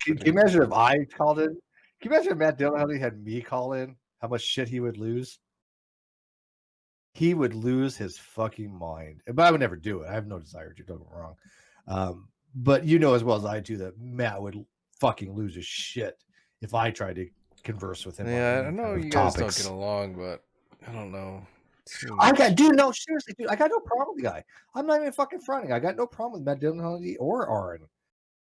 Can you imagine if I called in? Can you imagine if Matt Dillon had me call in? How much shit he would lose? He would lose his fucking mind. But I would never do it. I have no desire to. Don't get me wrong. But you know as well as I do that Matt would fucking lose his shit if I tried to converse with him. Yeah, I know you guys don't get along, but I don't know. No, seriously, dude, I got no problem with the guy. I'm not even fucking fronting. I got no problem with Matt Dillon or Aaron.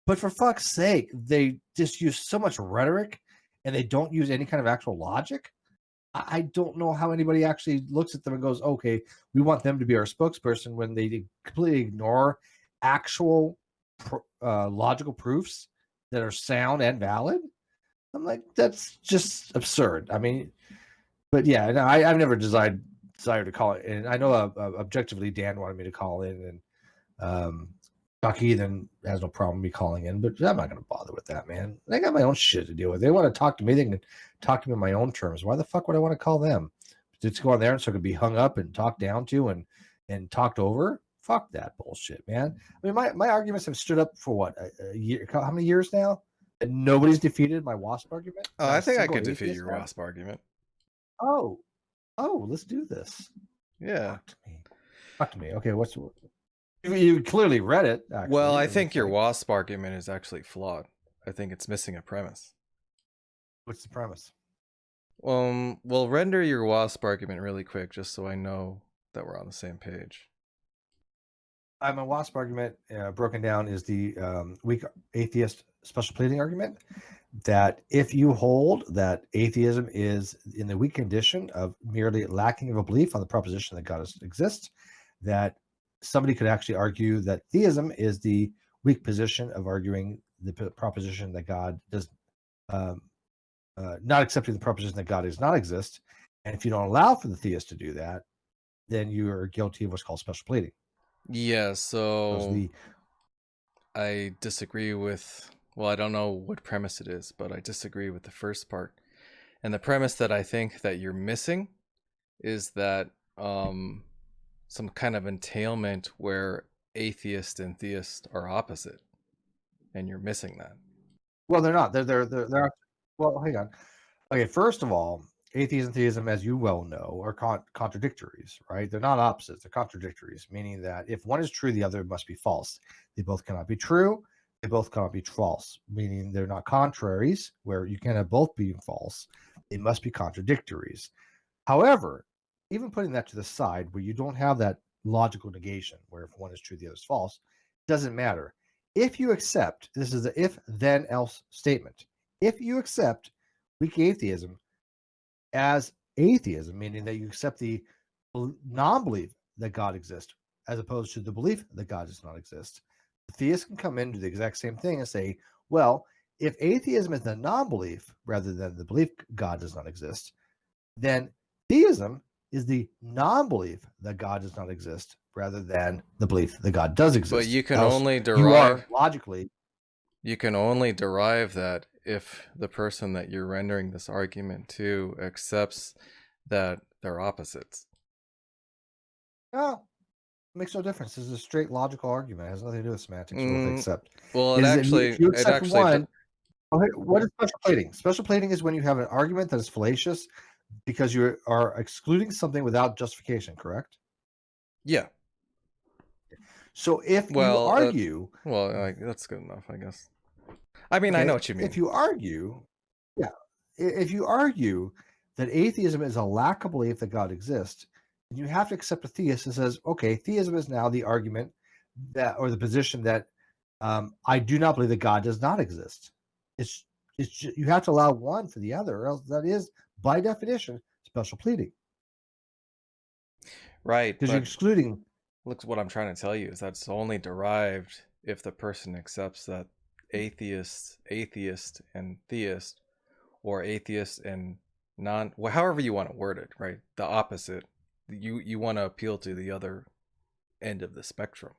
But for fuck's sake, they just use so much rhetoric and they don't use any kind of actual logic. I don't know how anybody actually looks at them and goes, okay, we want them to be our spokesperson when they completely ignore actual logical proofs that are sound and valid. I'm like, that's just absurd. I mean, but yeah, no, I've never desired to call it. And I know objectively Dan wanted me to call in, and Bucky then has no problem me calling in, but I'm not going to bother with that, man. I got my own shit to deal with. They want to talk to me, they can talk to me on my own terms. Why the fuck would I want to call them? Just go on there and so it could be hung up and talked down to and talked over? Fuck that bullshit, man. I mean, my arguments have stood up for what, a year? How many years now? And nobody's defeated my WASP argument? Oh, I think I could defeat your WASP argument. Oh, let's do this. Yeah. Talk to me. Okay, you clearly read it. Actually. Well, I think your WASP argument is actually flawed. I think it's missing a premise. What's the premise? Well, render your WASP argument really quick, just so I know that we're on the same page. My WASP argument, broken down, is the weak atheist special pleading argument. That if you hold that atheism is in the weak condition of merely lacking of a belief on the proposition that God exists, that somebody could actually argue that theism is the weak position of arguing the proposition that God does, not accepting the proposition that God does not exist. And if you don't allow for the theist to do that, then you are guilty of what's called special pleading. Yeah, so I disagree with, well, I don't know what premise it is, but I disagree with the first part. And the premise that I think that you're missing is that some kind of entailment where atheist and theist are opposite, and you're missing that. Well, they're not. They're well, hang on. Okay, first of all, atheism and theism, as you well know, are contradictories, right? They're not opposites. They're contradictories, meaning that if one is true, the other must be false. They both cannot be true. They both cannot be false, meaning they're not contraries, where you cannot both be false. They must be contradictories. However, even putting that to the side, where you don't have that logical negation, where if one is true, the other is false, doesn't matter. If you accept, this is the if, then, else statement. If you accept weak atheism as atheism, meaning that you accept the non-belief that God exists, as opposed to the belief that God does not exist, the theist can come in and do the exact same thing and say, well, if atheism is the non-belief rather than the belief God does not exist, then theism is the non-belief that God does not exist rather than the belief that God does exist. But you can only derive logically. You can only derive that if the person that you're rendering this argument to accepts that they're opposites. No, it makes no difference. This is a straight logical argument. It has nothing to do with semantics or what they accept. Well, what is special pleading? Special pleading is when you have an argument that is fallacious because you are excluding something without justification, correct? Yeah. So if you argue... that's good enough, I guess. I mean, okay, I know what you mean. If you argue that atheism is a lack of belief that God exists, then you have to accept a theist that says, okay, theism is now the argument that, or the position that I do not believe that God does not exist. It's just, you have to allow one for the other, or else that is, by definition, special pleading. Right. Because you're excluding. Look, what I'm trying to tell you is that's only derived if the person accepts that atheist and theist, or atheist and however you want to word it, right? The opposite. You want to appeal to the other end of the spectrum.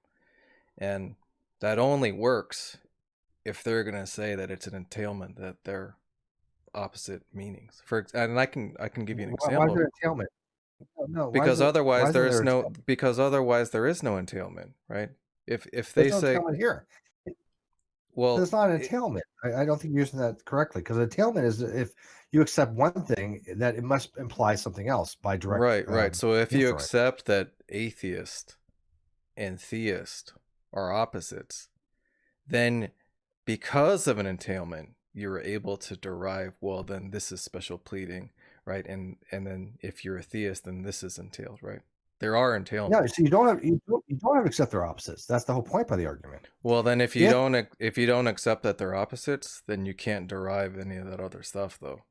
And that only works if they're going to say that it's an entailment, that they're opposite meanings. And I can give you an example. Why is there entailment? No, because otherwise there is no entailment, right? If they say here. Well, It's not an entailment. I don't think you're using that correctly, because entailment is if you accept one thing, that it must imply something else by direct right. So if you inference. accept that atheist and theist are opposites, then because of an entailment, you're able to derive, well, then this is special pleading, right? And then if you're a theist, then this is entailed, right? There are Yeah, entailments. so you don't have to accept their opposites. That's the whole point by the argument. Well, then if you If don't accept that they're opposites, then you can't derive any of that other stuff, though.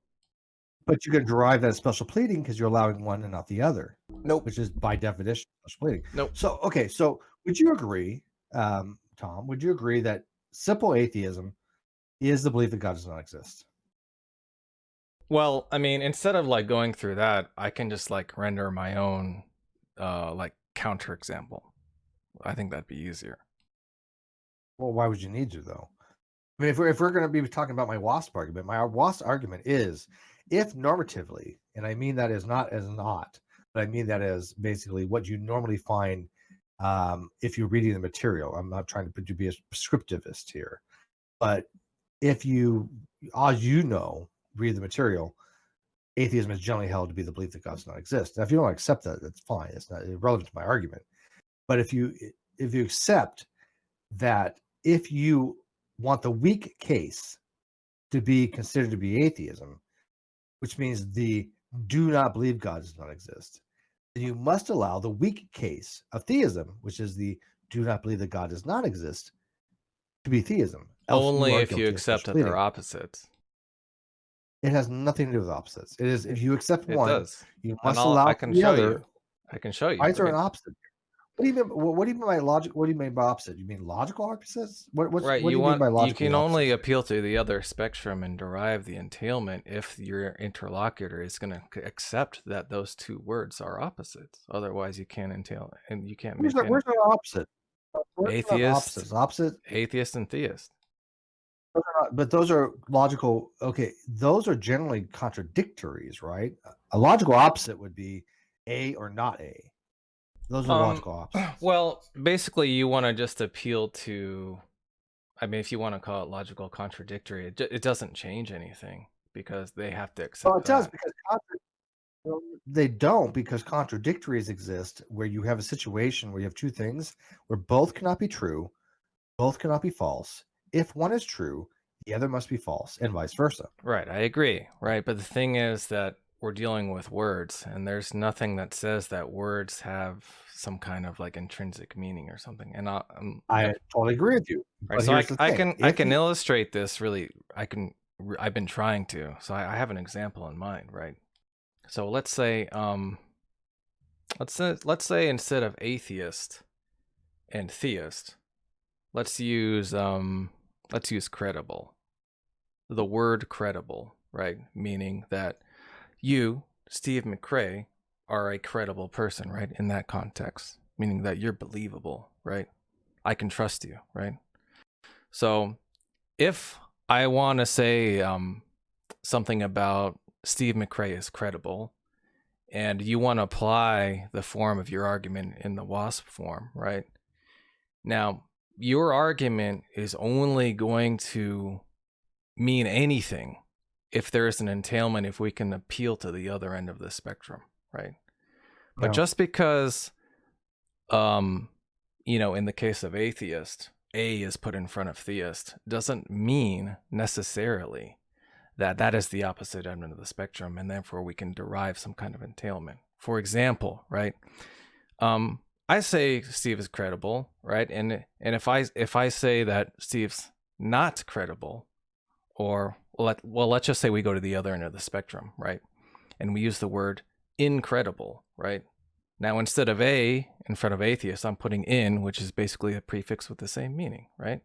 But you can derive that as special pleading because you're allowing one and not the other, Nope. which is by definition special pleading. Nope. So, okay, so would you agree, Tom, would you agree that simple atheism is the belief that God does not exist? Well, I mean, instead of like going through that, I can just like render my own like counterexample. I think that'd be easier. Well, why would you need to, though? I mean, if we're going to be talking about my WASP argument, my WASP argument is if normatively, and I mean that is not as not, but I mean that as basically what you normally find if you're reading the material. I'm not trying to be a prescriptivist here, but if you, as you know, read the material, atheism is generally held to be the belief that God does not exist. Now, if you don't accept that, that's fine. It's not irrelevant to my argument. But if you accept that, if you want the weak case to be considered to be atheism, which means the do not believe God does not exist, then you must allow the weak case of theism, which is the do not believe that God does not exist, to be theism. Else you Only are if you guilty of accept special that they're pleading. opposites. It has nothing to do with opposites. It is if you accept It one, does. you And must allow I for can the show other. you. I can show Why you, is there an right? opposite? What do you mean? What do you mean by logic? What do you mean by opposite? You mean logical opposites? Right, What do you mean by you logically can only opposites? appeal to the other spectrum and derive the entailment if your interlocutor is going to accept that those two words are opposites. Otherwise, you can't entail and you can't make any Where's the opposite? Where's the atheist, opposites? Opposite, atheist and theist. but those are logical. Okay, those are generally contradictories, right? A logical opposite would be A or not A. Those are Um, logical opposites. well, basically, you want to just appeal to. I mean, if you want to call it logical contradictory, it doesn't change anything because they have to Well, accept it does that. because well, they don't, because contradictories exist where you have a situation where you have two things where both cannot be true, both cannot be false. If one is true, the other must be false, and vice versa. Right, I agree. Right, but the thing is that we're dealing with words, and there's nothing that says that words have some kind of like intrinsic meaning or something. And I totally agree with you. right, But so here's the thing: I if can you illustrate this really. I've been trying to. So I have an example in mind, right? So let's say instead of atheist and theist, let's use credible. The word credible, right? Meaning that you, Steve McRae, are a credible person, right? In that context, meaning that you're believable, right? I can trust you, right? So if I want to say something about Steve McRae is credible, and you want to apply the form of your argument in the WASP form, right? Now, your argument is only going to mean anything if there's an entailment, if we can appeal to the other end of the spectrum, right? But no, just because, in the case of atheist, A is put in front of theist doesn't mean necessarily that that is the opposite end of the spectrum, and therefore we can derive some kind of entailment. For example, right? I say Steve is credible, right? And if I say that Steve's not credible, or let's just say we go to the other end of the spectrum, right? And we use the word incredible, right? Now, instead of A in front of atheist, I'm putting in, which is basically a prefix with the same meaning, right?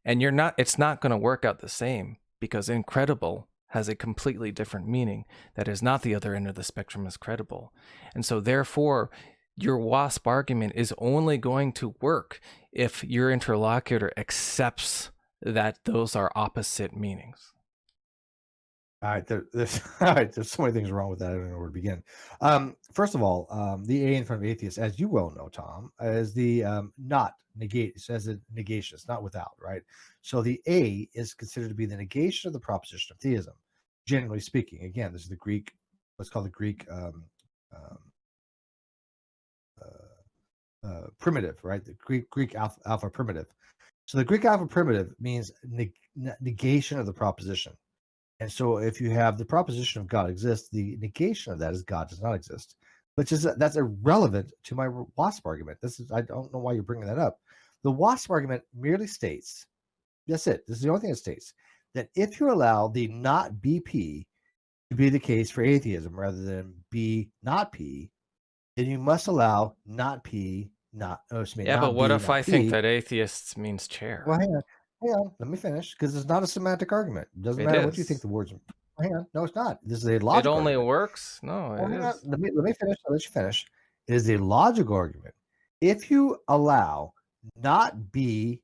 And it's not going to work out the same because incredible has a completely different meaning that is not the other end of the spectrum as credible. And so therefore, your WASP argument is only going to work if your interlocutor accepts that those are opposite meanings. All right, there's all right. There's so many things wrong with that. I don't know where to begin. First of all, the A in front of atheist, as you well know, Tom, is the not negate. It says a negation. It's not without, right? So the A is considered to be the negation of the proposition of theism. Generally speaking, again, this is the Greek. What's called the Greek um, primitive, right? The Greek alpha primitive. So the Greek alpha primitive means negation of the proposition. And so if you have the proposition of God exists, the negation of that is God does not exist, that's irrelevant to my WASP argument. I don't know why you're bringing that up. The WASP argument merely states, that's it. This is the only thing it states, that if you allow the not BP to be the case for atheism rather than B not P, then you must allow not P not, Yeah, but not what B if I not think P. that atheists means chair? Well, hang on, let me finish, because it's not a semantic argument. It doesn't It matter what you think is. the words. Hang on, no, it's not. This is a It logic only argument. works? No, Well, it hang on, is. let me finish. I'll let you finish. It is a logical argument. If you allow not B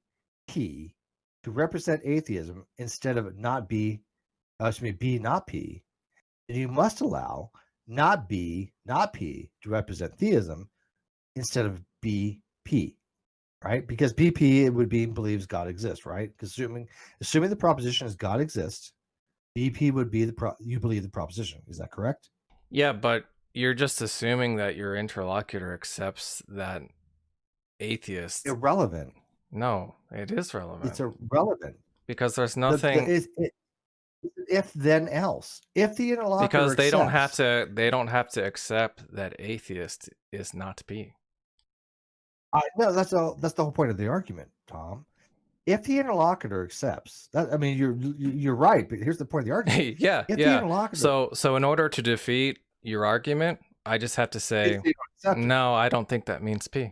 P to represent atheism instead of not B, B not P, then you must allow not B not P to represent theism instead of B P. Right? Because BP it would be believes God exists, right? Assuming the proposition is God exists, BP would be you believe the proposition. Is that correct? Yeah, but you're just assuming that your interlocutor accepts that atheist. Irrelevant. No, it is relevant. It's irrelevant. Because there's nothing. If then else. If the interlocutor because they accepts, don't have to accept that atheist is not P. No, that's the whole point of the argument, Tom. If the interlocutor accepts that, I mean, you're right, but here's the point of the argument. Yeah, if the yeah. interlocutor, So in order to defeat your argument, I just have to say, no, I don't think that means P,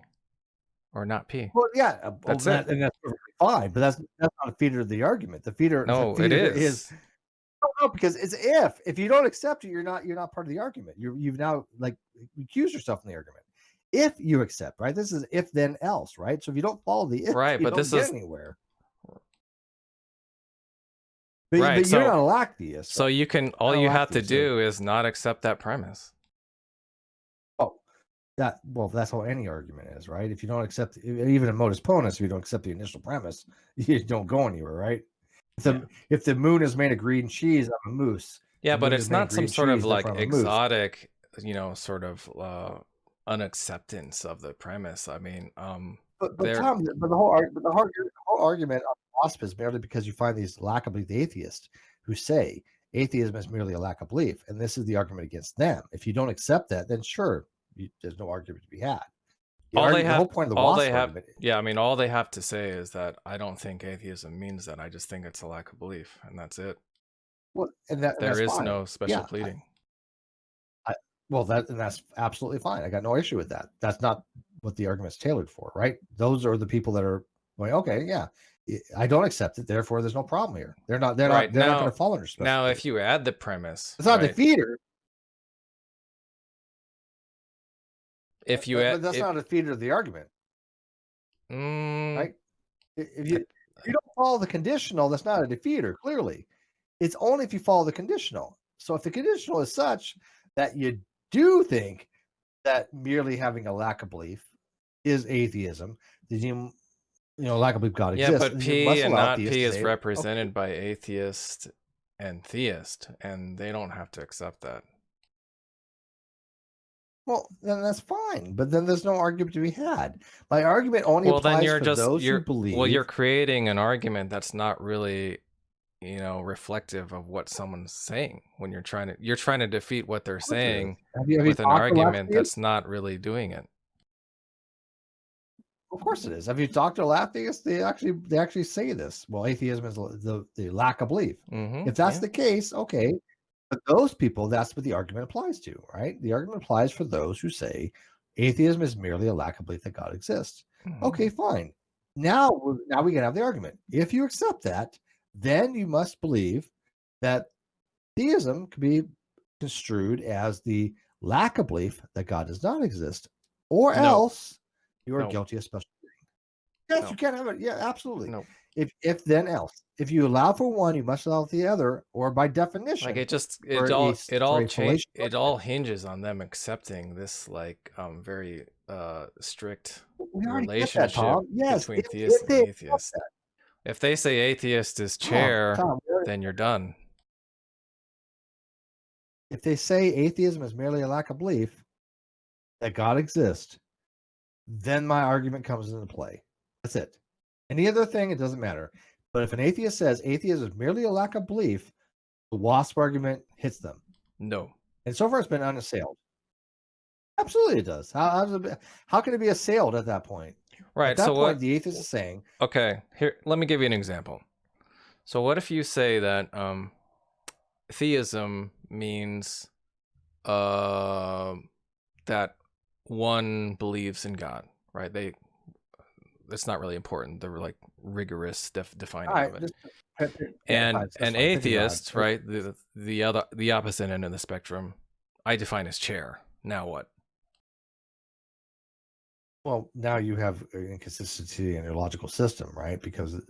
or not P. Well, yeah, That's it. and that's perfectly fine, but that's not a feeder of the argument. No, the it feeder is. no, because it's if you don't accept it, you're not part of the argument. You've now like accused yourself in the argument. If you accept, right? This is if then else, right? So if you don't follow the if, right, you but don't this get is anywhere. But, right. but you're not a lack theist. So you can all you have to do is not accept that premise. Oh, that's how any argument is, right? If you don't accept, even in modus ponens, if you don't accept the initial premise, you don't go anywhere, right? If the moon is made of green cheese, I'm a moose. Yeah, but it's not some sort of like exotic, sort of unacceptance of the premise. I mean, Tom, the whole argument on WASP is merely because you find these lack of belief atheists who say atheism is merely a lack of belief, and this is the argument against them. If you don't accept that, then sure, there's no argument to be had. The whole point of the WASP argument. Yeah, I mean, all they have to say is that I don't think atheism means that. I just think it's a lack of belief, and that's it. Well, there is no special pleading. That's absolutely fine. I got no issue with that. That's not what the argument's tailored for, right? Those are the people that are going, okay, yeah, I don't accept it, therefore there's no problem here. They're not going to fall under special. Now, if you add the premise, it's not a defeater. If you add, that's not a defeater of the argument, right? If you don't follow the conditional, that's not a defeater. Clearly, it's only if you follow the conditional. So if the conditional is such that you do think that merely having a lack of belief is atheism, then lack of belief God exists. Yeah, but P and not P is represented by atheist and theist, and they don't have to accept that. Well, then that's fine, but then there's no argument to be had. My argument only applies for those who believe. Well, you're creating an argument that's not really, reflective of what someone's saying when you're trying to defeat what they're saying with an argument that's not really doing it. Of course it is. Have you talked to atheists? They actually say this. Well, atheism is the lack of belief. If that's the case, okay. But those people, that's what the argument applies to, right? The argument applies for those who say atheism is merely a lack of belief that God exists. Okay, fine. Now we can have the argument. If you accept that, then you must believe that theism can be construed as the lack of belief that God does not exist, or else you are guilty of special pleading. Yes, you can't have it. Yeah, absolutely. No. If then else. If you allow for one, you must allow for the other, or by Like definition, it just for a fallacious it all argument. hinges on them accepting this like very strict We already get that, relationship Tom. Yes, between theist if and they accept atheist. that. If they say atheist is Tom, chair, Tom, we already, then you're done. if they say atheism is merely a lack of belief that God exists, then my argument comes into play. That's it. Any other thing, it doesn't matter. But if an atheist says atheism is merely a lack of belief, the WASP argument hits them. No. And so far, it's been unassailed. Absolutely, it does. How can it be assailed at that point? Right. At that So point, what? the atheist is saying, Okay. Here, let me give you an example. So what if you say that theism means that one believes in God, right? It's not really important. They're like rigorous defining all right, of it. just And that's an fine. Pick a God. atheist, right? The opposite end of the spectrum, I define as chair. Now what? Well, now you have inconsistency in your logical system, right? Because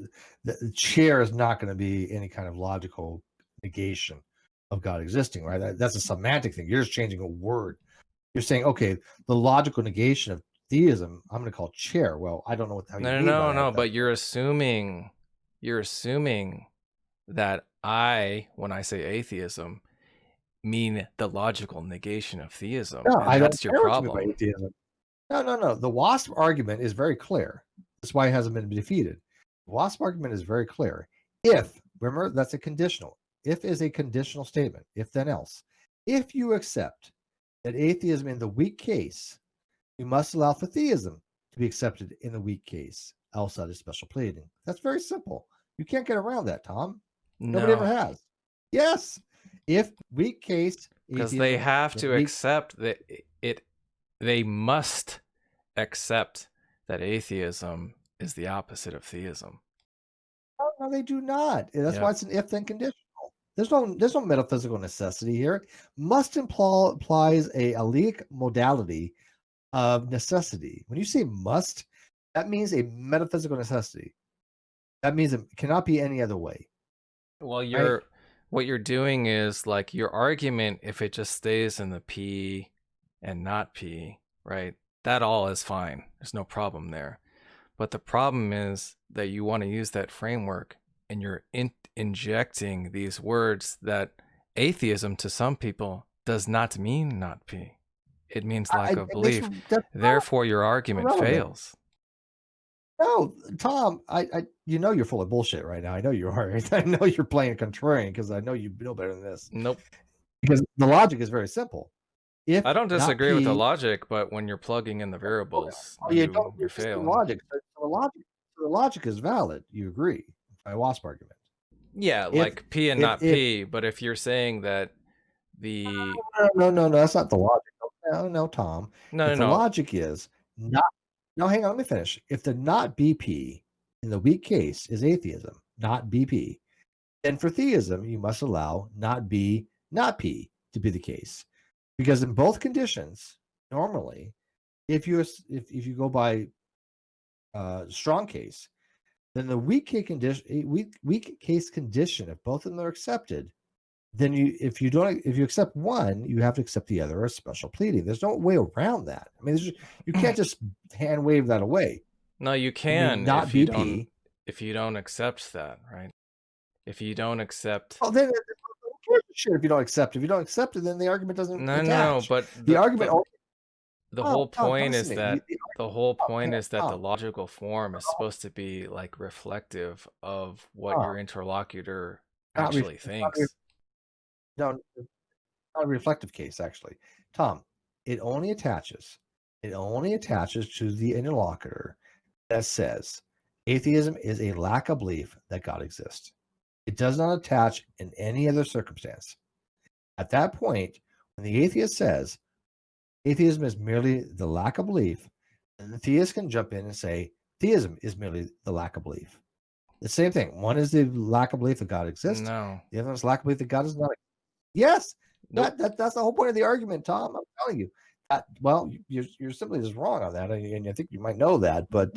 the chair is not going to be any kind of logical negation of God existing, right? That's a semantic thing. You're just changing a word. You're saying, okay, the logical negation of theism, I'm going to call chair. Well, I don't know how you mean by that. But you're assuming that when I say atheism, mean the logical negation of theism, No, and I don't that's your care what you mean by problem. atheism. No. The WASP argument is very clear. That's why it hasn't been defeated. The WASP argument is very clear. If, remember, that's a conditional. If is a conditional statement. If then else. If you accept that atheism in the weak case, you must allow for theism to be accepted in the weak case outside of special pleading. That's very simple. You can't get around that, Tom. Nobody ever No, has. Yes. If weak case, because they atheism, have to weak, accept that they must accept that atheism is the opposite of theism. no, they do not. That's why Yep. it's an if then conditional. There's no metaphysical necessity here. Must implies a alleic modality of necessity. When you say must, that means a metaphysical necessity. That means it cannot be any other way. Well, Right? what you're doing is like your argument, if it just stays in the P and not P, right? That all is fine. There's no problem there. But the problem is that you want to use that framework and you're injecting these words that atheism to some people does not mean not P. It means lack of belief. Therefore, your argument fails. No, Tom, you know you're full of bullshit right now. I know you are. I know you're playing a contrarian because I know you know better than this. Nope. Because the logic is very simple. If I don't disagree with the P, logic, but when you're plugging in the variables, you don't. you're It's just the failing. logic. So the logic is valid. You agree? My WASP argument. Yeah, like P and not P. But if you're saying that the no, that's not the logic. No, Tom. no, If the no, logic is not, no, hang on, let me finish. If the not BP in the weak case is atheism, not BP, then for theism, you must allow not B, not P to be the case. Because in both conditions, normally, if you go by strong case, then the weak case condition, if both of them are accepted, then if you accept one, you have to accept the other as special pleading. There's no way around that. I mean, you can't just hand wave that away. no, you can not BP. If you don't accept that, right? If you don't accept, Oh, then shit. If you don't accept it, then the argument doesn't attach. No, but the argument. The whole point is that Tom. the logical form is supposed to be like reflective of what your interlocutor actually thinks. No, not a reflective case, actually. Tom, it only attaches to the interlocutor that says atheism is a lack of belief that God exists. It does not attach in any other circumstance. At that point, when the atheist says atheism is merely the lack of belief, then the theist can jump in and say theism is merely the lack of belief. The same thing. One is the lack of belief that God exists. No. The other one is lack of belief that God is not. Yes. Nope. That's the whole point of the argument, Tom. I'm telling you. Well, you're simply just wrong on that, and I think you might know that. But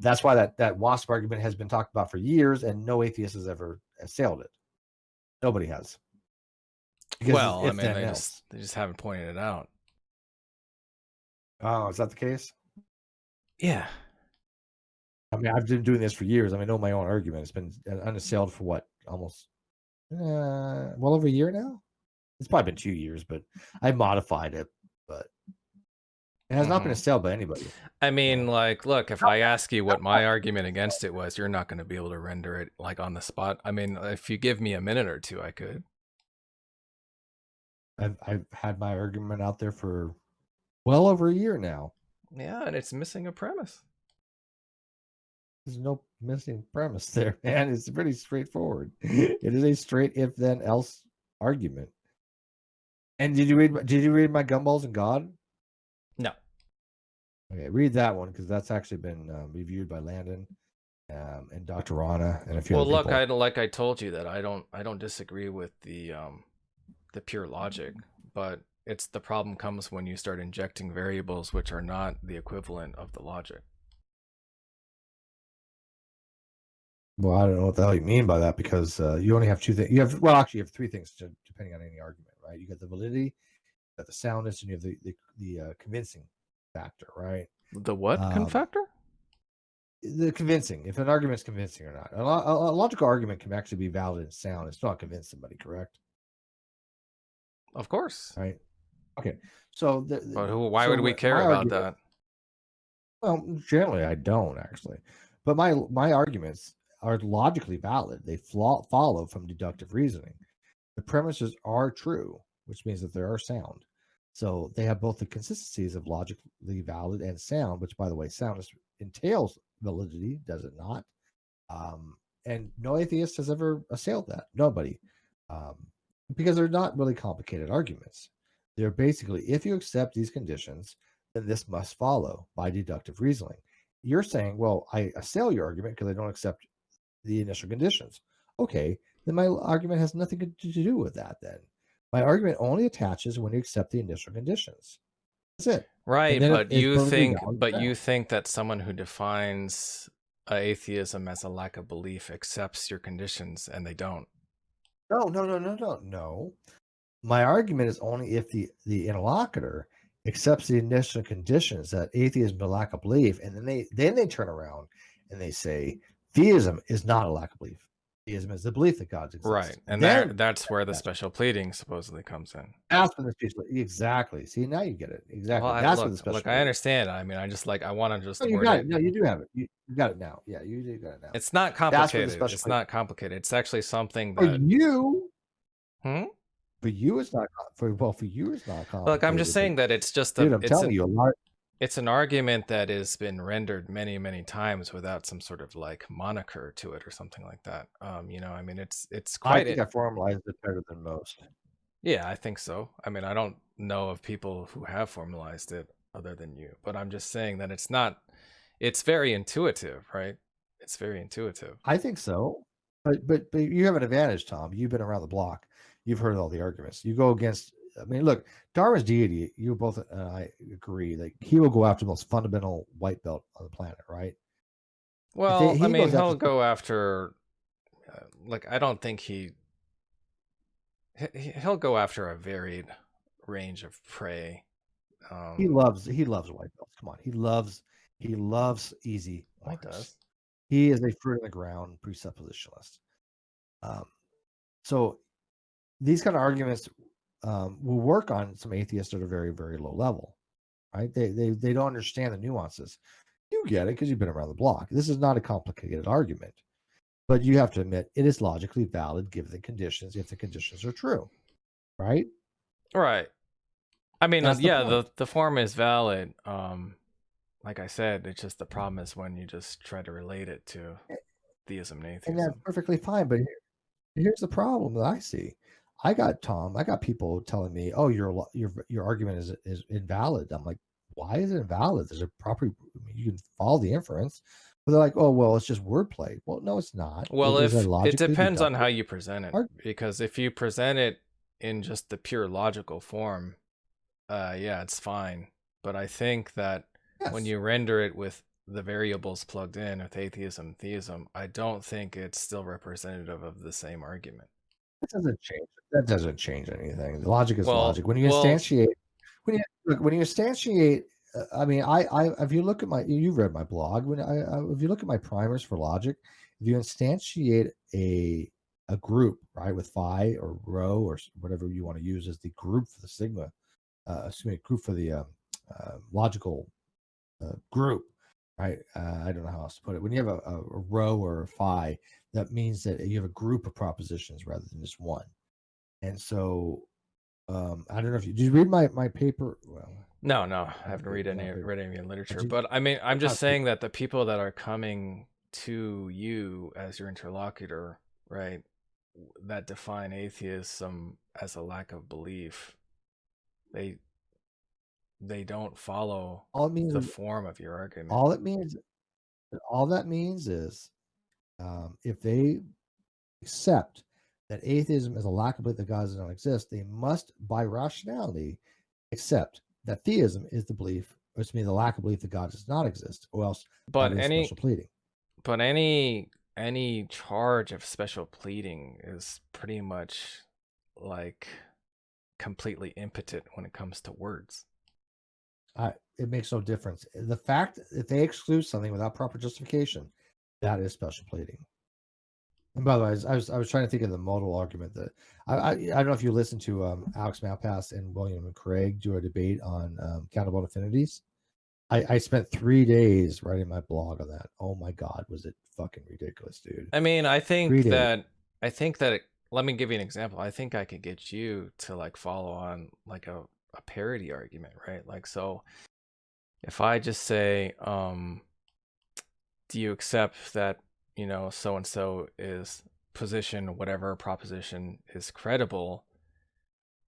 That's why that WASP argument has been talked about for years, and no atheist has ever assailed it. Nobody has. Because it's Well, I if mean, then else. they just haven't pointed it out. Oh, is that the case? Yeah. I mean, I've been doing this for years. I mean, I know my own argument. It's been unassailed for what, almost well over a year now. It's probably been 2 years, but I modified it. But it has not been assailed by anybody. I mean, like, look, if I ask you what my argument against it was, you're not going to be able to render it like on the spot. I mean, if you give me a minute or two, I could. I've had my argument out there for well over a year now. Yeah, and it's missing a premise. There's no missing premise there, man. It's pretty straightforward. It is a straight if then else argument. And did you read my Gumballs and God? No. Okay, read that one because that's actually been reviewed by Landon and Dr. Rana and a few Well, other look, people. like I told you that I don't disagree with the pure logic, but it's the problem comes when you start injecting variables which are not the equivalent of the logic. Well, I don't know what the hell you mean by that because you only have two things. You have actually you have three things depending on any argument, right? You got the validity, you got the soundness, and you have the convincing factor, right? The what factor? The convincing. If an argument's convincing or not, a logical argument can actually be valid and sound. It's not convince somebody, correct? Of course. Right. Okay. So, but why would we care about that? Well, generally, I don't actually, but my arguments are logically valid. They follow from deductive reasoning. The premises are true, which means that they are sound. So they have both the consistencies of logically valid and sound, which, by the way, soundness entails validity, does it not? And no atheist has ever assailed that. Nobody. Because they're not really complicated arguments. They're basically, if you accept these conditions, then this must follow by deductive reasoning. You're saying, well, I assail your argument because I don't accept the initial conditions. Okay, then my argument has nothing to do with that then. My argument only attaches when you accept the initial conditions. That's it. Right, but you think that someone who defines atheism as a lack of belief accepts your conditions and they don't. No. My argument is only if the interlocutor accepts the initial conditions that atheism is a lack of belief, and then they turn around and they say theism is not a lack of belief. Theism is the belief that God exists. Right, and that's where the special pleading supposedly comes in. That's when the special, exactly. See, now you get it exactly. Well, that's what the special. Look, I understand. I mean, I just I want to just. No, you got it. No, you do have it. You got it now. Yeah, you do got it now. It's not complicated. It's not complicated. It's actually something that for you. For you, it's not. For you, it's not complicated. Look, I'm just saying that it's just. Dude, I'm telling you a lot. It's an argument that has been rendered many, many times without some sort of like moniker to it or something like that. You know, I mean, it's quite. I think I formalized it better than most. Yeah, I think so. I mean, I don't know of people who have formalized it other than you, but I'm just saying that it's not. It's very intuitive, right? It's very intuitive. I think so, but you have an advantage, Tom. You've been around the block. You've heard all the arguments. You go against. I mean, look, Darwin's deity, you both and I agree that he will go after the most fundamental white belt on the planet, right? Well, I mean, he'll go after, like, I don't think he'll go after a varied range of prey. He loves white belts. Come on, he loves easy. He does. He is a fruit of the ground presuppositionalist. So these kind of arguments will work on some atheists at a very, very low level, right? They don't understand the nuances. You get it because you've been around the block. This is not a complicated argument, but you have to admit it is logically valid given the conditions, if the conditions are true, right? Right. I mean, yeah, the form is valid. Like I said, it's just the problem is when you just try to relate it to theism and atheism. And that's perfectly fine, but here's the problem that I see. I got people telling me, "Oh, your argument is invalid." I'm like, "Why is it invalid? There's a proper. You can follow the inference." But they're like, "Oh, well, it's just wordplay." Well, no, it's not. Well, it depends on how you present it. Because if you present it in just the pure logical form, yeah, it's fine. But I think that when you render it with the variables plugged in with atheism and theism, I don't think it's still representative of the same argument. That doesn't change anything. The logic is Well, logic. When you instantiate, when you instantiate, I mean, if you look at you've read my blog. If you look at my primers for logic, if you instantiate a group, right, with phi or rho or whatever you want to use as the group for the sigma, group for the logical group, right? I don't know how else to put it. When you have a rho or a phi, that means that you have a group of propositions rather than just one. And so, I don't know if did you read my paper? Well, no, I haven't read any literature, you, but I mean, I'm just not, saying that the people that are coming to you as your interlocutor, right, that define atheism as a lack of belief, they don't follow all it means the is form of your argument. all that means is if they accept that atheism is a lack of belief that God does not exist, they must, by rationality, accept that theism is the belief, or it's the lack of belief that God does not exist, or else But that is special pleading. But any charge of special pleading is pretty much like completely impotent when it comes to words. It makes no difference. The fact if they exclude something without proper justification, that is special pleading. And by the way, I was trying to think of the modal argument that I don't know if you listened to Alex Malpass and William McRae do a debate on countable affinities. I spent 3 days writing my blog on that. Oh my God, was it fucking ridiculous, dude? I mean, I 3 think days. that let me give you an example. I think I could get you to like follow on like a parody argument, right? Like, so if I just say, do you accept that, so and so is position, whatever proposition is credible?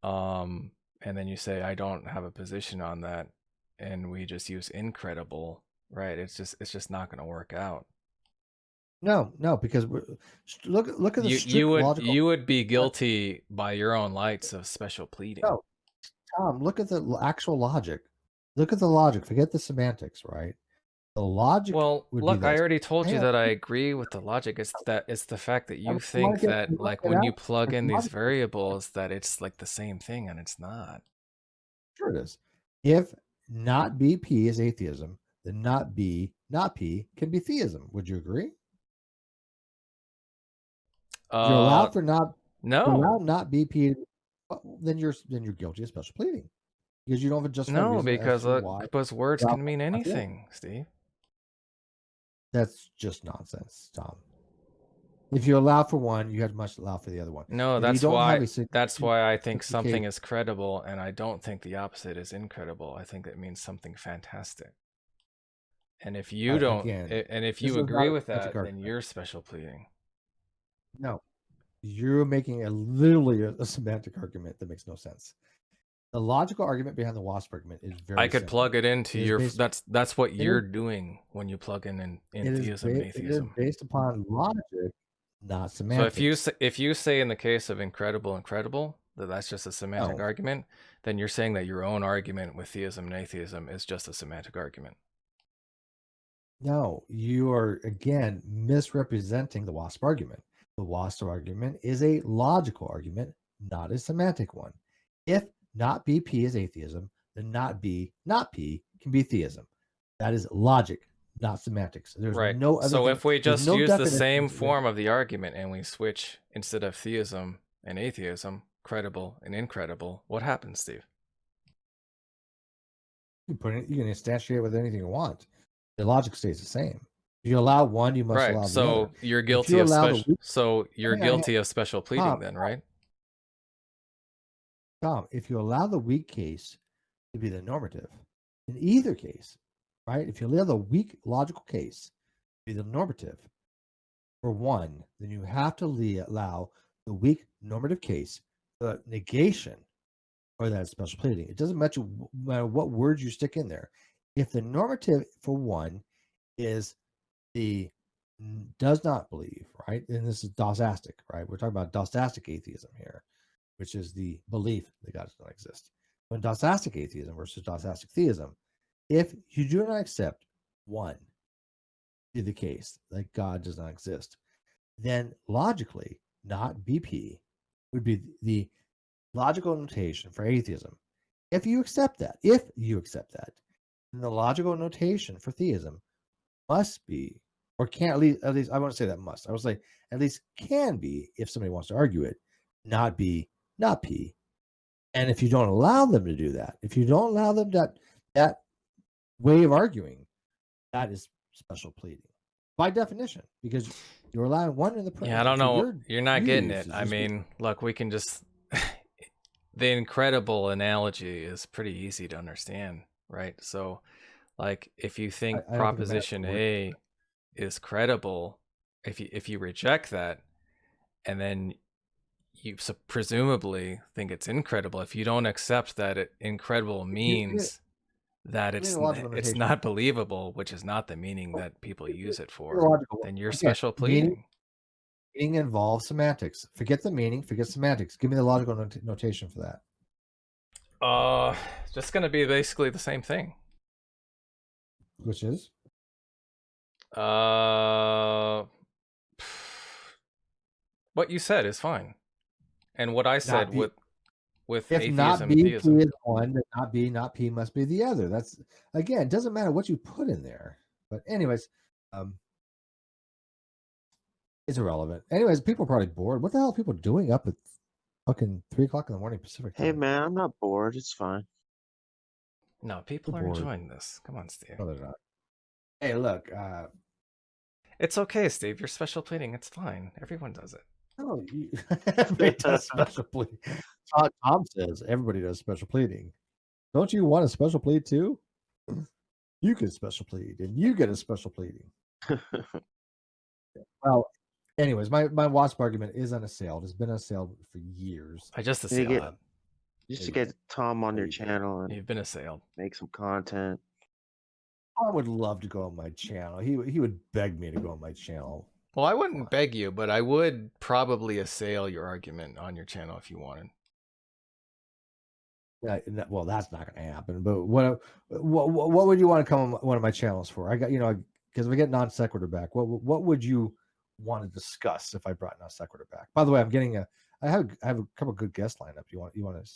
And then you say, I don't have a position on that, and we just use incredible, right? It's just not going to work out. No, because look at the strict logical. You would be guilty by your own lights of special pleading. No, Tom, look at the actual logic. Look at the logic. Forget the semantics, right? The logic Well, would be look, I this. already told Hang you on. that I agree with the logic. It's the fact that you You want think to get that like when you out? plug There's in these logic. variables that it's like the same thing, and it's not. Sure it is. If not BP is atheism, then not B, not P can be theism. Would you agree? If you're allowed for not No. not BP, then you're guilty of special pleading because you don't have a justified No, reason as to why. because words you're can mean allowed for it. anything, Steve. That's just nonsense, Tom. If you allow for one, you have must allow for the other one. No, If you don't have a that's why I think justification, something is credible, and I don't think the opposite is incredible. I think it means something fantastic. And if you don't, again, and if this you is not agree a with semantic that, then argument. you're special pleading. No, you're making literally a semantic argument that makes no sense. The logical argument behind the WASP argument is very I could simple. plug it into your. That's what It you're is, doing when you plug in it is, theism and it is atheism. based upon logic, not So semantics. if you say in the case of incredible that that's just a semantic No, argument, then you're saying that your own argument with theism and atheism is just a semantic argument. no, you are again misrepresenting the WASP argument. The WASP argument is a logical argument, not a semantic one. If not BP is atheism, then not B, not P can be theism. That is logic, not semantics. There's Right. no other So thing. if we There's just no use the definition. same form of the argument and we switch instead of theism and atheism, credible and incredible, what happens, Steve? You can instantiate with anything you want. The logic stays the same. If you allow one, you must allow the other. You're If guilty you of allow the weak, guilty of special pleading Tom, then, right? Tom, if you allow the weak case to be the normative, in either case, right? If you allow the weak logical case to be the normative for one, then you have to allow the weak normative case, the negation, or that special pleading. It doesn't matter what words you stick in there. If the normative for one is the does not believe, right? And this is dosastic, right? We're talking about dosastic atheism here, which is the belief that God does not exist. When dosastic atheism versus dosastic theism, if you do not accept one, be the case, like God does not exist, then logically, not BP, would be the logical notation for atheism. If you accept that, then the logical notation for theism must be, or can at least I won't say that must. I will say at least can be, if somebody wants to argue it, not B, not P. And if you don't allow them to do that, if you don't allow them that way of arguing, that is special pleading by definition, because you're allowing one in the Yeah, I don't know. You're not getting it. I just, mean, look, we can just the incredible analogy is pretty easy to understand, right? So, like, if you think I don't think it matters proposition A is credible, if you reject that, and then you presumably think it's incredible, if you don't accept that incredible means that it's not believable, which is not the meaning that people use it for, then you're special pleading. Meaning involves semantics. Forget the meaning, forget semantics. Give me the logical notation for that. Just gonna be basically the same thing. Which is? What you said is fine, and what I said with if atheism, not B, theism. P is one, then not B, not P must be the other. That's, again, it doesn't matter what you put in there. But anyways, it's irrelevant. Anyways, people are probably bored. What the hell are people doing up at fucking 3 o'clock in the morning Pacific time? Hey man, I'm not bored. It's fine. No, people are enjoying this. Come on, Steve. No, they're not. Hey, look. It's okay, Steve. You're special pleading. It's fine. Everyone does it. No, everybody does special pleading. Tom says everybody does special pleading. Don't you want a special plead too? You get special plead, and you get a special pleading. Well, anyways, my WASP argument is unassailed. It's been assailed for years. I just assailed it. You should get Tom on your channel and you've been assailed. Make some content. I would love to go on my channel. He would beg me to go on my channel. Well, I wouldn't beg you, but I would probably assail your argument on your channel if you wanted. Yeah, well, that's not going to happen. But what would you want to come on one of my channels for? I got, because we get non sequitur back. What would you want to discuss if I brought non sequitur back? By the way, I have a couple of good guests lined up. You want to?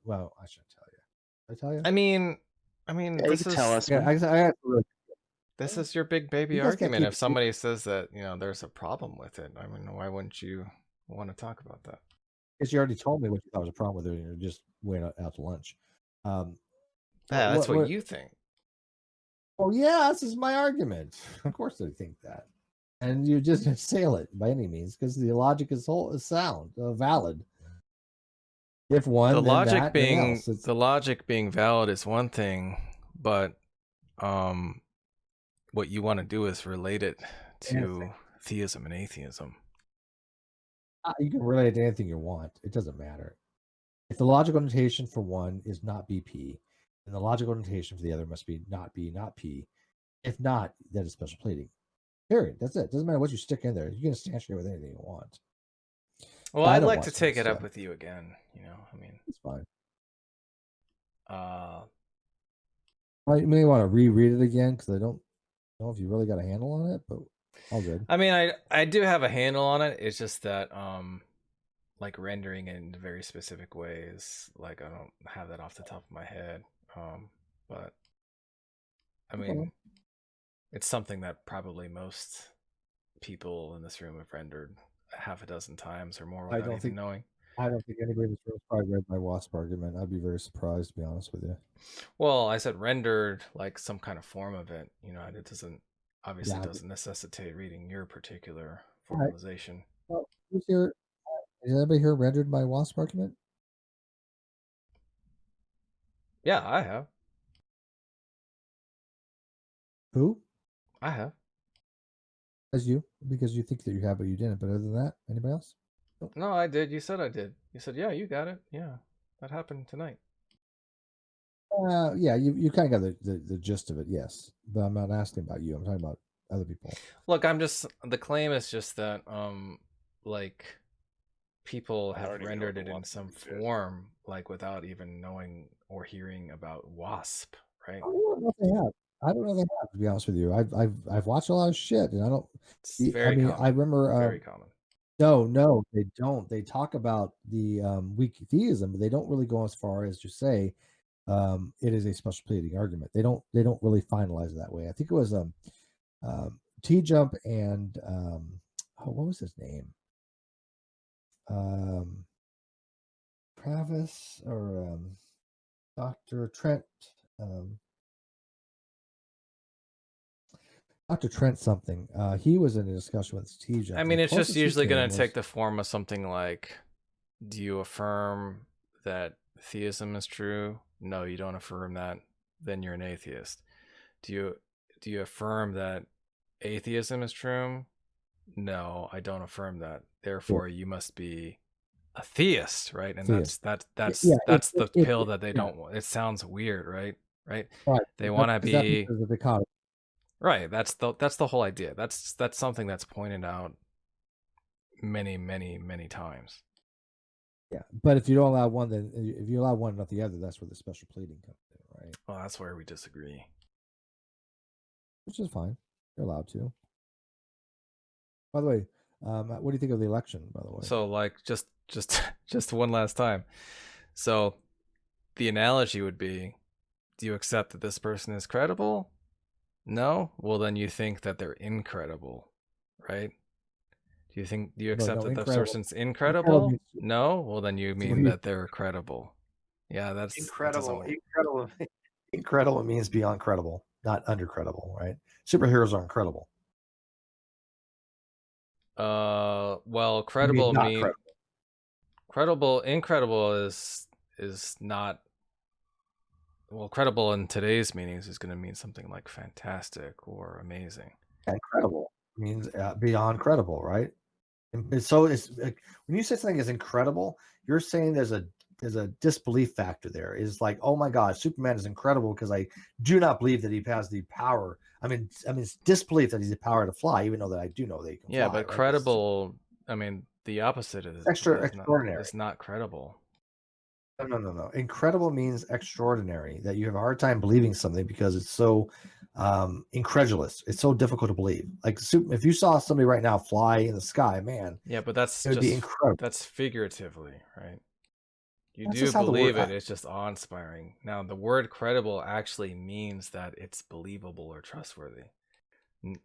Well, I shouldn't tell you. Did I tell you? I mean, yeah, this is tell us. Yeah, this is your big baby argument. If somebody says that there's a problem with it, I mean, why wouldn't you want to talk about that? Because you already told me what you thought was a problem with it, and you just went out to lunch. Yeah, that's what you think. Well, yeah, this is my argument. Of course, I think that, and you just assail it by any means because the logic is sound, valid. If one, the logic being valid is one thing, but what you want to do is relate it to theism and atheism. You can relate it to anything you want. It doesn't matter. If the logical notation for one is not BP, then the logical notation for the other must be not B, not P. If not, that is special pleading. Period. That's it. Doesn't matter what you stick in there. You can substantiate with anything you want. Well, I'd like to take it up with you again. I mean, it's fine. You may want to reread it again because I don't know if you really got a handle on it, but all good. I mean, I do have a handle on it. It's just that like rendering it in very specific ways, like I don't have that off the top of my head. But I mean, it's something that probably most people in this room have rendered half a dozen times or more without even knowing. I don't think anybody in this room probably read my WASP argument. I'd be very surprised, to be honest with you. Well, I said rendered, like some kind of form of it. It doesn't doesn't necessitate reading your particular formalization. Well, has anybody here rendered my WASP argument? Yeah, I have. Who? I have. As you, because you think that you have, but you didn't. But other than that, anybody else? Nope. No, I did. You said I did. You said, yeah, you got it. Yeah, that happened tonight. Yeah, you kind of got the gist of it, yes. But I'm not asking about you. I'm talking about other people. Look, the claim is just that like people have rendered it in some form, like without even knowing or hearing about WASP, right? I don't know if they have. I don't know if they have, to be honest with you. I've watched a lot of shit, and I don't. It's I very mean, common. I remember. Very common. No, they don't. They talk about the weak theism, but they don't really go as far as to say it is a special pleading argument. They don't really finalize it that way. I think it was T Jump and what was his name? Travis or Dr. Trent. Dr. Trent something. He was in a discussion with T Jump. I mean, it's just usually going to take the form of something like, do you affirm that theism is true? No, you don't affirm that. Then you're an atheist. Do you affirm that atheism is true? No, I don't affirm that. Therefore, you must be a theist, right? And theist. that's the pill that they don't want. It sounds weird, right? Right. They want to be right. That's the whole idea. That's something that's pointed out many times. Yeah, but if you don't allow one, then if you allow one, not the other, that's where the special pleading comes in, right? Well, that's where we disagree. Which is fine. You're allowed to. By the way, what do you think of the election? By the way, so like just one last time. So the analogy would be: do you accept that this person is credible? No. Well, then you think that they're incredible, right? Do you accept that the person's incredible? No. Well, then you mean that they're credible. Yeah, that's incredible. Incredible means beyond credible, not under credible, right? Superheroes are incredible. Well, credible means incredible is not. Well, credible in today's meanings is going to mean something like fantastic or amazing. Incredible means beyond credible, right? And so it's like, when you say something is incredible, you're saying there's a disbelief factor there. It's like, oh my God, Superman is incredible because I do not believe that he has the power. I mean, it's disbelief that he's the power to fly, even though that I do know that he can fly. Yeah, but right? Credible. I mean, the opposite is extraordinary. It's not credible. No. Incredible means extraordinary, that you have a hard time believing something because it's so incredulous. It's so difficult to believe. Like if you saw somebody right now fly in the sky, man. Yeah, but it would be incredible. That's figuratively, right? You do believe it. It's just awe-inspiring. Now, the word credible actually means that it's believable or trustworthy.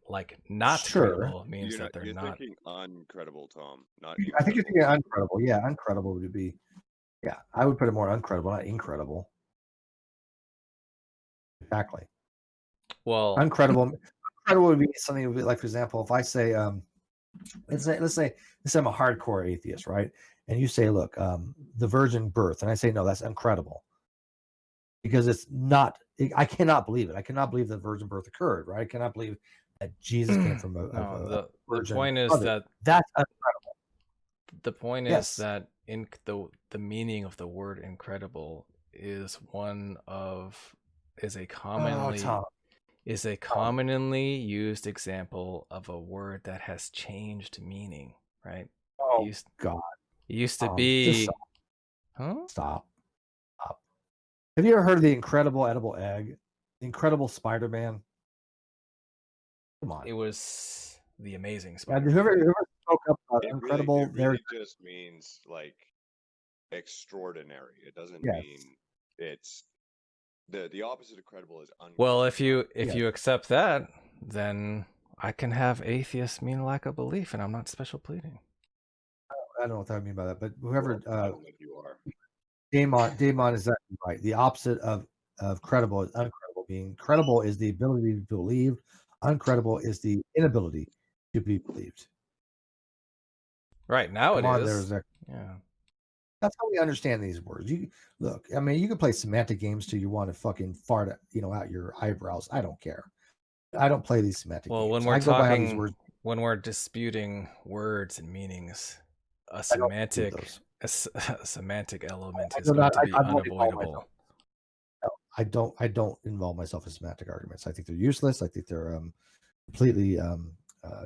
Like not credible means that they're not. You're thinking uncredible, Tom. Not. I think you're thinking uncredible. Yeah, uncredible would be. Yeah, I would put it more uncredible, not incredible. Exactly. Well, uncredible would be something like, for example, if I say, let's say I'm a hardcore atheist, right? And you say, look, the virgin birth, and I say, no, that's incredible, because it's not. I cannot believe it. I cannot believe that virgin birth occurred, right? I cannot believe that Jesus came from a the virgin point is mother. That's incredible. The point is that in the meaning of the word incredible is a commonly used example of a word that has changed meaning, right? Oh, God. It used to be. Stop. Have you ever heard of the Incredible Edible Egg? The Incredible Spider-Man? Come on. It was the Amazing Spider-Man. Whoever spoke up about incredible, it really just means like extraordinary. It doesn't mean it's the opposite of credible is uncredible. Well, if you accept that, then I can have atheist mean lack of belief, and I'm not special pleading. I don't know what I mean by that, but whoever I don't think you are. Damon is exactly right. The opposite of credible is uncredible. Being credible is the ability to believe. Uncredible is the inability to be believed. Right now, is. Yeah. That's how we understand these words. You look. I mean, you can play semantic games till you want to fucking fart, out your eyebrows. I don't care. I don't play these semantic games. When we're talking, when we're disputing words and meanings, a semantic element is going to be unavoidable. No, I don't involve myself in semantic arguments. I think they're useless. I think they're completely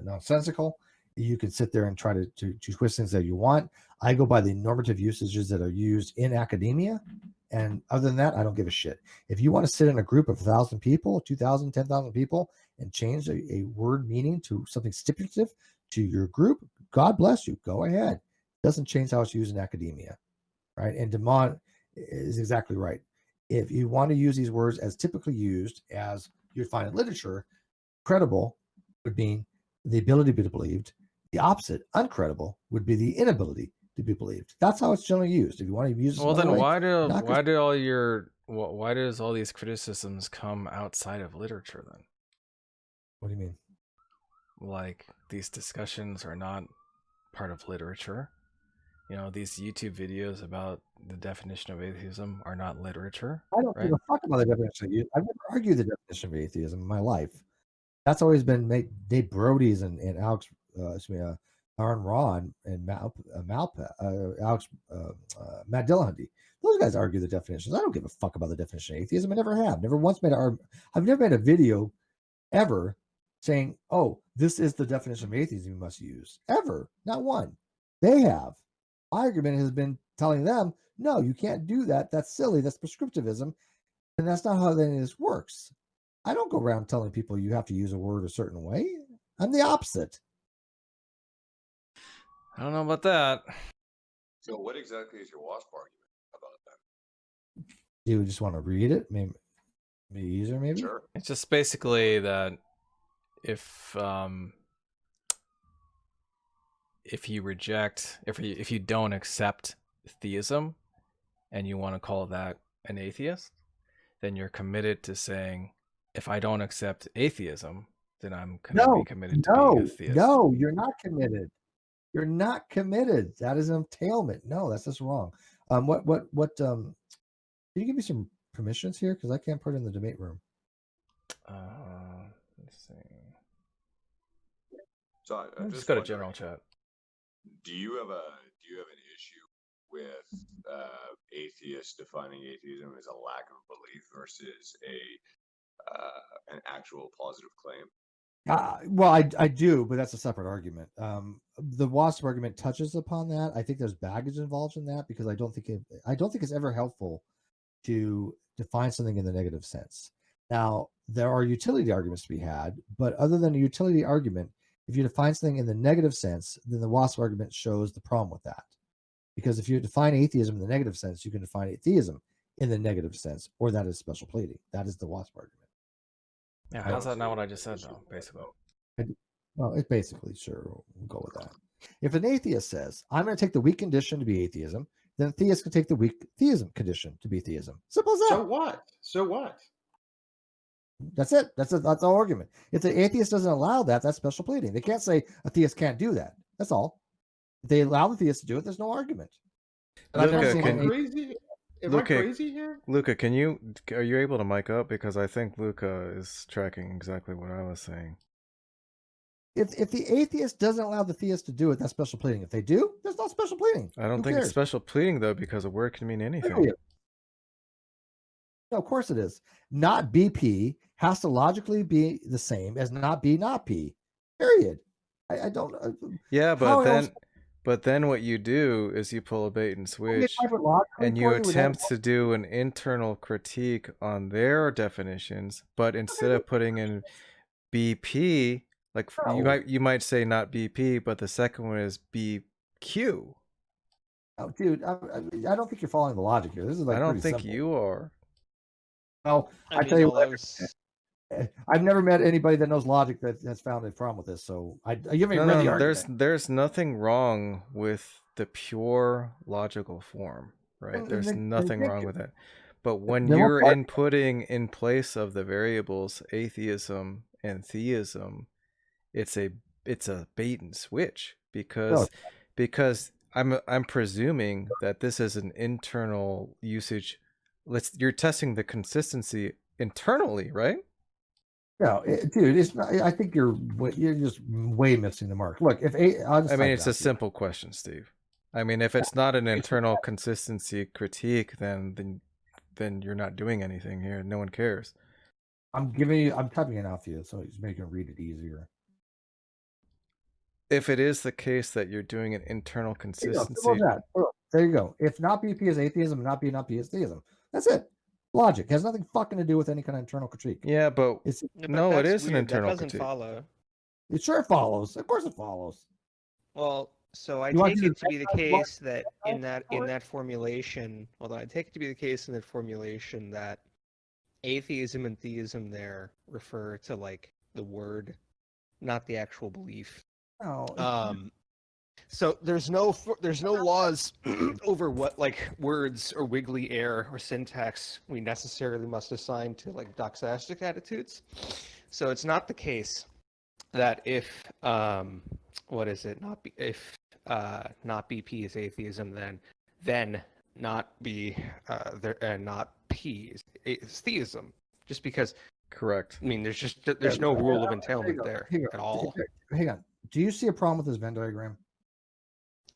nonsensical. You can sit there and try to twist things that you want. I go by the normative usages that are used in academia And other than that, I don't give a shit. If you want to sit in a group of 1,000 people, 2,000, 10,000 people, and change a word meaning to something stipulative to your group, God bless you. Go ahead. It doesn't change how it's used in academia, right? And Demont is exactly right. If you want to use these words as typically used as you'd find in literature, credible would mean the ability to be believed. The opposite, uncredible, would be the inability to be believed. That's how it's generally used. If you want to use it, well, then way, why does all these criticisms come outside of literature then? What do you mean? Like, these discussions are not part of literature. You know, these YouTube videos about the definition of atheism are not literature. I don't give a fuck about the definition of atheism. I've never argued the definition of atheism in my life. That's always been Dave Brody's and Alex, Aaron Ron and Matt Dillahunty. Those guys argue the definitions. I don't give a fuck about the definition of atheism. I never have. Never once made I've never made a video ever saying, "Oh, this is the definition of atheism you must use." Ever, not one. They have. My argument has been telling them, "No, you can't do that. That's silly. That's prescriptivism, and that's not how any of this works." I don't go around telling people you have to use a word a certain way. I'm the opposite. I don't know about that. So what exactly is your WASP argument about that? Do you just want to read it? Maybe easier, maybe? Sure. It's just basically that if you don't accept theism and you want to call that an atheist, then you're committed to saying, if I don't accept atheism, then I'm going to be committed to being a theist. No, you're not committed. You're not committed. That is an entailment. No, that's just wrong. Can you give me some permissions here? Because I can't put it in the debate room. Let's see. So I'm just go to general chat. Do you have an issue with atheists defining atheism as a lack of belief versus an actual positive claim? Well, I do, but that's a separate argument. The WASP argument touches upon that. I think there's baggage involved in that because I don't think it's ever helpful to define something in the negative sense. Now, there are utility arguments to be had, but other than a utility argument, if you define something in the negative sense, then the WASP argument shows the problem with that. Because if you define atheism in the negative sense, you can define atheism in the negative sense, or that is special pleading. That is the WASP argument. Yeah, how's that not what I just said, though, basically? Well, it's basically, sure, we'll go with that. If an atheist says, I'm going to take the weak condition to be atheism, then a theist can take the weak theism condition to be theism. Simple as that. So what? That's it. That's the argument. If the atheist doesn't allow that, that's special pleading. They can't say a theist can't do that. That's all. If they allow the theist to do it, there's no argument. Luca, Am I crazy here? Luca, are you able to mic up? Because I think Luca is tracking exactly what I was saying. If the atheist doesn't allow the theist to do it, that's special pleading. If they do, there's not special pleading. I don't think it's special pleading, though, because a word can mean anything. No, of course it is. Not BP has to logically be the same as not B, not P. Period. I don't. Yeah, but then what you do is you pull a bait and switch, and you attempt to do an internal critique on their definitions. But instead of putting in BP, like you might say not BP, but the second one is BQ. Oh, dude, I don't think you're following the logic here. This is like I don't think simple. you are. Well, I tell you what, I've never met anybody that knows logic that has found a problem with this. So you haven't read the argument. There's nothing wrong with the pure logical form, right? There's nothing wrong with it. But when you're inputting in place of the variables atheism and theism, it's a bait and switch because I'm presuming that this is an internal usage. You're testing the consistency internally, right? No, dude, it's not. I think you're just way missing the mark. Look, it's a simple question, Steve. I mean, if it's not an internal consistency critique, then you're not doing anything here. No one cares. I'm typing it out for you, so it's making read it easier. If it is the case that you're doing an internal consistency, there you go. If not BP is atheism, not B is theism. That's it. Logic has nothing fucking to do with any kind of internal critique. Yeah, but It's no, it is an weird. internal That doesn't critique. follow. it sure follows. Of course, it follows. Well, so I You want take to do it to be the the Venn case that in that formulation, hold on, I take it to be the case in that formulation that atheism and theism there refer to like the word, not the actual belief. No, So there's no laws over what like words or wiggly air or syntax we necessarily must assign to like doxastic attitudes. So it's not the case that if what is it? If not BP is atheism, then not B there and not P is theism. Just because Correct. I mean there's no rule of entailment there at all. Hang on. Do you see a problem with this Venn diagram?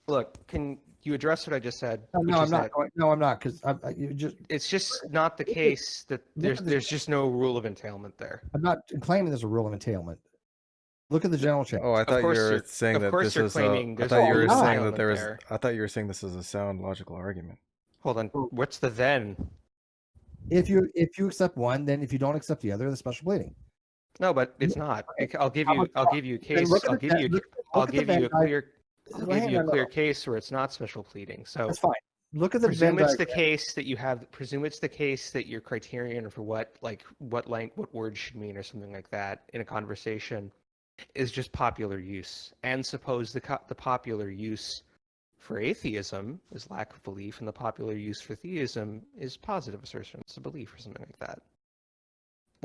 Look, can you address what I just said? No, I'm not. No, I'm not. Because you just. It's just not the case that there's just no rule of entailment there. I'm not claiming there's a rule of entailment. Look at the general change. Oh, I thought you course were you're- saying of that course this you're was. claiming I there's thought you no were rule of saying that there was. entailment I thought you were saying this is a sound logical argument. Hold on, what's the then? If you accept one, then if you don't accept the other, the special pleading. No, but it's not. I'll give you a case. look at I'll the give Venn- you look I'll at the give Venn you a clear I'll give Hang you a on, clear no. case where it's not special pleading. So That's fine. Look at the presume Venn it's the diagram. case that you have. Presume it's the case that your criterion for what words should mean or something like that in a conversation is just popular use, and suppose the popular use for atheism is lack of belief, and the popular use for theism is positive assertion, it's a belief or something like that.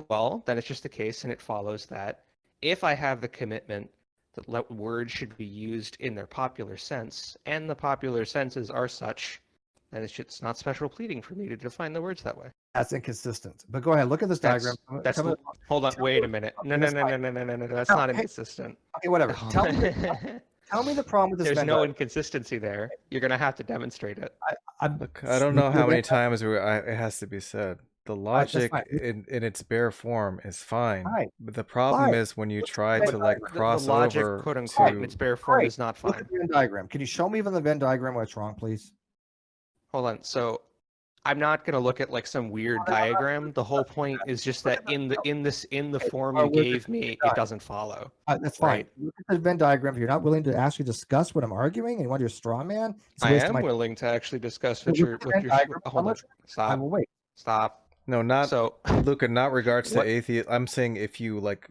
Well, then it's just the case, and it follows that if I have the commitment that words should be used in their popular sense, and the popular senses are such, then it's not special pleading for me to define the words that way. That's inconsistent. But go ahead. Look at this diagram. Hold on. Wait a minute. No. That's not inconsistent. Okay, whatever. Tell me the problem with this. There's Venn no diagram. inconsistency there. You're gonna have to demonstrate it. Look, I don't know how many times it has to be said. The logic fine. in its bare form is fine, Fine. but the problem Fine. is when you try to like cross the logic, over quote unquote, in to. its bare form Great. is not Look fine. at the Venn diagram. Can you show me even the Venn diagram where it's wrong, please? Hold on. So I'm not gonna look at like some weird diagram. The whole point is just that in the form you gave me, it doesn't follow. That's fine. Right. Look at the Venn diagram. If you're not willing to actually discuss what I'm arguing and you want to do a straw man, it's a I waste of am my willing to actually discuss Well, what look you're. at the Venn diagram. Hold on. I will wait. Stop. No, not So Luca. Not regards to What- atheist. I'm saying if you like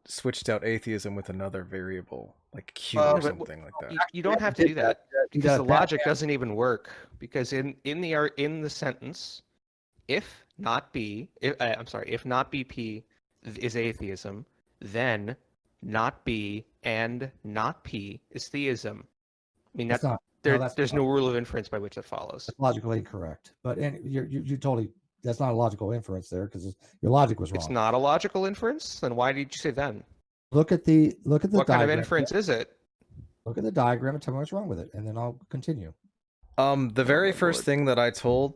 switched out atheism with another variable, like Q or but something like that. you don't have to do that You because got the that. logic doesn't even work. Because in the sentence, if not B, if not BP is atheism, then not B and not P is theism. I mean That's not. that's there's not. no rule of inference by which that follows. That's logically incorrect. But you totally. That's not a logical inference there because your logic was wrong. It's not a logical inference. Then why did you say then? Look at the What diagram. kind of inference is it? Look at the diagram and tell me what's wrong with it, and then I'll continue. The very my first lord. thing that I told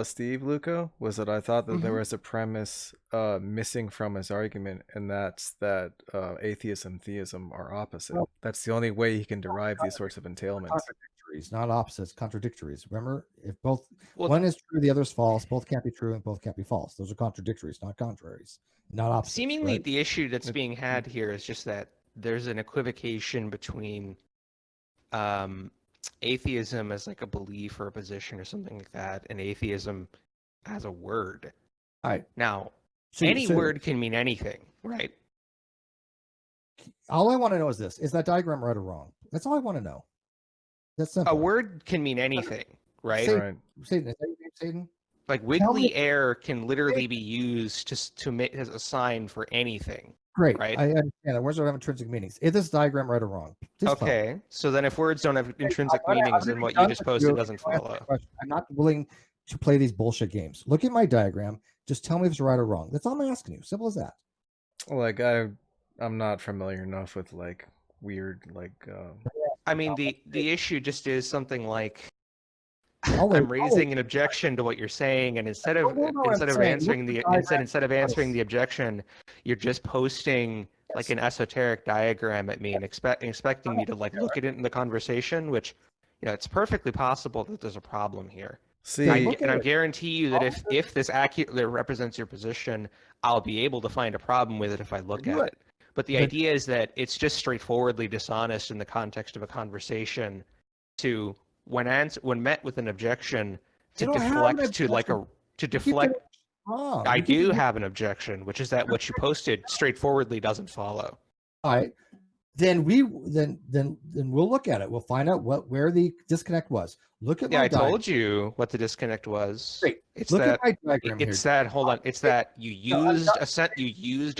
Steve Luca was that I thought that there was a premise missing from his argument, and that's that atheism and theism are opposite. Well- That's the only way he can derive these sorts of entailments. Contradictories, not opposites. Contradictories. Remember, if both Well, one is true, the other is false. Both can't be true, and both can't be false. Those are contradictories, not contraries, not opposites. seemingly right? the issue that's being had here is just that there's an equivocation between atheism as like a belief or a position or something like that, and atheism as a word. All right. Now, So- any so word can mean anything, right? All I want to know is this: is that diagram right or wrong? That's all I want to know. That's simple. A word can mean anything, right? Say- Right. Satan, is that your name, Satan? Like Tell wiggly me- air can literally be used to make as a sign for anything. Great. Right. I understand that. Words don't have intrinsic meanings. Is this diagram right or wrong? Please tell me. Okay, so then if words don't have intrinsic I'm meanings, gonna then what be you just done with posted you. doesn't Don't ask me follow. questions. I'm not willing to play these bullshit games. Look at my diagram. Just tell me if it's right or wrong. That's all I'm asking you. Simple as that. Like I'm not familiar enough with like weird like. I mean, the issue just is something like I'll wait. I'm raising an objection to what you're saying, and instead of I don't know what I'm saying. answering Look the at the diagram. instead of answering the objection, you're just posting like an esoteric diagram at me and expecting me to like look at it in the conversation, which it's perfectly possible that there's a problem here. See, And I guarantee you that if this accurately represents your position, I'll be able to find a problem with it if I look at it. But the idea is that it's just straightforwardly dishonest in the context of a conversation to when met with an objection to deflect to like a to deflect. I do have an objection, which is that what you posted straightforwardly doesn't follow. All right. Then we'll look at it. We'll find out where the disconnect was. Look at my I told you what the disconnect was. Great. It's Look that at my diagram it's here. that hold on. It's that you used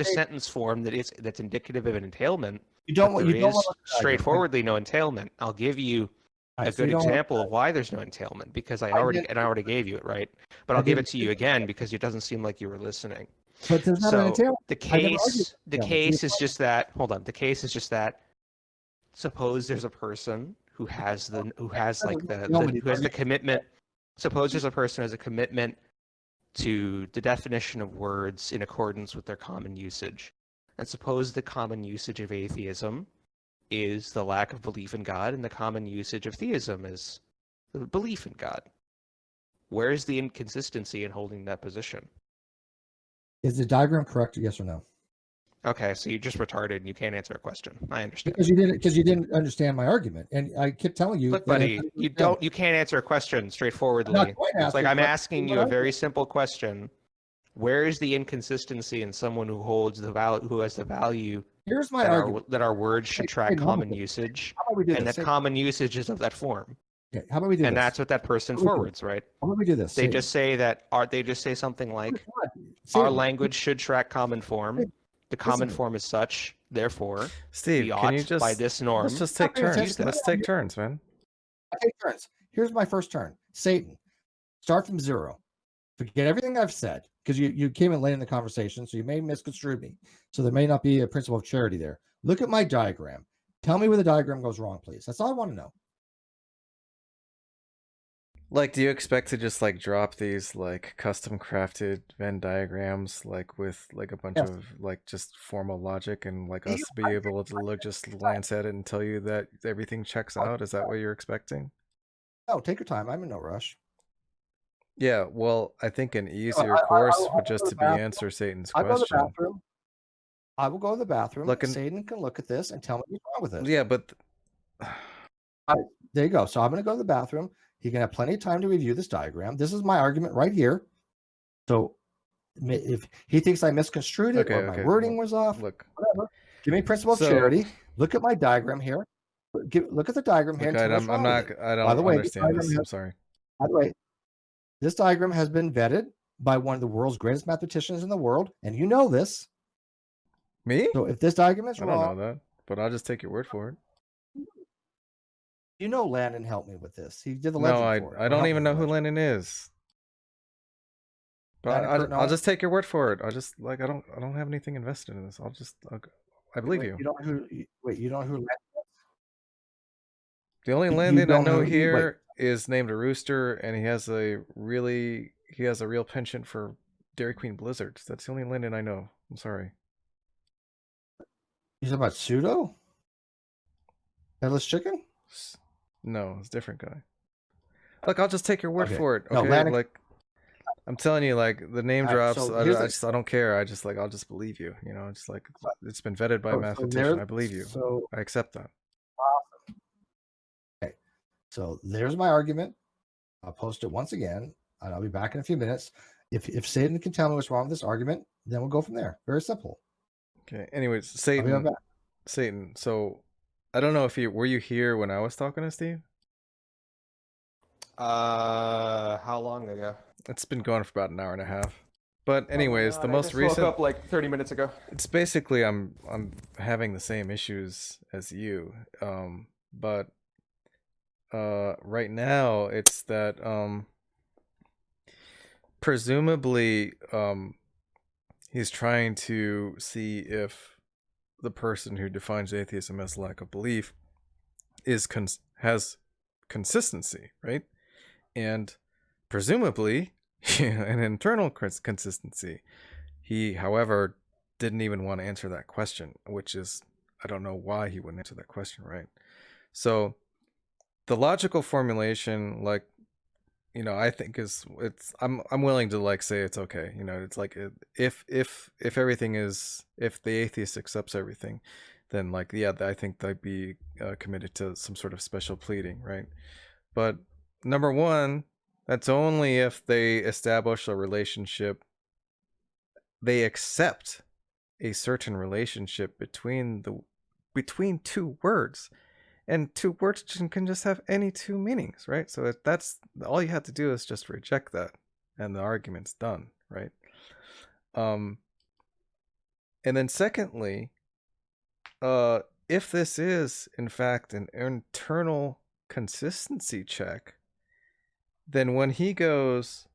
a sentence form that's indicative of an entailment. You don't want straightforwardly no entailment. I'll give you a good example of why there's no entailment because I already gave you it, right? But I'll give it to you again because it doesn't seem like you were listening. But there's not an entailment. The case is just that. Hold on. The case is just that. Suppose there's a person who has the commitment. Suppose there's a person who has a commitment to the definition of words in accordance with their common usage, and suppose the common usage of atheism is the lack of belief in God, and the common usage of theism is the belief in God. Where is the inconsistency in holding that position? Is the diagram correct? Yes or no? Okay, so you're just retarded and you can't answer a question. I understand. Because you didn't understand my argument, and I kept telling you. Look, buddy, you can't answer a question straightforwardly. It's like I'm asking you a very simple question. Where is the inconsistency in someone who holds who has the value? Here's my argument that our words should track common usage, and that common usage is of that form. Okay, how about we do this? And that's what that person forwards, right? How about we do this? They just say something like, our language should track common form. The common form is such, therefore, Steve, can you just by this norm? Let's just take turns. Let's take turns, man. I take turns. Here's my first turn. Satan, start from 0. Forget everything I've said because you came in late in the conversation, so you may misconstrue me. So there may not be a principle of charity there. Look at my diagram. Tell me where the diagram goes wrong, please. That's all I want to know. Like, do you expect to just like drop these like custom crafted Venn diagrams like with like a bunch of like just formal logic and like us be able to just glance at it and tell you that everything checks out? Is that what you're expecting? No, take your time. I'm in no rush. Yeah, well, I think an easier course would just to be answer Satan's question. I will go to the bathroom. Satan can look at this and tell me what's wrong with it. Yeah, but there you go. So I'm going to go to the bathroom. He can have plenty of time to review this diagram. This is my argument right here. So if he thinks I misconstrued it or my wording was off, whatever, give me principle of charity. Look at my diagram here. Look at the diagram here. I don't understand this. I'm sorry. By the way, this diagram has been vetted by one of the world's greatest mathematicians in the world, and you know this. Me? So if this diagram is wrong, I don't know that, but I'll just take your word for it. You know Landon helped me with this. He did the legend for it. I don't even know who Landon is. But I'll just take your word for it. I just like I don't have anything invested in this. I believe you. You don't know who Landon is? The only Landon I know here is named a Rooster, and he has a real penchant for Dairy Queen Blizzards. That's the only Landon I know. I'm sorry. He's about pseudo? Headless chicken? No, it's a different guy. Look, I'll just take your word for it. Okay, no, like I'm telling you, like the name drops. So I don't care. I'll just believe you. You know, it's like it's been vetted by a mathematician. I believe you. So I accept that. Awesome. Okay, so there's my argument. I'll post it once again, and I'll be back in a few minutes. If Satan can tell me what's wrong with this argument, then we'll go from there. Very simple. Okay. Anyways, Satan. So I don't know if were you here when I was talking to Steve? How long ago? It's been going for about an hour and a half. But anyways, the most recent. Woke up like 30 minutes ago. It's basically I'm having the same issues as you, but right now it's that presumably he's trying to see if the person who defines atheism as lack of belief has consistency, right? And presumably an internal consistency. He, however, didn't even want to answer that question, which is, I don't know why he wouldn't answer that question, right? So the logical formulation, like, I think I'm willing to like say it's okay. It's like if everything is, if the atheist accepts everything, then like, yeah, I think they'd be committed to some sort of special pleading, right? But number one, that's only if they establish a relationship, they accept a certain relationship between two words. And two words can just have any two meanings, right? So that's all you have to do is just reject that, and the argument's done, right? And then secondly, if this is in fact an internal consistency check, then when he goes,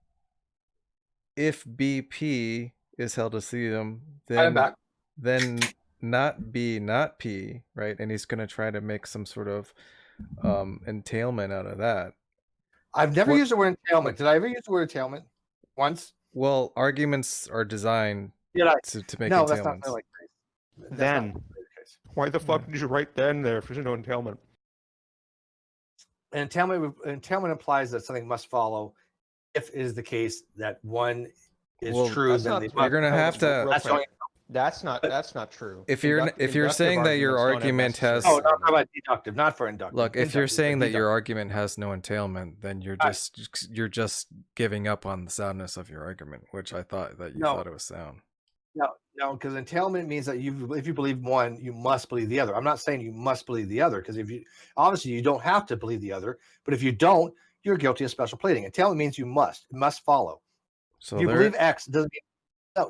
if BP is held as theism, then not B, not P, right? And he's going to try to make some sort of entailment out of that. I've never used the word entailment. Did I ever use the word entailment once? Well, arguments are designed to make no, entailments. That's not really the case. Then, why the fuck did you write then there if there's no entailment? Entailment implies that something must follow if it is the case that one is true. Then you're going to have to. That's not true. If you're saying that your argument has not about deductive, not for inductive. Look, if you're saying that your argument has no entailment, then you're just giving up on the soundness of your argument, which I thought that you thought it was sound. No, because entailment means that if you believe one, you must believe the other. I'm not saying you must believe the other, because obviously you don't have to believe the other, but if you don't, you're guilty of special pleading. Entailment means it must follow. So if you believe X doesn't mean.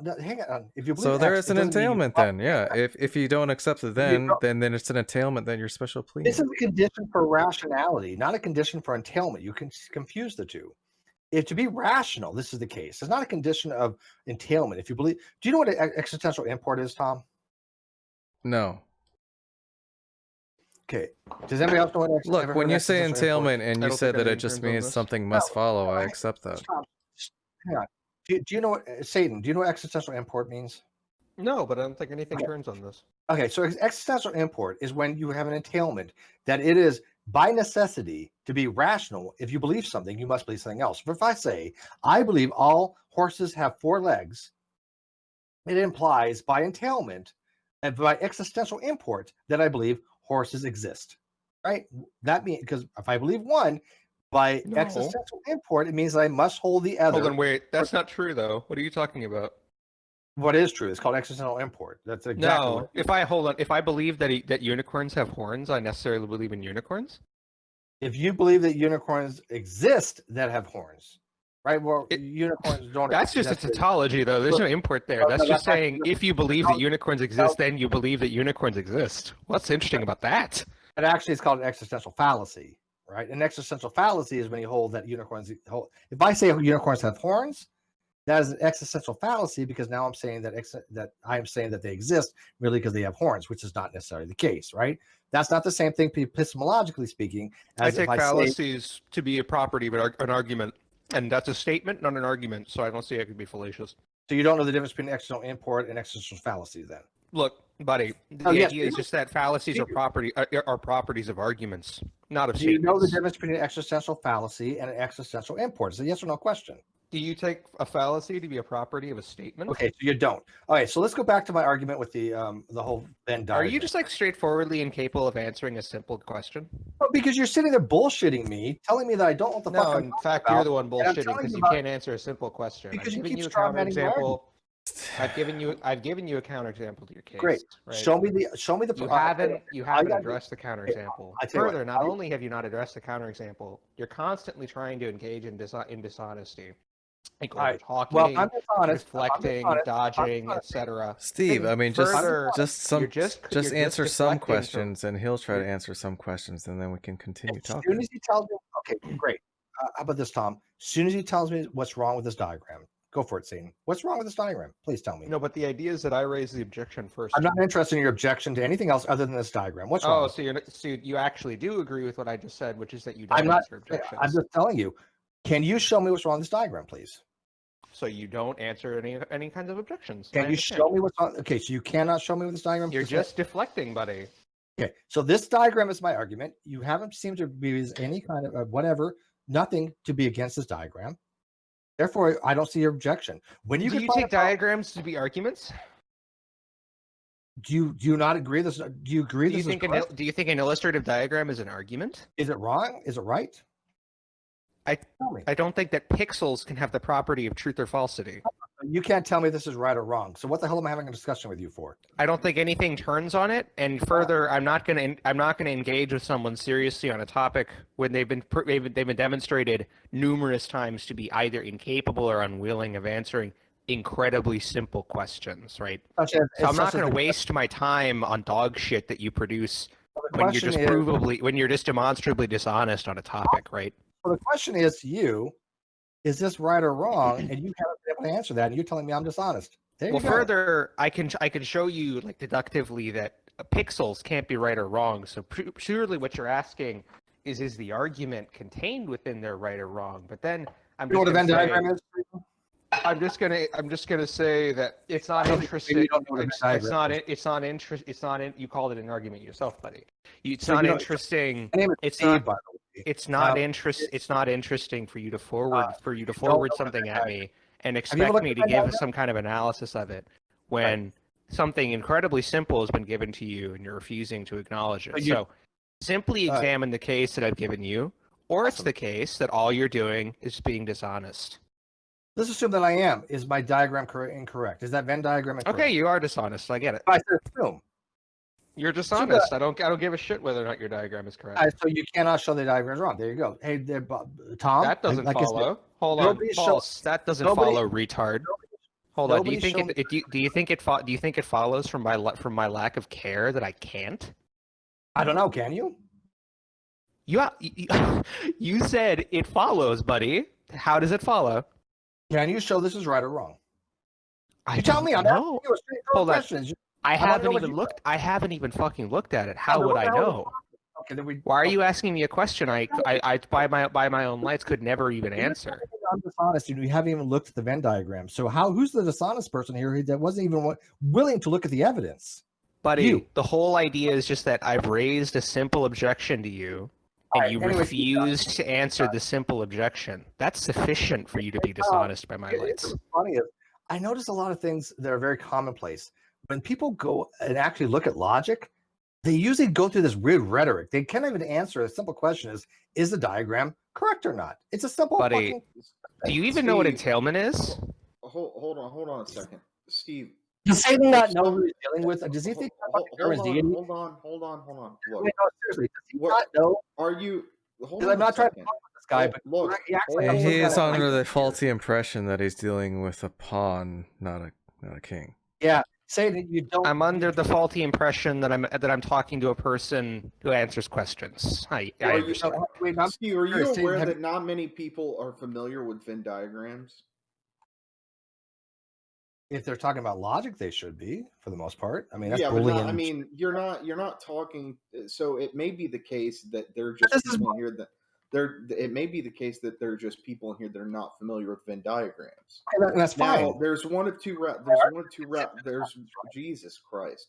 No, hang on. If you believe so there X, is an entailment then, yeah. If you don't accept it then it's an entailment, then you're special pleading. This is a condition for rationality, not a condition for entailment. You can confuse the two. If to be rational, this is the case. It's not a condition of entailment. If you believe, do you know what an existential import is, Tom? No. Okay. Does anybody else know what? Look, when you say entailment and you said that it just means something must follow, I accept that. Hang on. Do you know what, Satan, do you know what existential import means? No, but I don't think anything turns on this. Okay, so existential import is when you have an entailment that it is by necessity to be rational. If you believe something, you must believe something else. But if I say, I believe all horses have 4 legs, it implies by entailment and by existential import that I believe horses exist, right? That means, because if I believe one, by existential import, it means I must hold the other. Hold on, wait. That's not true, though. What are you talking about? What is true? It's called existential import. That's exactly. No. If I believe that unicorns have horns, I necessarily believe in unicorns. If you believe that unicorns exist that have horns, right? Well, unicorns don't. That's just a tautology, though. There's no import there. That's just saying if you believe that unicorns exist, then you believe that unicorns exist. What's interesting about that? And actually, it's called an existential fallacy. Right, an existential fallacy is when you hold that unicorns. If I say unicorns have horns, that is an existential fallacy because now I'm saying that I am saying that they exist really because they have horns, which is not necessarily the case. Right? That's not the same thing, epistemologically speaking. As I take fallacies to be a property, but an argument, and that's a statement, not an argument. So I don't see it could be fallacious. So you don't know the difference between existential import and existential fallacy, then? Look, buddy, the idea is just that fallacies are properties of arguments, not of statements. Do you know the difference between an existential fallacy and an existential import? It's a yes or no question. Do you take a fallacy to be a property of a statement? Okay, so you don't. All right, so let's go back to my argument with the whole Venn diagram. Are you just like straightforwardly incapable of answering a simple question? Well, because you're sitting there bullshitting me, telling me that I don't know what the fuck I'm in fact, you're the one bullshitting because you can't answer a simple question. Because I'm you giving keep you a counterexample. I've given you a counterexample to your case. Great. Right? Show me the. You haven't addressed the counterexample. Further, not only have you not addressed the counterexample, you're constantly trying to engage in dishonesty. Like talking, deflecting, dodging, etc. Steve, I mean, just answer some questions, and he'll try to answer some questions, and then we can continue talking. As soon as he tells me, okay, great. How about this, Tom? As soon as he tells me what's wrong with this diagram, go for it, Satan. What's wrong with this diagram? Please tell me. No, but the idea is that I raise the objection first. I'm not interested in your objection to anything else other than this diagram. What's wrong? Oh, so you actually do agree with what I just said, which is that you don't answer objections. I'm just telling you. Can you show me what's wrong with this diagram, please? So you don't answer any kinds of objections. Can you show me what's wrong? Okay, so you cannot show me with this diagram? You're just deflecting, buddy. Okay, so this diagram is my argument. You haven't seemed to be any kind of whatever nothing to be against this diagram. Therefore, I don't see your objection. When Do you take diagrams to be arguments? Do you not agree? Do you agree? Do you think an illustrative diagram is an argument? Is it wrong? Is it right? I don't think that pixels can have the property of truth or falsity. You can't tell me this is right or wrong. So what the hell am I having a discussion with you for? I don't think anything turns on it. And further, I'm not going to engage with someone seriously on a topic when they've been demonstrated numerous times to be either incapable or unwilling of answering incredibly simple questions, right? So I'm not going to waste my time on dog shit that you produce when you're just demonstrably dishonest on a topic, right? Well, the question is to you, is this right or wrong? And you haven't been able to answer that, and you're telling me I'm dishonest. Well, further, I can show you like deductively that pixels can't be right or wrong. So surely what you're asking is the argument contained within their right or wrong? But then I'm just going to say, I'm just gonna say that it's not interesting. It's not interesting. You called it an argument yourself, buddy. It's not interesting. It's not interesting for you to forward something at me and expect me to give some kind of analysis of it when something incredibly simple has been given to you and you're refusing to acknowledge it. So simply examine the case that I've given you, or it's the case that all you're doing is being dishonest. Let's assume that I am. Is my diagram incorrect? Is that Venn diagram incorrect? Okay, you are dishonest. I get it. I said assume. You're dishonest. I don't give a shit whether or not your diagram is correct. So you cannot show the diagram is wrong. There you go. Hey, there, Tom. That doesn't follow. Hold on, false. That doesn't follow, retard. Hold on. Do you think it follows from my lack of care that I can't? I don't know. Can you? You said it follows, buddy. How does it follow? Can you show this is right or wrong? You tell me. I'm asking you a straightforward question. I haven't even fucking looked at it. How would I know? Okay, then Why are you asking me a question I by my own lights could never even answer? I'm dishonest. You haven't even looked at the Venn diagram. So who's the dishonest person here that wasn't even willing to look at the evidence? Buddy, the whole idea is just that I've raised a simple objection to you, and you refuse to answer the simple objection. That's sufficient for you to be dishonest by my lights. What's funny is I notice a lot of things that are very commonplace. When people go and actually look at logic, they usually go through this weird rhetoric. They can't even answer a simple question: is the diagram correct or not? It's a simple. Buddy, do you even know what entailment is? Hold on a second, Steve. Does he not know who he's dealing with? Does he think? Hold on. Look, no, seriously, does he not know? Are you? I'm not trying to talk with this guy, but look, he is under the faulty impression that he's dealing with a pawn, not a king. Yeah. Say that you don't. I'm under the faulty impression that I'm talking to a person who answers questions. Steve, are you aware that not many people are familiar with Venn diagrams? If they're talking about logic, they should be, for the most part. I mean, that's Boolean. You're not talking. So it may be the case that they're just people here that. It may be the case that there are just people in here that are not familiar with Venn diagrams. That's fine. Now, there's one of two routes. There's Jesus Christ.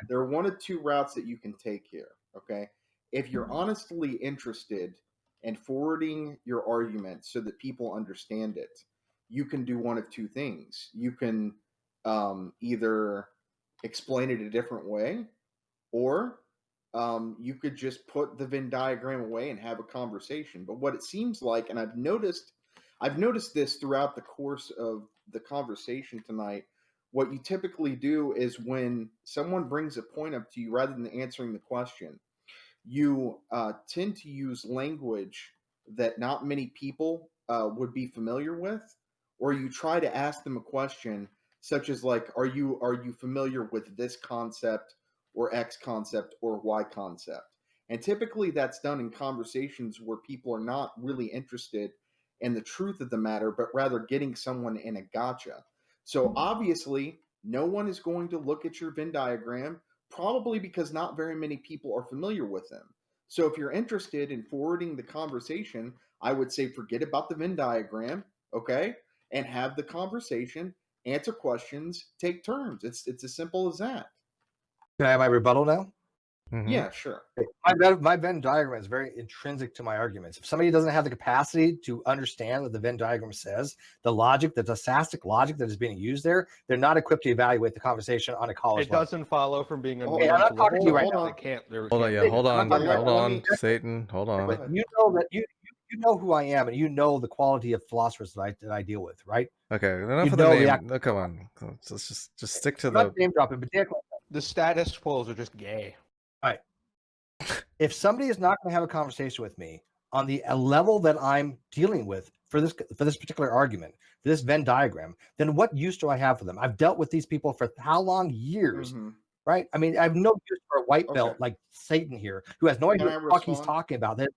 There are one of two routes that you can take here. Okay, if you're honestly interested in forwarding your argument so that people understand it, you can do one of two things. You can either explain it a different way, or you could just put the Venn diagram away and have a conversation. But what it seems like, and I've noticed this throughout the course of the conversation tonight, what you typically do is when someone brings a point up to you, rather than answering the question, you tend to use language that not many people would be familiar with, or you try to ask them a question such as like, are you familiar with this concept, or X concept, or Y concept? And typically that's done in conversations where people are not really interested in the truth of the matter, but rather getting someone in a gotcha. So obviously, no one is going to look at your Venn diagram, probably because not very many people are familiar with them. So if you're interested in forwarding the conversation, I would say forget about the Venn diagram, okay? And have the conversation, answer questions, take turns. It's as simple as that. Can I have my rebuttal now? Mhm. Yeah, sure. My Venn diagram is very intrinsic to my arguments. If somebody doesn't have the capacity to understand what the Venn diagram says, the logic, the didactic logic that is being used there, they're not equipped to evaluate the conversation on a college It level. doesn't follow from being a Hold Hey, I'm not talking to you right hold now. on. They can't. Hold on, yeah, Satan, hold I'm on, not talking Yeah, right hold let me- on, Satan, hold on. But you know that you know who I am, and you know the quality of philosophers that I deal with, right? Okay, enough You of the know the name. act- No, come on, let's just stick to I'm the. not name dropping, but Declan, The status quos are just gay. if somebody is not going to have a conversation with me on the level that I'm dealing with for this particular argument, for this Venn diagram, then what use do I have for them? I've dealt with these people for how long? Years, right? I mean, I have no use for a white belt like Satan here, who has no idea what the fuck he's talking about. That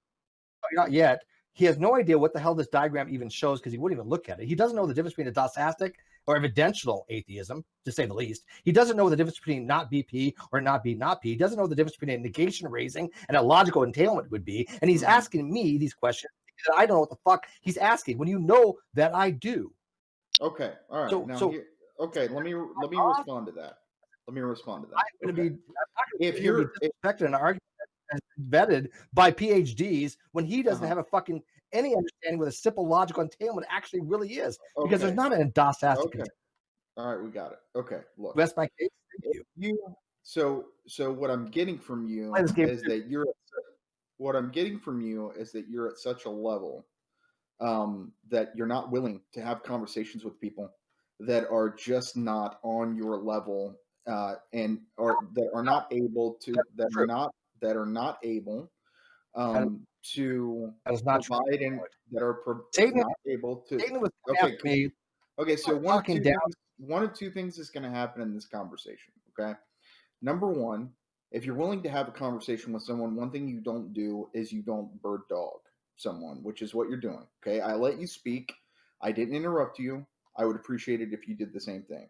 not yet. He has no idea what the hell this diagram even shows because he wouldn't even look at it. He doesn't know the difference between a didactic or evidential atheism, to say the least. He doesn't know the difference between not BP or not be not P. He doesn't know the difference between a negation raising and a logical entailment would be. And he's asking me these questions that I don't know what the fuck he's asking when you know that I do. Okay, all right. Let me respond to that. I'm going to be if you're disrespected an argument that's vetted by PhDs when he doesn't have a fucking any understanding what a simple logical entailment actually really is, because there's not an didactic. All right, we got it. Okay, look. That's my case. Thank you. So what I'm getting from you is that you're at such a level that you're not willing to have conversations with people that are just not on your level and that are not able to to provide and that are not able to. Okay, so one of two things is going to happen in this conversation. Okay, number one, if you're willing to have a conversation with someone, one thing you don't do is you don't bird dog someone, which is what you're doing. Okay, I let you speak. I didn't interrupt you. I would appreciate it if you did the same thing.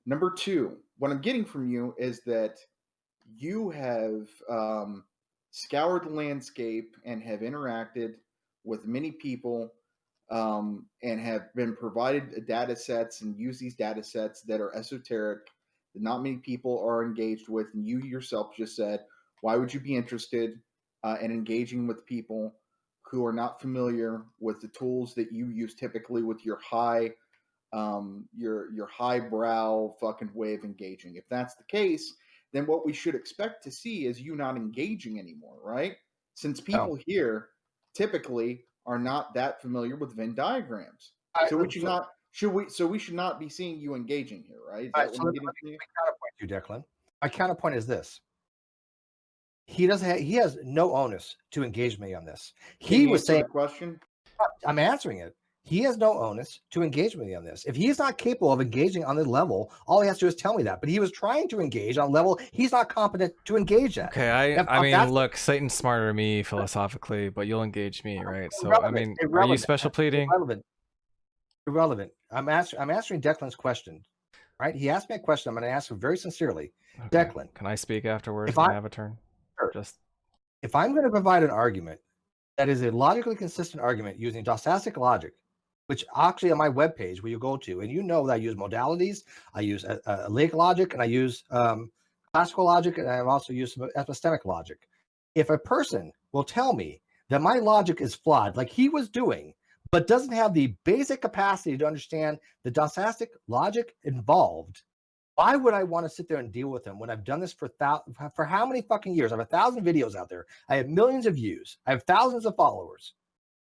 Number two, what I'm getting from you is that you have scoured the landscape and have interacted with many people and have been provided data sets and use these data sets that are esoteric, that not many people are engaged with. And you yourself just said, why would you be interested in engaging with people who are not familiar with the tools that you use typically with your highbrow fucking way of engaging? If that's the case, then what we should expect to see is you not engaging anymore, right? Since people here typically are not that familiar with Venn diagrams. So we should not be seeing you engaging here, right? Is that what I'm getting from you? My counterpoint to you, Declan. My counterpoint is this. He has no onus to engage me on this. He was saying the question. I'm answering it. He has no onus to engage me on this. If he's not capable of engaging on the level, all he has to do is tell me that. But he was trying to engage on a level he's not competent to engage at. Okay, I mean, look, Satan's smarter than me philosophically, but you'll engage me, right? So, I mean, are you special pleading? Irrelevant. I'm answering Declan's question, right? He asked me a question. I'm going to ask him very sincerely. Okay. Declan, can I speak afterwards when I have a turn? Sure. If I'm going to provide an argument that is a logically consistent argument using didactic logic, which actually on my webpage where you go to, and you know that I use modalities, I use Lake logic, and I use classical logic, and I also use some epistemic logic. If a person will tell me that my logic is flawed, like he was doing, but doesn't have the basic capacity to understand the didactic logic involved, why would I want to sit there and deal with him when I've done this for how many fucking years? I have 1,000 videos out there. I have millions of views. I have thousands of followers.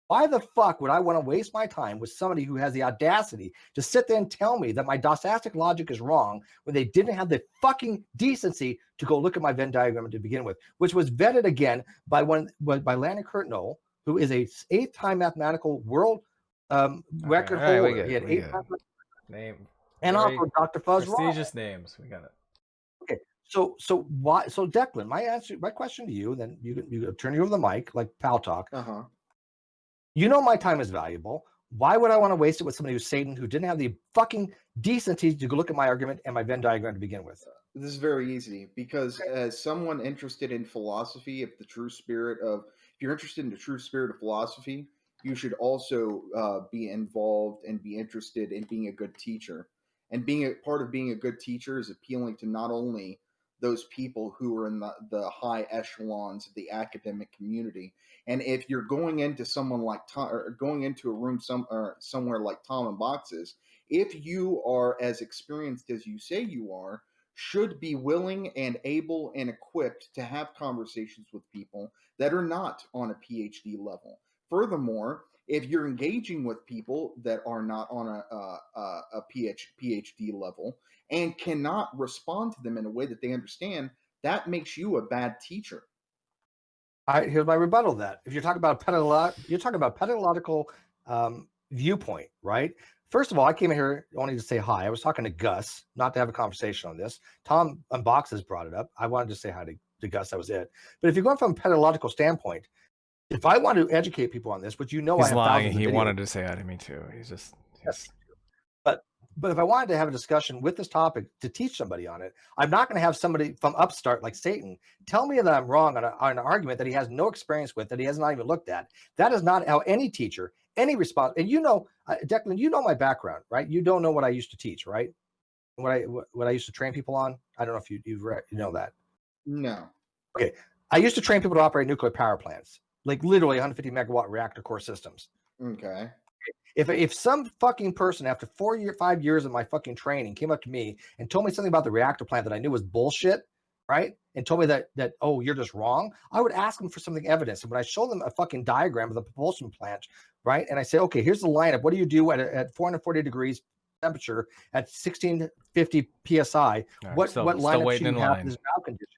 Why the fuck would I want to waste my time with somebody who has the audacity to sit there and tell me that my didactic logic is wrong when they didn't have the fucking decency to go look at my Venn diagram to begin with, which was vetted again by Landon Kurtnow, who is a 8-time mathematical world record holder. He had 8 name. And also Dr. Fuzz prestigious names. We got it. Okay. So why? So Declan, my question to you, then you can turn you over the mic like pal talk. You know my time is valuable. Why would I want to waste it with somebody who's Satan, who didn't have the fucking decency to go look at my argument and my Venn diagram to begin with? This is very easy because as someone interested in philosophy, if you're interested in the true spirit of philosophy, you should also be involved and be interested in being a good teacher. And being a part of being a good teacher is appealing to not only those people who are in the high echelons of the academic community. And if you're going into someone like Tom, or going into a room somewhere like Tom and Boxes, if you are as experienced as you say you are, should be willing and able and equipped to have conversations with people that are not on a PhD level. Furthermore, if you're engaging with people that are not on a PhD level and cannot respond to them in a way that they understand, that makes you a bad teacher. Here's my rebuttal to that. If you're talking about you're talking about pedagogical viewpoint, right? First of all, I came here only to say hi. I was talking to Gus, not to have a conversation on this. Tom Unboxes brought it up. I wanted to say hi to Gus. That was it. But if you're going from a pedagogical standpoint, if I want to educate people on this, which you know, He's I have lying. thousands of He videos. wanted to say hi to me too. Yes. But if I wanted to have a discussion with this topic to teach somebody on it, I'm not going to have somebody from upstart like Satan tell me that I'm wrong on an argument that he has no experience with, that he has not even looked at. That is not how any teacher, any response. And you know, Declan, you know my background, right? You don't know what I used to teach, right? What I used to train people on. I don't know if you know that. No. Okay, I used to train people to operate nuclear power plants, like literally 150 megawatt reactor core systems. Okay. If some fucking person after 5 years of my fucking training came up to me and told me something about the reactor plant that I knew was bullshit, right? And told me that oh, you're just wrong, I would ask them for something evidence. And when I show them a fucking diagram of the propulsion plant, right? And I say, okay, here's the lineup. What do you do at 440 degrees temperature at 1650 psi? Right, what still lineup waiting should you in have line. for this valve condition?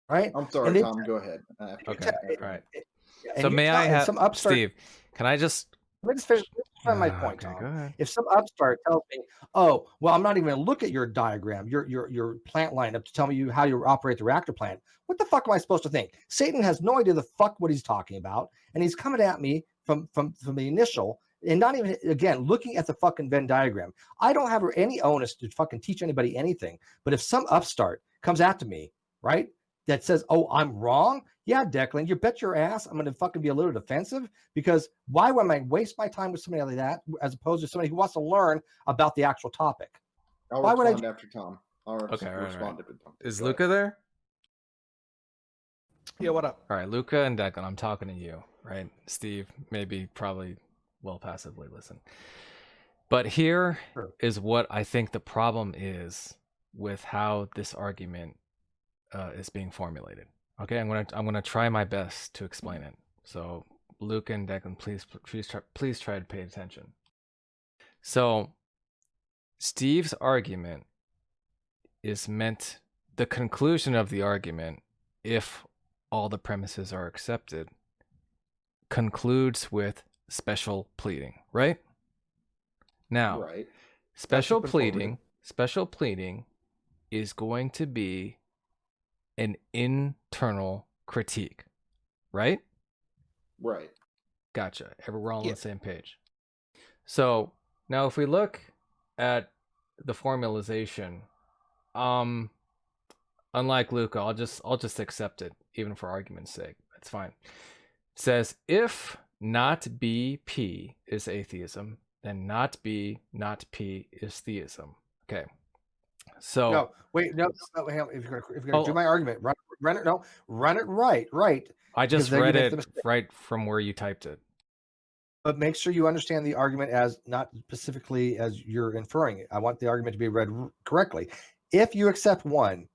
Right? I'm sorry, Tom. Go ahead. Okay. All right. And So may I have some upstart, Steve? Can I just? Let me just finish my point, Okay, Tom. go ahead. If some upstart tells me, "Oh, well, I'm not even going to look at your diagram, your plant lineup to tell me how you operate the reactor plant," what the fuck am I supposed to think? Satan has no idea the fuck what he's talking about, and he's coming at me from the initial, and not even again looking at the fucking Venn diagram. I don't have any onus to fucking teach anybody anything. But if some upstart comes after me, right, that says, "Oh, I'm wrong," yeah, Declan, you bet your ass I'm going to fucking be a little defensive, because why would I waste my time with somebody like that as opposed to somebody who wants to learn about the actual topic? I'll Why would respond after Tom. I'll Okay, respond right. to Tom. Is Go Luca ahead. there? Yeah, what up? All right, Luca and Declan, I'm talking to you, right? Steve, probably will passively listen. But here is what I think the problem is with how this argument is being formulated. Okay, I'm gonna try my best to explain it. So, Luca and Declan, please try to pay attention. So, Steve's argument is meant, the conclusion of the argument, if all the premises are accepted, concludes with special pleading, right? Now, Right. special pleading is going to be an internal critique, right? Right. Gotcha. We're all on the same page. So now if we look at the formalization, unlike Luca, I'll just accept it, even for argument's sake. That's fine. It says, if not B, P is atheism, then not B, not P is theism. Okay. So no, wait, no, if you're gonna do my argument, run it right. I just read it right from where you typed it. But make sure you understand the argument as not specifically as you're inferring it. I want the argument to be read correctly. If you accept one,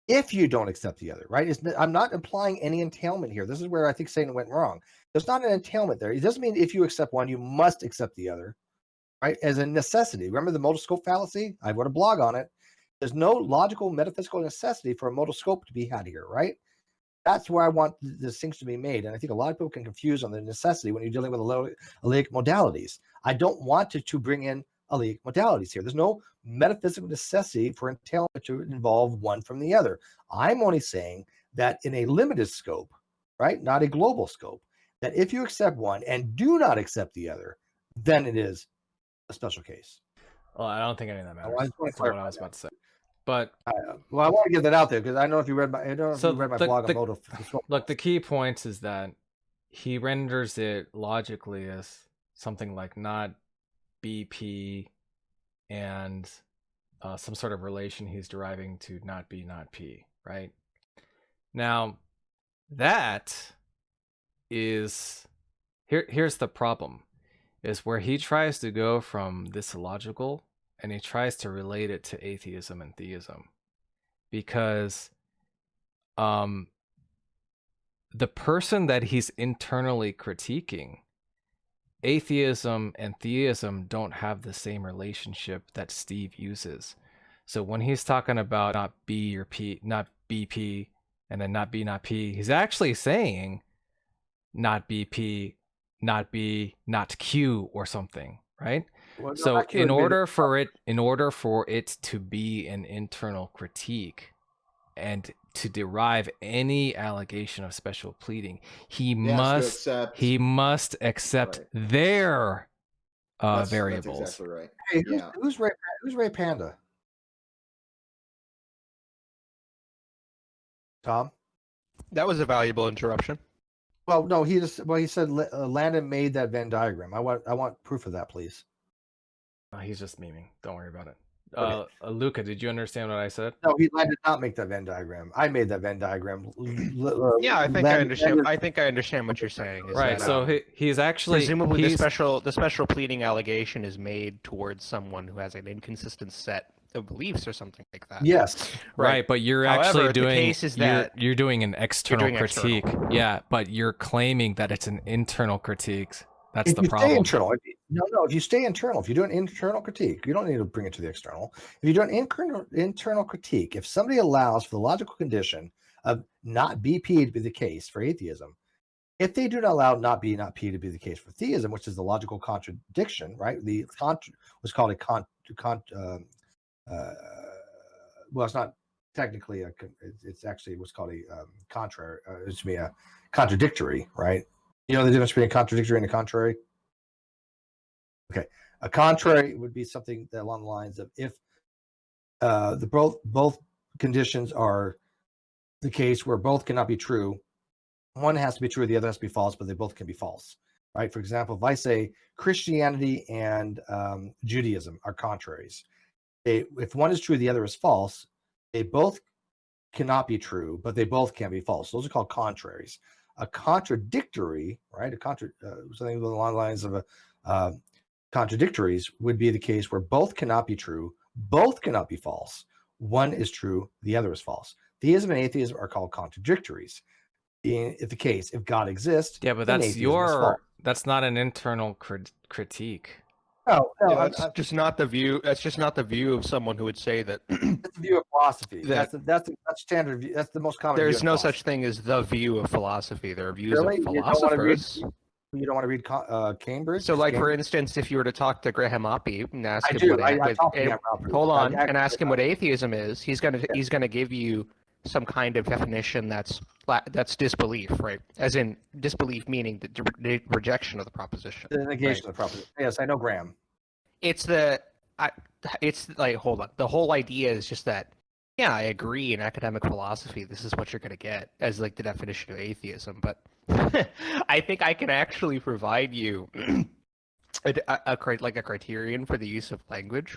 if you don't accept the other, right? I'm not implying any entailment here. This is where I think Satan went wrong. There's not an entailment there. It doesn't mean if you accept one, you must accept the other, right? As a necessity. Remember the modal scope fallacy? I wrote a blog on it. There's no logical metaphysical necessity for a modal scope to be had here, right? That's where I want the distinction to be made. And I think a lot of people can confuse on the necessity when you're dealing with alleic modalities. I don't want to bring in alleic modalities here. There's no metaphysical necessity for entailment to involve one from the other. I'm only saying that in a limited scope, right, not a global scope, that if you accept one and do not accept the other, then it is a special case. Well, I don't think any of that matters. That's what I was about to say. But I want to get that out there because I don't know if you read my blog on modal. Look, the key points is that he renders it logically as something like not BP and some sort of relation he's deriving to not B, not P, right? Now, that is here's the problem, is where he tries to go from this illogical and he tries to relate it to atheism and theism, because the person that he's internally critiquing, atheism and theism don't have the same relationship that Steve uses. So when he's talking about not B or P, not BP, and then not B, not P, he's actually saying not BP, not B, not Q or something, right? Well, no, So not Q in would be order for it to be an internal critique and to derive any allegation of special pleading, he must accept Right. their That's variables. exactly right. Hey, Yeah. who's Ray Panda? Tom? That was a valuable interruption. Well, no, he said Landon made that Venn diagram. I want proof of that, please. He's just memeing. Don't worry about it. Okay. Luca, did you understand what I said? No, Landon did not make that Venn diagram. I made that Venn diagram. Yeah, I think I understand. I think I understand what you're saying. Is Right. that, So he's actually presumably the special pleading allegation is made towards someone who has an inconsistent set of beliefs or something like that. Yes. Right, but you're However, actually the doing case is that you're doing an external doing critique. external. Yeah, but you're claiming that it's an internal critique. That's If the you problem. stay internal, if you stay internal, if you do an internal critique, you don't need to bring it to the external. If you do an internal critique, if somebody allows for the logical condition of not BP to be the case for atheism, if they do not allow not B, not P to be the case for theism, which is the logical contradiction, right? Was called a well, it's not technically it's actually what's called a contrary. It should be a contradictory, right? You know the difference between a contradictory and a contrary? Okay. A contrary would be something that along the lines of if both conditions are the case where both cannot be true, one has to be true, the other has to be false, but they both can be false, right? For example, if I say Christianity and Judaism are contraries, if one is true, the other is false, they both cannot be true, but they both can be false. Those are called contraries. A contradictory, right? Something along the lines of contradictories would be the case where both cannot be true, both cannot be false. One is true, the other is false. Theism and atheism are called contradictories. If the case, if God exists, Yeah, but that's not an internal critique. No, that's just not the view. That's just not the view of someone who would say that. That's the view of philosophy. That's standard view. That's the most common. There's no such thing as the view of philosophy. There are views of philosophers. You don't want to read Cambridge? So, like for instance, if you were to talk to Graham Oppy and ask him and ask him what atheism is, he's gonna give you some kind of definition that's disbelief, right? As in disbelief meaning the rejection of the proposition. The negation of the proposition. Yes, I know Graham. It's like, hold on. The whole idea is just that, yeah, I agree in academic philosophy, this is what you're going to get as like the definition of atheism. But I think I can actually provide you a criterion for the use of language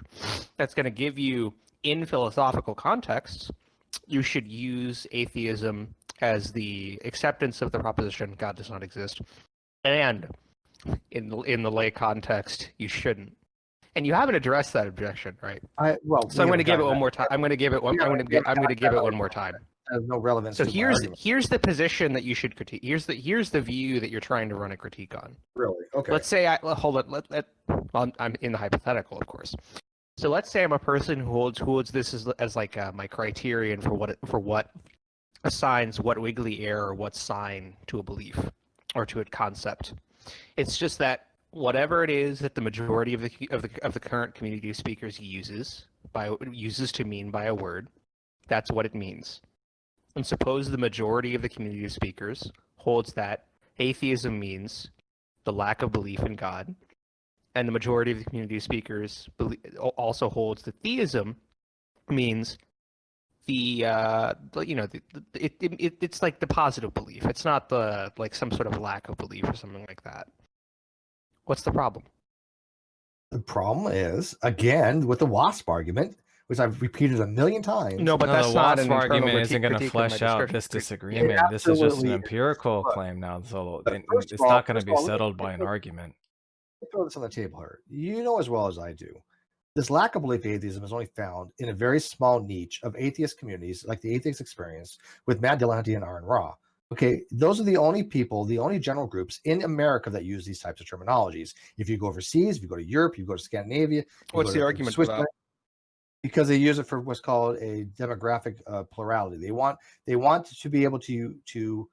that's going to give you, in philosophical contexts, you should use atheism as the acceptance of the proposition God does not exist, and in the lay context, you shouldn't. And you haven't addressed that objection, right? So I'm going to give it one more time. I'm going to give it one more time. Has no relevance. So here's the position that you should critique. Here's the view that you're trying to run a critique on. Really? Okay. Let's say I'm in the hypothetical, of course. So let's say I'm a person who holds this as like my criterion for what assigns what wiggly error or what sign to a belief or to a concept. It's just that whatever it is that the majority of the current community of speakers uses to mean by a word, that's what it means. And suppose the majority of the community of speakers holds that atheism means the lack of belief in God, and the majority of the community of speakers also holds that theism means it's like the positive belief. It's not the like some sort of lack of belief or something like that. What's the problem? The problem is, again, with the WASP argument, which I've repeated a million times. No, but No, that's the not WASP an internal argument isn't going to critique of my flesh out description. this disagreement. This is just an absolutely is. empirical Look, claim now, so but first it's of all- not going to first be of all, let me- settled by let an me- argument. Let me throw this on the table here. You know as well as I do, this lack of belief atheism is only found in a very small niche of atheist communities, like the Atheist Experience with Matt Dillahunty and Aaron Ra. Okay, those are the only people, the only general groups in America that use these types of terminologies. If you go overseas, if you go to Europe, you go to Scandinavia, What's the argument for that? because they use it for what's called a demographic plurality. They want to be able to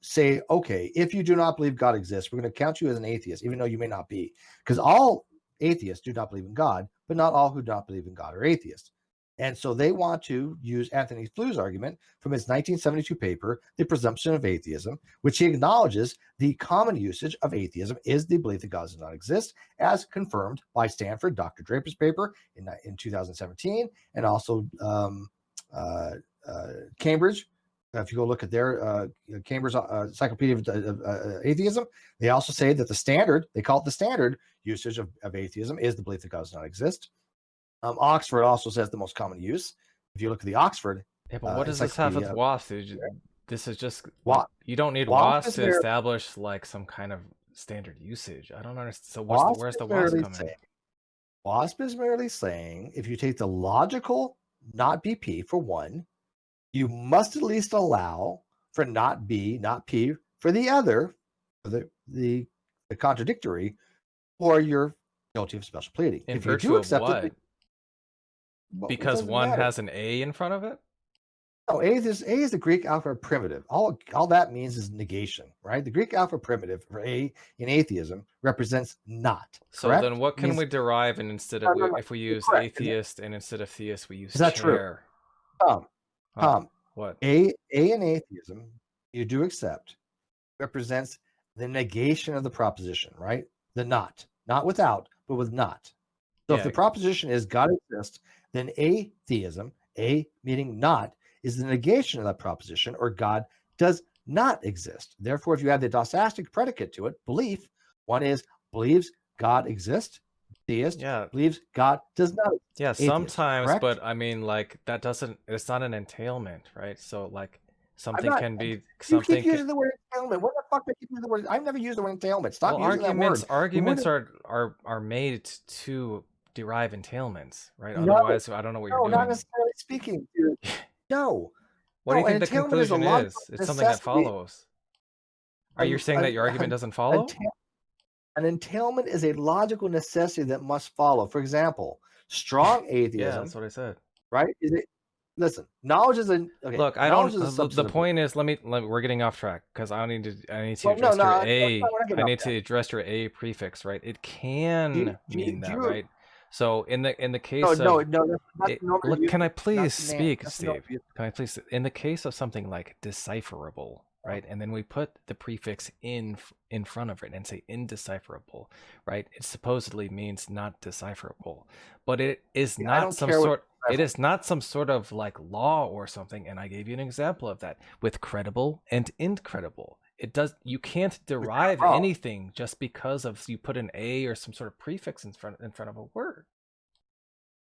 say, okay, if you do not believe God exists, we're going to count you as an atheist, even though you may not be, because all atheists do not believe in God, but not all who do not believe in God are atheists. And so they want to use Anthony Flu's argument from his 1972 paper, The Presumption of Atheism, which he acknowledges the common usage of atheism is the belief that God does not exist, as confirmed by Stanford, Dr. Draper's paper in 2017, and also Cambridge. If you go look at their Cambridge Encyclopedia of Atheism, they also say that the standard, they call it the standard usage of atheism, is the belief that God does not exist. Oxford also says the most common use. If you look at the Oxford, Yeah, but what does this have with WASP? This is just you don't need WASP to establish like some kind of standard usage. I don't understand. So where's the WASP coming in? WASP is merely saying if you take the logical not BP for one, you must at least allow for not B, not P for the other, for the contradictory, or you're guilty of special pleading. In if you virtue do of accept what? it, because one has an A in front of it? No, A is the Greek alphabet primitive. All that means is negation, right? The Greek alphabet primitive for A in atheism represents not. So correct? then what can we derive and instead of if we use atheist and instead of theist we use is that chair? True? Tom, what? A in atheism, you do accept, represents the negation of the proposition, right? The not without, but with not. So if the proposition is God exists, then atheism, A meaning not, is the negation of that proposition, or God does not exist. Therefore, if you add the dosastic predicate to it, belief, one is believes God exists, theist, believes God does not exist. Yeah, atheist, sometimes, correct? but I mean, like that doesn't. It's not an entailment, right? So like something can be something. You keep using the word entailment. What the fuck do I keep using the word? I've never used the word entailment. Stop using that word. Arguments are made to derive entailments, right? Otherwise, I don't know what you're doing. No, not necessarily speaking, dude. No. What do you think the conclusion is? It's something that follows. Are you saying that your argument doesn't follow? An entailment is a logical necessity that must follow. For example, strong atheism. Yeah, that's what I said. Right? Listen, knowledge is a okay. Look, I don't. The point is, we're getting off track because I need to address your A. I need to address your A prefix, right? It can mean that, right? So in the case look, can I please speak, Steve? Can I please? In the case of something like decipherable, right? And then we put the prefix in front of it and say indecipherable, right? It supposedly means not decipherable, but it is not some sort. It is not some sort of like law or something. And I gave you an example of that with credible and incredible. It does. You can't derive anything just because of you put an A or some sort of prefix in front of a word.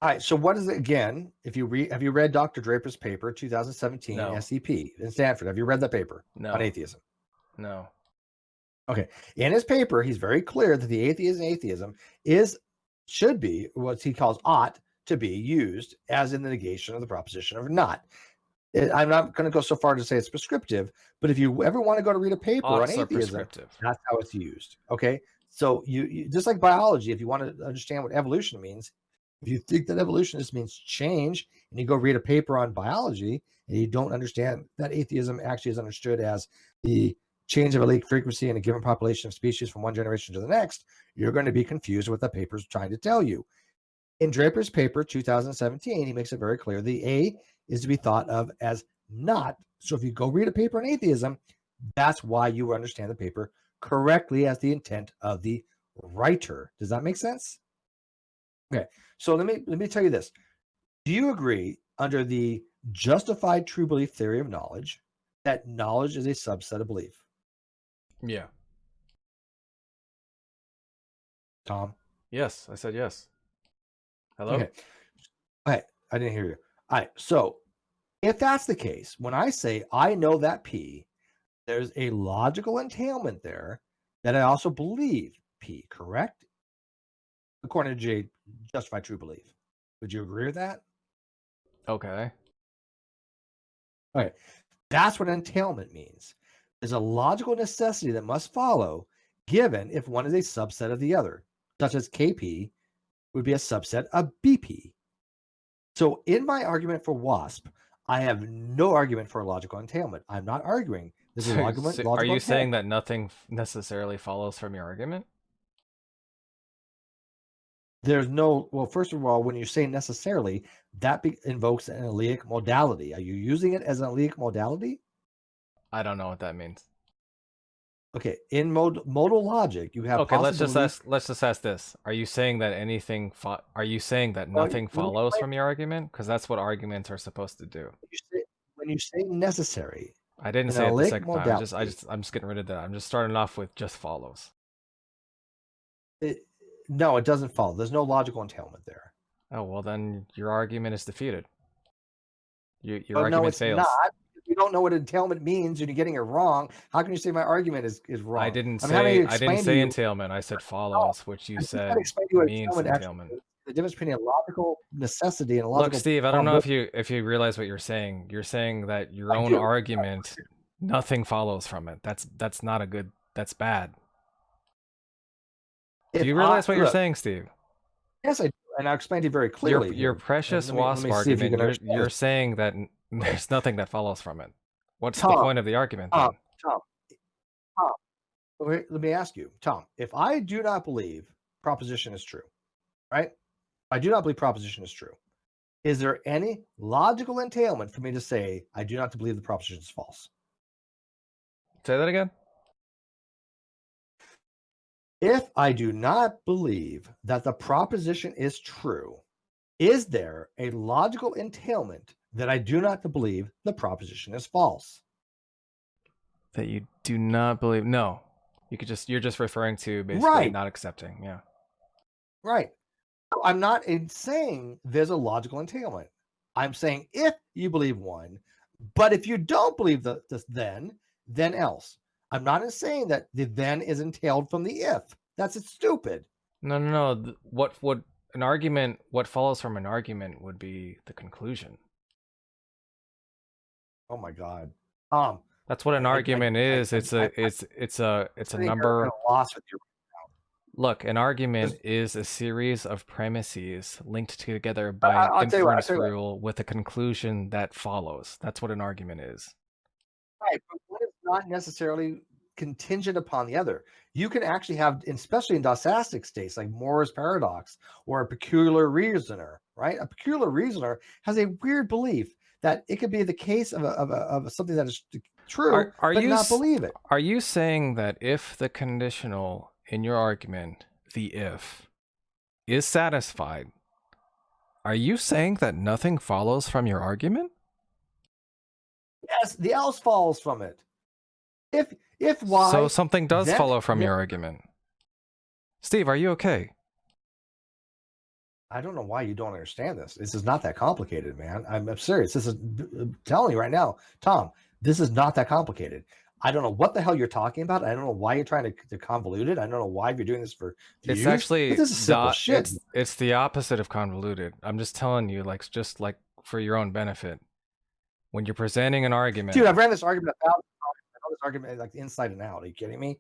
All right. So what is it again? Have you read Dr. Draper's paper, 2017 SEP in Stanford? Have you read that paper on atheism? No. Okay. In his paper, he's very clear that the atheism should be what he calls ought to be used as in the negation of the proposition of not. I'm not going to go so far to say it's prescriptive, but if you ever want to go to read a paper on atheism, that's how it's used. Okay. So you just like biology, if you want to understand what evolution means, if you think that evolution just means change and you go read a paper on biology and you don't understand that atheism actually is understood as the change of allelic frequency in a given population of species from one generation to the next, you're going to be confused with what the paper is trying to tell you. In Draper's paper, 2017, he makes it very clear the A is to be thought of as not. So if you go read a paper on atheism, that's why you understand the paper correctly as the intent of the writer. Does that make sense? Okay. So let me tell you this. Do you agree under the justified true belief theory of knowledge that knowledge is a subset of belief? Yeah. Tom? Yes, I said yes. Hello? Okay. All right. I didn't hear you. All right. So if that's the case, when I say I know that P, there's a logical entailment there that I also believe P, correct? According to J, justify true belief. Would you agree with that? Okay. All right. That's what entailment means. There's a logical necessity that must follow, given if one is a subset of the other, such as KP would be a subset of BP. So in my argument for WASP, I have no argument for a logical entailment. I'm not arguing there's a logical Are you saying entailment. that nothing necessarily follows from your argument? There's no, well, first of all, when you say necessarily, that invokes an alleic modality. Are you using it as an alleic modality? I don't know what that means. Okay, in modal logic, you have Okay, let's possibility. just ask this. Are you saying that are you saying that nothing follows from your argument? Because that's what arguments are supposed to do. When you say necessary, I didn't an say it the alleic second time. modality, I'm just getting rid of that. I'm just starting off with just follows. no, it doesn't follow. There's no logical entailment there. Oh, well then your argument is defeated. Your No, argument it's fails. not. If you don't know what entailment means and you're getting it wrong, how can you say my argument is wrong? I didn't I'm having say to explain to you- entailment. I said follows, which you I'm just said trying to explain to you what means entailment actually entailment. is. The difference between a logical necessity and a logical. Look, Steve, I don't know if you realize what you're saying. You're saying that your own argument, nothing follows from it. That's not a good. That's bad. Do you realize what you're saying, Steve? Yes, I do, and I'll explain to you very clearly. Your precious WASP argument. You're saying that there's nothing that follows from it. What's the point of the argument then? Tom, let me ask you, Tom. If I do not believe proposition is true, right? I do not believe proposition is true. Is there any logical entailment for me to say I do not believe the proposition is false? Say that again. If I do not believe that the proposition is true, is there a logical entailment that I do not believe the proposition is false? That you do not believe? No. You're just referring to basically not accepting. Yeah. Right. I'm not saying there's a logical entailment. I'm saying if you believe one, but if you don't believe the then else. I'm not saying that the then is entailed from the if. That's stupid. No. What an argument? What follows from an argument would be the conclusion. Oh my God, that's what an argument is. It's a number. Lost with you. Look, an argument is a series of premises linked together by an inference rule with a conclusion that follows. That's what an argument is. Right, but one is not necessarily contingent upon the other. You can actually have, especially in dosastic states like Moore's paradox or a peculiar reasoner, right? A peculiar reasoner has a weird belief that it could be the case of something that is true, but not believe it. Are you saying that if the conditional in your argument, the if, is satisfied, are you saying that nothing follows from your argument? Yes, the else follows from it. If y, so something does follow from your argument. Steve, are you okay? I don't know why you don't understand this. This is not that complicated, man. I'm serious. This is, I'm telling you right now, Tom, this is not that complicated. I don't know what the hell you're talking about. I don't know why you're trying to convolute it. I don't know why you're doing this for it's views, actually this is simple shit. It's the opposite of convoluted. I'm just telling you, just for your own benefit. When you're presenting an argument, dude, I've ran this argument 1,000 times. I know this argument like inside and out. Are you kidding me?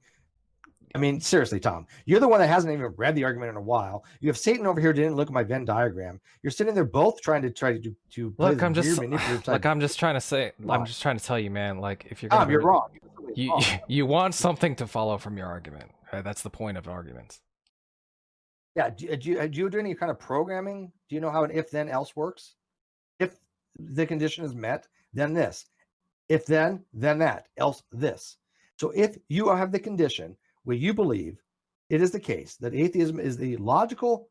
I mean, seriously, Tom, you're the one that hasn't even read the argument in a while. You have Satan over here who didn't look at my Venn diagram. You're sitting there both trying to look. I'm just trying to say. I'm just trying to tell you, man. If you're Tom, you're wrong. You want something to follow from your argument. Right? That's the point of arguments. Yeah. Do you do any kind of programming? Do you know how an if then else works? If the condition is met, then this. If then that, else this. So if you have the condition where you believe it is the case that atheism is the logical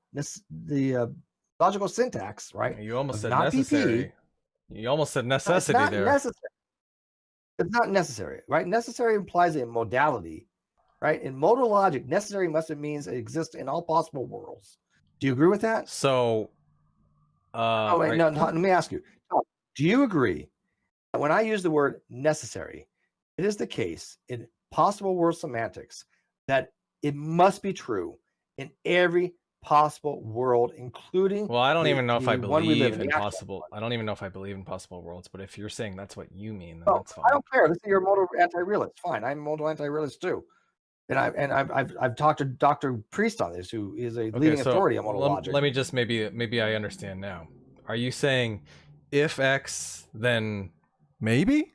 syntax, right? You almost said necessary. You almost said necessity there. It's not necessary, right? Necessary implies a modality, right? In modal logic, necessary must means it exists in all possible worlds. Do you agree with that? So Oh wait, no, let me ask you. Do you agree that when I use the word necessary, it is the case in possible world semantics that it must be true in every possible world, including Well, I don't even know if I the one we live believe in. in possible. I don't even know if I believe in possible worlds. But if you're saying that's what you mean, then Oh, that's I fine. don't care. This is your modal anti-realist. Fine, I'm modal anti-realist too. And I've talked to Dr. Priest on this, who is a leading authority on modal logic. Let me just maybe I understand now. Are you saying if X, then maybe?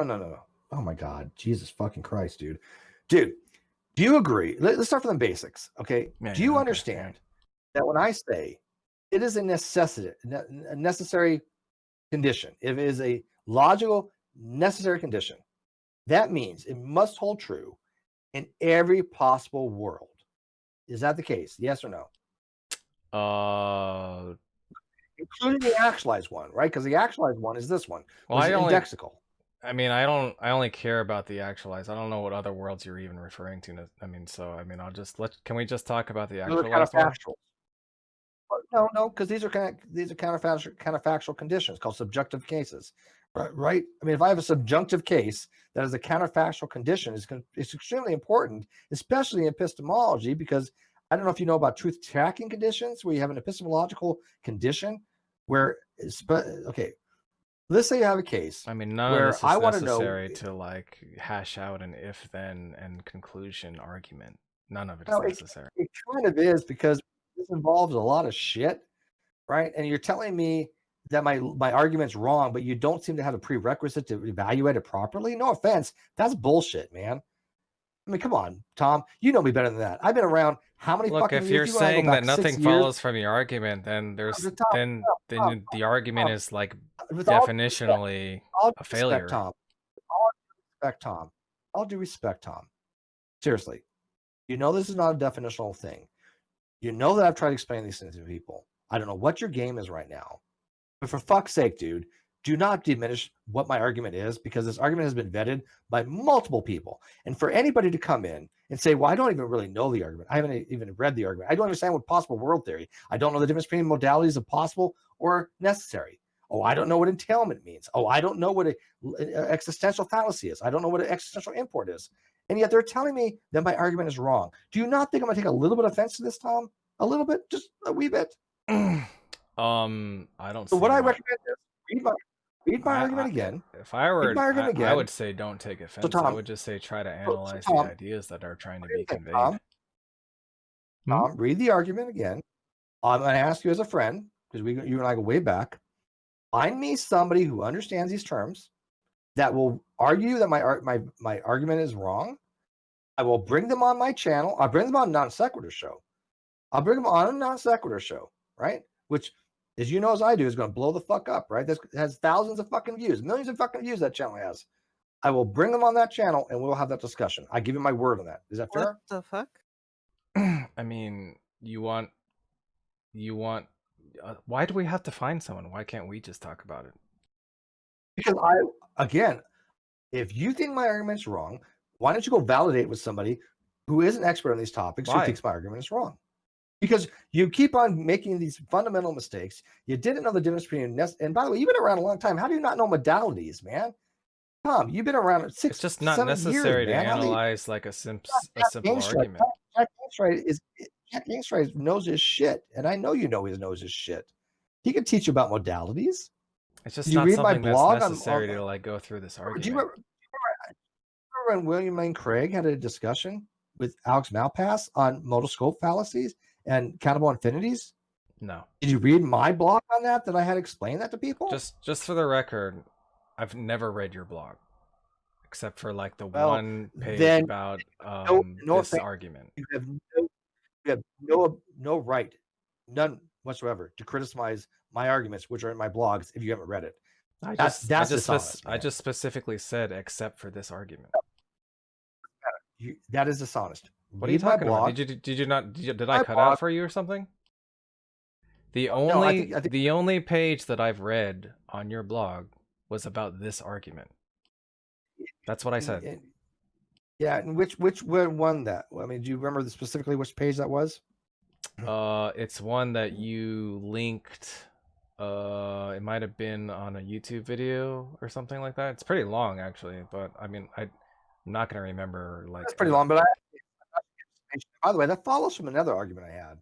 No. Oh my God, Jesus fucking Christ, dude. Do you agree? Let's start from the basics, okay? Yeah, do you okay, understand that when I say it is a necessary condition, if it is a logical necessary condition, that means it must hold true in every possible world. Is that the case? Yes or no? Including the actualized one, right? Because the actualized one is this one, well, which is indexical. I mean, I only care about the actualized. I don't know what other worlds you're even referring to. I mean, I'll just can we just talk about the actualized one? No, because these are counterfactual conditions called subjective cases, right? I mean, if I have a subjunctive case that is a counterfactual condition, it's extremely important, especially in epistemology, because I don't know if you know about truth tracking conditions, where you have an epistemological condition where okay. Let's say you have a case. I mean, none where of this is necessary to like hash out an if then and conclusion argument. None of it is necessary. It kind of is, because this involves a lot of shit, right? And you're telling me that my argument's wrong, but you don't seem to have a prerequisite to evaluate it properly. No offense, that's bullshit, man. I mean, come on, Tom. You know me better than that. I've been around how many Look, fucking if years? you're saying that nothing follows from your argument, then then the argument is like definitionally a failure. Tom. All due respect, Tom. Seriously, you know this is not a definitional thing. You know that I've tried to explain these things to people. I don't know what your game is right now, but for fuck's sake, dude, do not diminish what my argument is, because this argument has been vetted by multiple people. And for anybody to come in and say, well, I don't even really know the argument. I haven't even read the argument. I don't understand what possible world theory. I don't know the difference between modalities of possible or necessary. Oh, I don't know what entailment means. Oh, I don't know what an existential fallacy is. I don't know what an existential import is. And yet they're telling me that my argument is wrong. Do you not think I'm going to take a little bit of offense to this, Tom? A little bit? Just a wee bit? I don't. So what I recommend is read my argument again. If I were, I would say don't take offense. So Tom, I would just say try to analyze the ideas that are trying to be conveyed. Tom, read the argument again. I'm going to ask you as a friend, because you and I go way back. Find me somebody who understands these terms that will argue that my argument is wrong. I will bring them on my channel. I'll bring them on Non Sequitur Show. I'll bring them on a Non Sequitur Show, right? Which, as you know, as I do, is going to blow the fuck up, right? That has thousands of fucking views, millions of fucking views that channel has. I will bring them on that channel and we'll have that discussion. I give you my word on that. Is that fair? What the fuck? I mean, you want. Why do we have to find someone? Why can't we just talk about it? Because if you think my argument's wrong, why don't you go validate with somebody who is an expert on these topics who thinks my argument is wrong? Because you keep on making these fundamental mistakes. You didn't know the difference between and by the way, you've been around a long time. How do you not know modalities, man? Tom, you've been around 6 It's just not necessary to analyze like a simple argument. Jack Gangstride knows his shit, and I know you know he knows his shit. He can teach you about modalities. It's just not something that's necessary to like go through this argument. Do you remember when William Lane Craig had a discussion with Alex Malpass on modal scope fallacies and countable infinities? No. Did you read my blog on that I had explained that to people? Just for the record, I've never read your blog, except for like the one page about this argument. You have no right, none whatsoever, to criticize my arguments, which are in my blogs, if you haven't read it. I just specifically said except for this argument. That is dishonest. What are you talking about? Did I cut out for you or something? The only page that I've read on your blog was about this argument. That's what I said. Yeah, and which one that? I mean, do you remember specifically which page that was? It's one that you linked. It might have been on a YouTube video or something like that. It's pretty long, actually, but I mean, I'm not gonna remember. Like, That's pretty long, but by the way, that follows from another argument I had.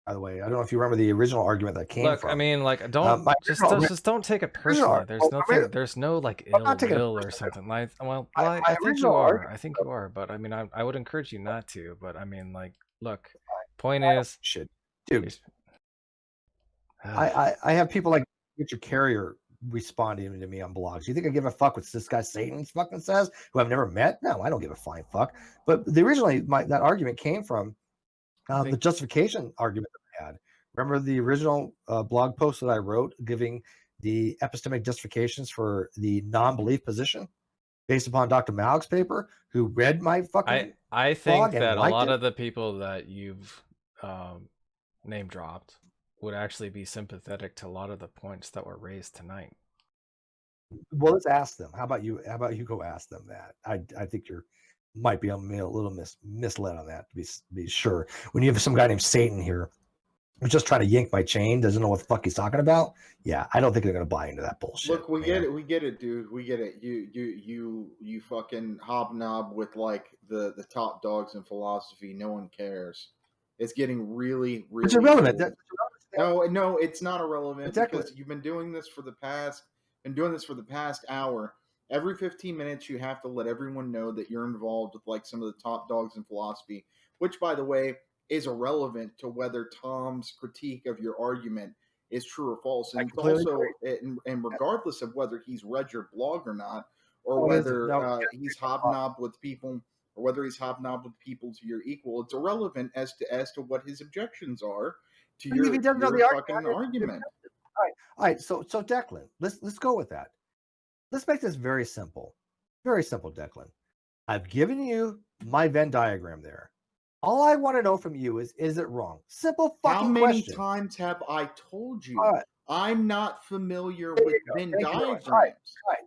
By the way, I don't know if you remember the original argument that came from. I mean, like, don't just don't take it personally. There's no like ill will or something. Like, well, I think you are. I think you are, but I mean, I would encourage you not to. But I mean, like, look, point is, shit, dude. I have people like Richard Carrier responding to me on blogs. You think I give a fuck what this guy Satan fucking says, who I've never met? No, I don't give a flying fuck. But originally, that argument came from the justification argument that I had. Remember the original blog post that I wrote giving the epistemic justifications for the non-belief position based upon Dr. Malik's paper, who read my fucking I think that a lot of the people that you've name dropped would actually be sympathetic to a lot of the points that were raised tonight. Well, let's ask them. How about you go ask them that? I think you're might be a little misled on that, to be sure. When you have some guy named Satan here who's just trying to yank my chain, doesn't know what the fuck he's talking about. Yeah, I don't think they're gonna buy into that bullshit. Look, we get it, dude. We get it. You fucking hobnob with like the top dogs in philosophy. No one cares. It's getting really, really. It's irrelevant. No, it's not irrelevant because you've been doing this for the past hour. Every 15 minutes, you have to let everyone know that you're involved with like some of the top dogs in philosophy, which, by the way, is irrelevant to whether Tom's critique of your argument is true or false. And also, and regardless of whether he's read your blog or not, or whether he's hobnobbed with people, or whether he's hobnobbed with people to your equal, it's irrelevant as to what his objections are to your fucking argument. All right. So Declan, let's go with that. Let's make this very simple. Very simple, Declan. I've given you my Venn diagram there. All I want to know from you is it wrong? Simple fucking question. How many times have I told you I'm not familiar with Venn diagrams? All right.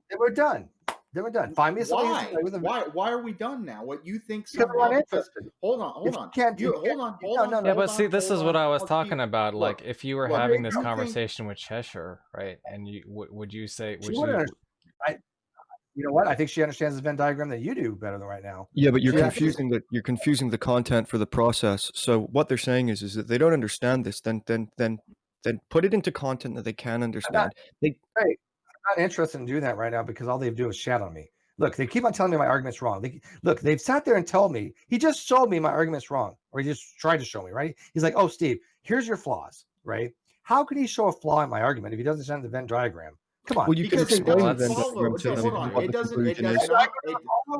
Then we're done. Find me somebody. Why are we done now? What you think somehow? Because hold on. Hold on. Yeah, but see, this is what I was talking about. Like, if you were having this conversation with Cheshire, right? And you would you say? You know what? I think she understands the Venn diagram that you do better than right now. Yeah, but you're confusing the content for the process. So what they're saying is that they don't understand this. Then put it into content that they can understand. I'm not interested in doing that right now because all they do is chat on me. Look, they keep on telling me my argument's wrong. They've sat there and told me. He just showed me my argument's wrong, or he just tried to show me. Right? He's like, "Oh, Steve, here's your flaws." Right? How could he show a flaw in my argument if he doesn't understand the Venn diagram? Come on. Well, you can explain the Venn diagram to them.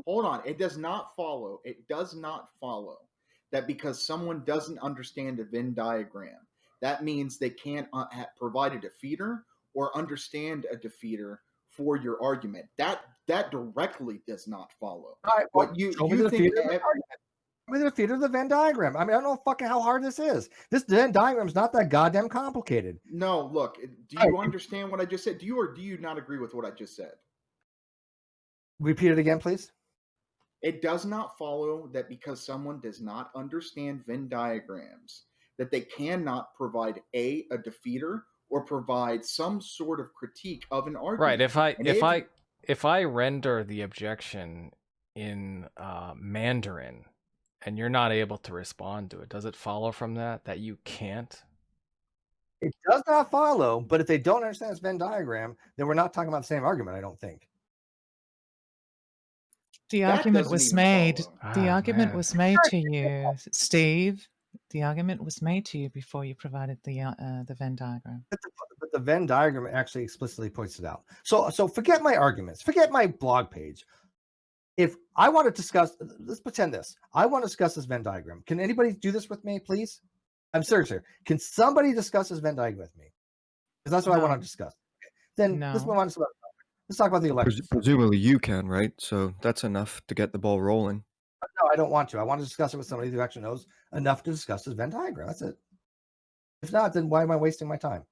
Hold on. It does not follow. It does not follow that because someone doesn't understand a Venn diagram, that means they can't provide a defeater or understand a defeater for your argument. That directly does not follow. All right, what you think? With the defeater of the Venn diagram. I mean, I don't know fucking how hard this is. This Venn diagram is not that goddamn complicated. No, look. Do you understand what I just said? Do you not agree with what I just said? Repeat it again, please. It does not follow that because someone does not understand Venn diagrams that they cannot provide a defeater or provide some sort of critique of an argument. Right. If I render the objection in Mandarin and you're not able to respond to it, does it follow from that you can't? It does not follow, but if they don't understand this Venn diagram, then we're not talking about the same argument, I don't think. The argument was made. The argument was made to you, Steve. The argument was made to you before you provided the Venn diagram. But the Venn diagram actually explicitly points it out. So forget my arguments. Forget my blog page. If I want to discuss, let's pretend this. I want to discuss this Venn diagram. Can anybody do this with me, please? I'm serious here. Can somebody discuss this Venn diagram with me? Because that's what I want to discuss. Then let's move on to let's talk about the election. Presumably you can, right? So that's enough to get the ball rolling. No, I don't want to. I want to discuss it with somebody who actually knows enough to discuss this Venn diagram. That's it. If not, then why am I wasting my time?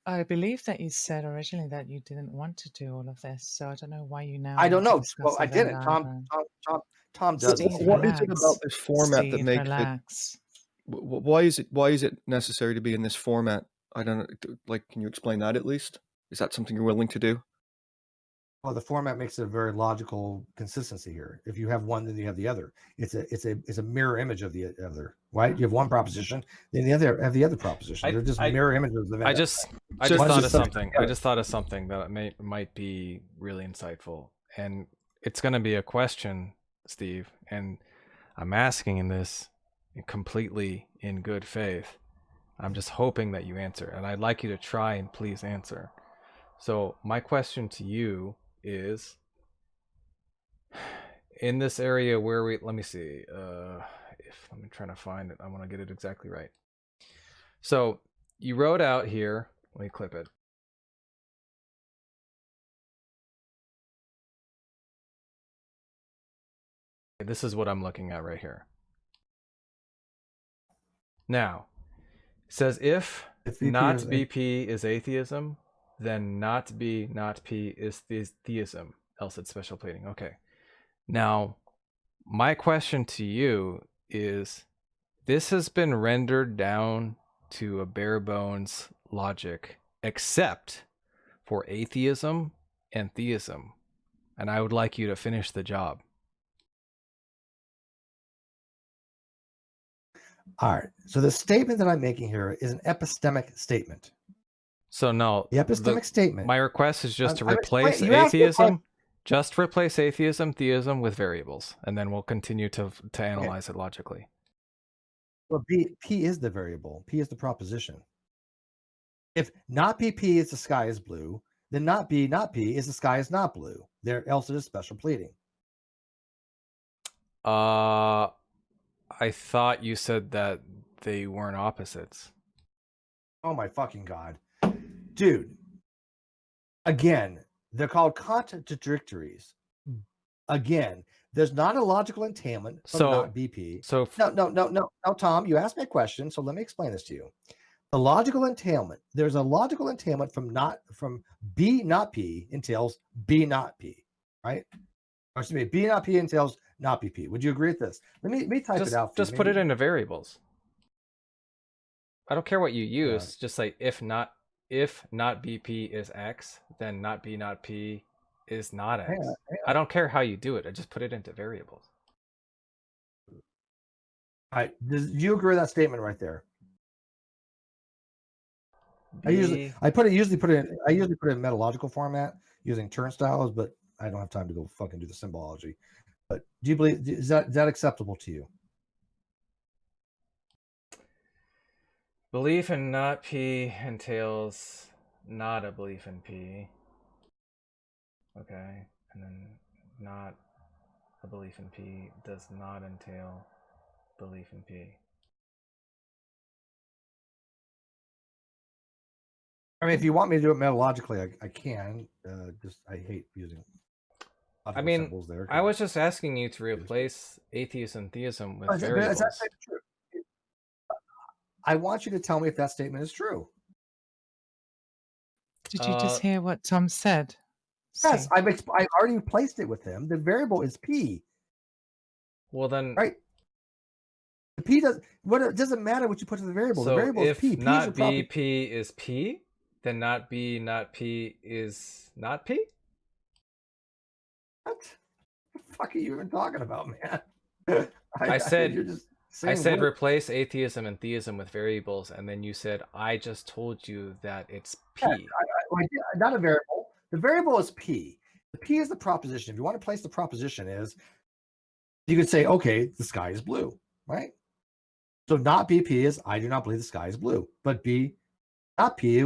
I believe that you said originally that you didn't want to do all of this, so I don't know why you now. I don't know. Well, I didn't. Tom does. What is it about this format that makes it? Why is it necessary to be in this format? I don't know. Like, can you explain that at least? Is that something you're willing to do? Well, the format makes a very logical consistency here. If you have one, then you have the other. It's a mirror image of the other, right? You have one proposition, then the other have the other proposition. They're just mirror images of it. I just thought of something. I just thought of something that might be really insightful, and it's going to be a question, Steve, and I'm asking in this completely in good faith. I'm just hoping that you answer, and I'd like you to try and please answer. So my question to you is, in this area where let me see, I'm trying to find it. I want to get it exactly right. So you wrote out here, let me clip it. This is what I'm looking at right here. Now, it says if not BP is atheism, then not B, not P is theism, else it's special pleading. Okay. Now, my question to you is, this has been rendered down to a bare bones logic, except for atheism and theism. And I would like you to finish the job. All right. So the statement that I'm making here is an epistemic statement. So no, the epistemic statement. My request is just to replace atheism. Just replace atheism, theism with variables, and then we'll continue to analyze it logically. Well, P is the variable. P is the proposition. If not BP is the sky is blue, then not B, not P is the sky is not blue. There else it is special pleading. I thought you said that they weren't opposites. Oh my fucking God. Dude. Again, they're called contradictories. Again, there's not a logical entailment from not BP. So no, Tom, you asked me a question, so let me explain this to you. The logical entailment, there's a logical entailment from B not P entails B not P, right? Or excuse me, B not P entails not BP. Would you agree with this? Let me type it out for just you. Put it into variables. I don't care what you use, just like if not BP is X, then not B not P is not X. I don't care how you do it. I just put it into variables. All right. Do you agree with that statement right there? I usually put it in metalogical format using turnstiles, but I don't have time to go fucking do the symbology. But do you believe is that acceptable to you? Belief in not P entails not a belief in P. Okay, and then not a belief in P does not entail belief in P. I mean, if you want me to do it metallogically, I can. Just I hate using. I mean, there, I was just asking you to replace atheism and theism with variables. Is that statement true? I want you to tell me if that statement is true. Did you just hear what Tom said? Yes, I already placed it with him. The variable is P. Well then, right? The P does what? It doesn't matter what you put to the variable. So the variable if is P. Not B P is P, then not B not P is not P. What the fuck are you even talking about, man? I said replace atheism and theism with variables, and then you said I just told you that it's P. Not a variable. The variable is P. The P is the proposition. If you want to place the proposition you could say, okay, the sky is blue, right? So not BP is I do not believe the sky is blue, but B not P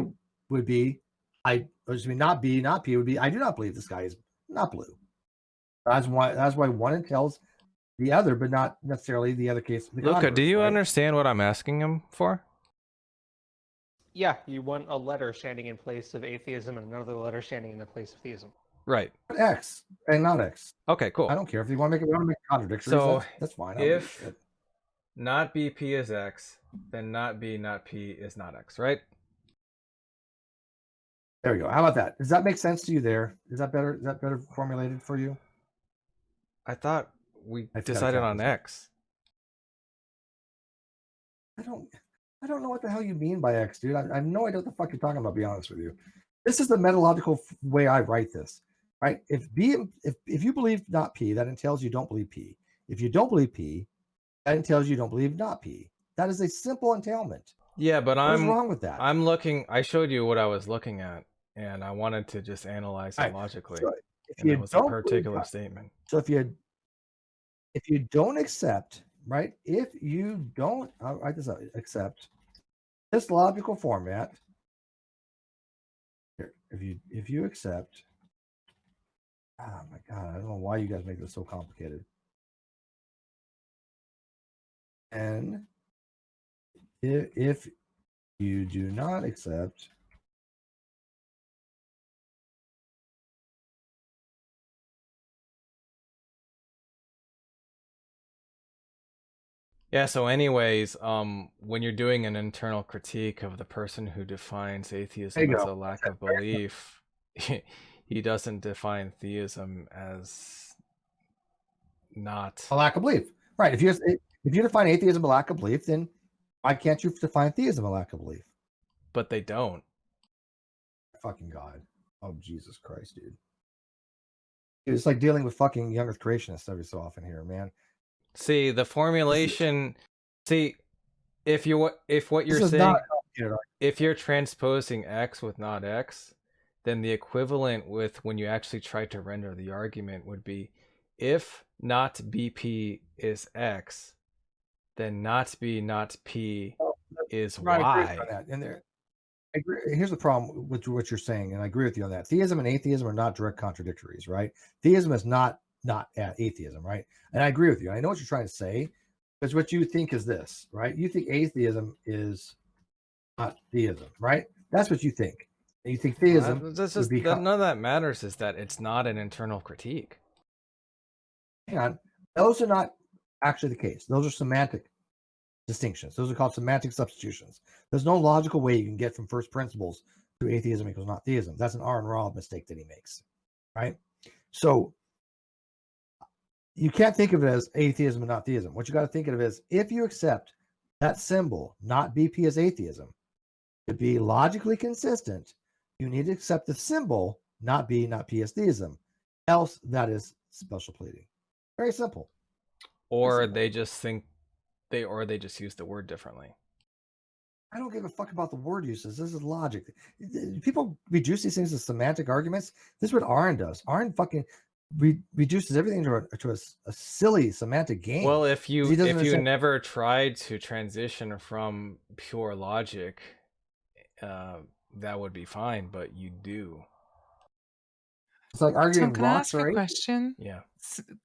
would be not B not P would be I do not believe the sky is not blue. That's why one entails the other, but not necessarily the other case. Luca, do you understand what I'm asking him for? Yeah, you want a letter standing in place of atheism and another letter standing in the place of theism. Right. X and not X. Okay, cool. I don't care if you want to make contradictory. So that's fine. If not BP is X, then not B not P is not X, right? There we go. How about that? Does that make sense to you there? Is that better? Is that better formulated for you? I thought we decided on X. I don't know what the hell you mean by X, dude. I have no idea what the fuck you're talking about. To be honest with you, this is the methodological way I write this, right? If you believe not P, that entails you don't believe P. If you don't believe P, that entails you don't believe not P. That is a simple entailment. Yeah, but What's wrong with that? I'm looking. I showed you what I was looking at, and I wanted to just analyze it logically. So and that was a particular statement. So if you don't accept, right? If you don't, I'll write this out, accept this logical format. Here, if you accept, oh my god, I don't know why you guys make this so complicated. And if you do not accept, yeah, so anyways, when you're doing an internal critique of the person who defines atheism as a lack of belief, he doesn't define theism as not a lack of belief. Right. If you define atheism a lack of belief, then why can't you define theism a lack of belief? But they don't. Fucking God. Oh, Jesus Christ, dude. It's like dealing with fucking young earth creationists every so often here, man. See, the formulation, if what you're saying, if you're transposing X with not X, then the equivalent with when you actually try to render the argument would be, if not BP is X, then not B not P is Y. And I agree. Here's the problem with what you're saying, and I agree with you on that. Theism and atheism are not direct contradictories, right? Theism is not atheism, right? And I agree with you. I know what you're trying to say, because what you think is this, right? You think atheism is not theism, right? That's what you think. And you think theism none of that matters is that it's not an internal critique. Hang on. Those are not actually the case. Those are semantic distinctions. Those are called semantic substitutions. There's no logical way you can get from first principles to atheism equals not theism. That's an Aaron Ra mistake that he makes, right? So you can't think of it as atheism and not theism. What you got to think of it as, if you accept that symbol, not BP as atheism, to be logically consistent, you need to accept the symbol, not B, not P as theism. Else, that is special pleading. Very simple. Or they just think they just use the word differently. I don't give a fuck about the word uses. This is logic. People reduce these things to semantic arguments. This is what Aaron does. Aaron fucking reduces everything to a silly semantic game. Well, if you never tried to transition from pure logic, that would be fine, but you do. It's like arguing. Tom, can I ask a question? Yeah.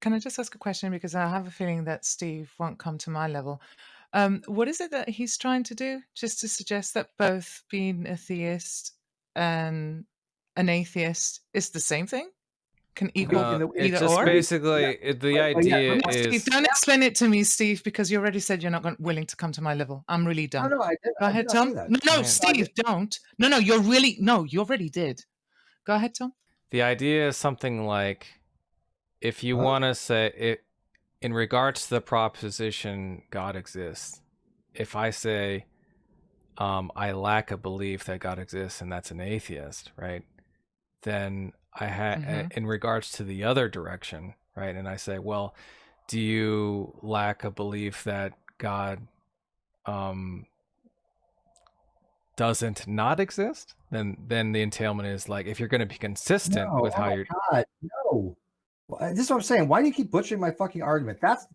Can I just ask a question, because I have a feeling that Steve won't come to my level. What is it that he's trying to do? Just to suggest that both being a theist and an atheist is the same thing? Can equal either it's just or? Basically, the idea is... Steve, don't explain it to me, Steve, because you already said you're not willing to come to my level. I'm really done. No, I did. Go ahead, Tom. No, Steve, don't. No, you already did. Go ahead, Tom. The idea is something like, if you want to say it in regards to the proposition God exists, if I say I lack a belief that God exists and that's an atheist, right? Then I in regards to the other direction, right? And I say, well, do you lack a belief that God doesn't not exist? Then the entailment is like, if you're going to be consistent with how you're... No. Well, this is what I'm saying. Why do you keep butchering my fucking argument? That's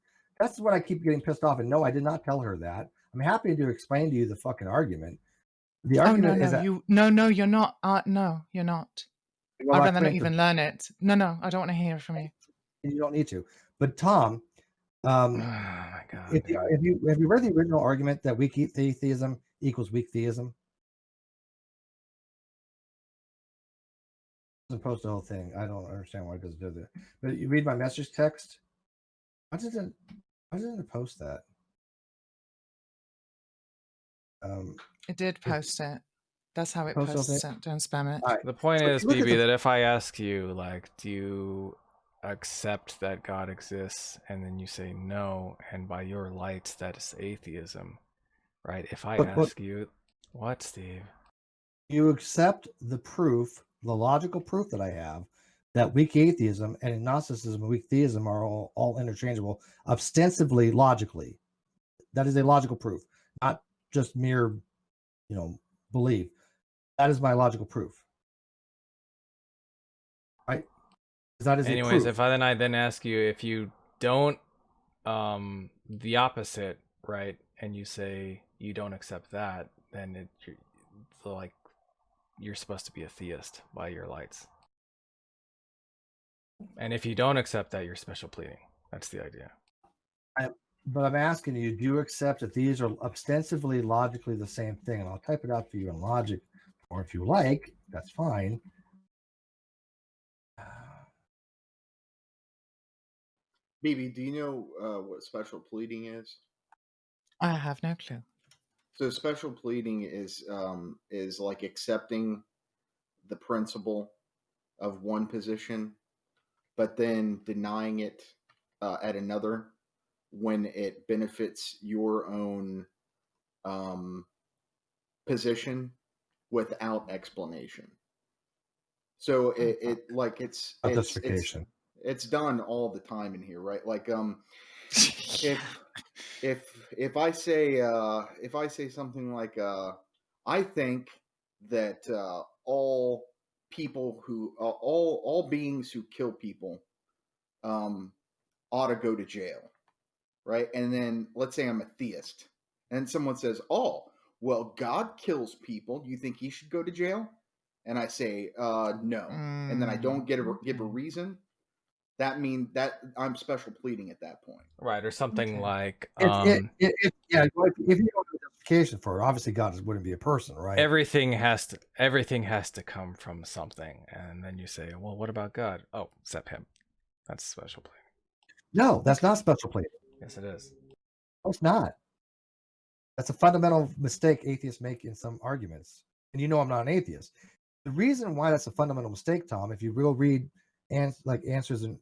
what I keep getting pissed off. And no, I did not tell her that. I'm happy to explain to you the fucking argument. The argument is that... No, you're not. No, you're not. Well, I'd rather not even learn it. No, I don't want to hear from you. You don't need to. But Tom, oh my God, have you read the original argument that weak theism equals weak theism? Doesn't post the whole thing. I don't understand why it doesn't do that. But you read my message text. Why doesn't it post that? It did post it. That's how it posts it. Don't spam it. Right. The point is, BB, that if I ask you, like, do you accept that God exists, and then you say no, and by your lights that is atheism, right? If I But ask you, what, Steve? you accept the proof, the logical proof that I have, that weak atheism and agnosticism and weak theism are all interchangeable, ostensibly logically. That is a logical proof, not just mere, belief. That is my logical proof. Right? That is Anyways, a proof. if I then ask you if you don't the opposite, right, and you say you don't accept that, then you're supposed to be a theist by your lights. And if you don't accept that, you're special pleading. That's the idea. But I'm asking you, do you accept that these are ostensibly logically the same thing? And I'll type it out for you in logic, or if you like, that's fine. BB, do you know what special pleading is? I have no clue. So special pleading is like accepting the principle of one position, but then denying it at another when it benefits your own position without explanation. So Justification. it's done all the time in here, right? Like if I say something like I think that all people who all beings who kill people ought to go to jail, right? And then let's say I'm a theist, and someone says, "Oh, well, God kills people. Do you think he should go to jail?" And I say, "No," and then I don't give a reason. That means that I'm special pleading at that point, right? Or something like if you don't have a justification for it, obviously God wouldn't be a person, right? everything has to come from something, and then you say, well, what about God? Oh, except him. That's special pleading. No, that's not special pleading. Yes, it is. No, it's not. That's a fundamental mistake atheists make in some arguments. And I'm not an atheist. The reason why that's a fundamental mistake, Tom, if you will read answers in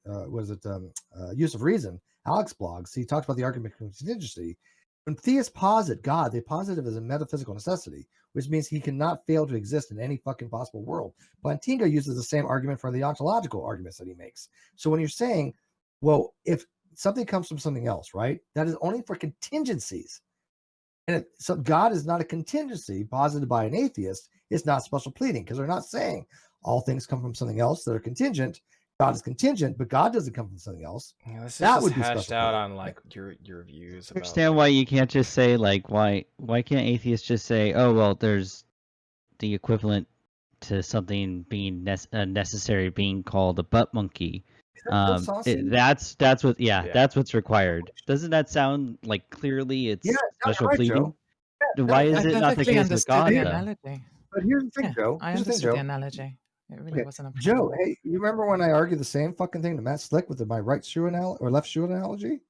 use of reason, Alex blogs, he talks about the argument of contingency. When theists posit God, they posit it as a metaphysical necessity, which means he cannot fail to exist in any fucking possible world. Plantinga uses the same argument for the ontological arguments that he makes. So when you're saying, well, if something comes from something else, right, that is only for contingencies. And so God is not a contingency posited by an atheist. It's not special pleading because they're not saying all things come from something else that are contingent. God is contingent, but God doesn't come from something else. Yeah, this is that just would be hashed special out pleading. on like your views. I understand why you can't just say like why can't atheists just say, oh well, there's the equivalent to something being necessary being called a butt monkey. That's what that's what's required. Doesn't that sound like clearly it's special right, pleading? Joe. Why is it not the case with God the though? analogy. But here's the thing, Joe. I understood the analogy. It really wasn't a Joe, hey, you remember when I argued the same fucking thing to Matt Slick with my right shoe or left shoe analogy?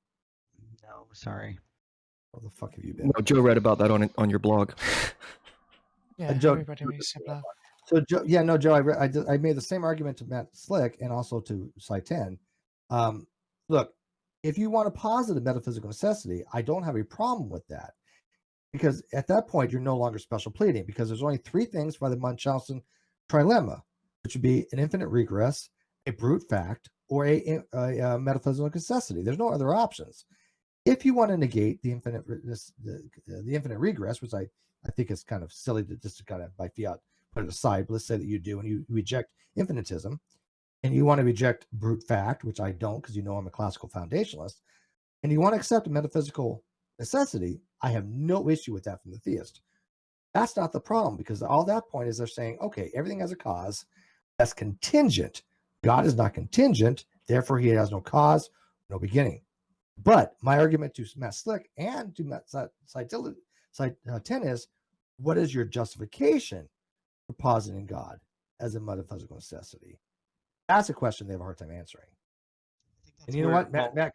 No, sorry. What the fuck have you been? No, Joe read about that on your blog. Yeah, Joe, everybody reads your blog. So, Joe, Joe, I made the same argument to Matt Slick and also to Site 10. Look, if you want to posit a metaphysical necessity, I don't have a problem with that. Because at that point, you're no longer special pleading because there's only three things by the Munchausen trilemma, which would be an infinite regress, a brute fact, or a metaphysical necessity. There's no other options. If you want to negate the infinite regress, which I think is kind of silly to just kind of by fiat put it aside, but let's say that you do and you reject infinitism, and you want to reject brute fact, which I don't because I'm a classical foundationalist, and you want to accept a metaphysical necessity, I have no issue with that from the theist. That's not the problem because all that point is they're saying, okay, everything has a cause that's contingent. God is not contingent, therefore he has no cause, no beginning. But my argument to Matt Slick and to Matt Site 10 is, what is your justification for positing God as a metaphysical necessity? That's a question they have a hard time answering. And you know what, Matt,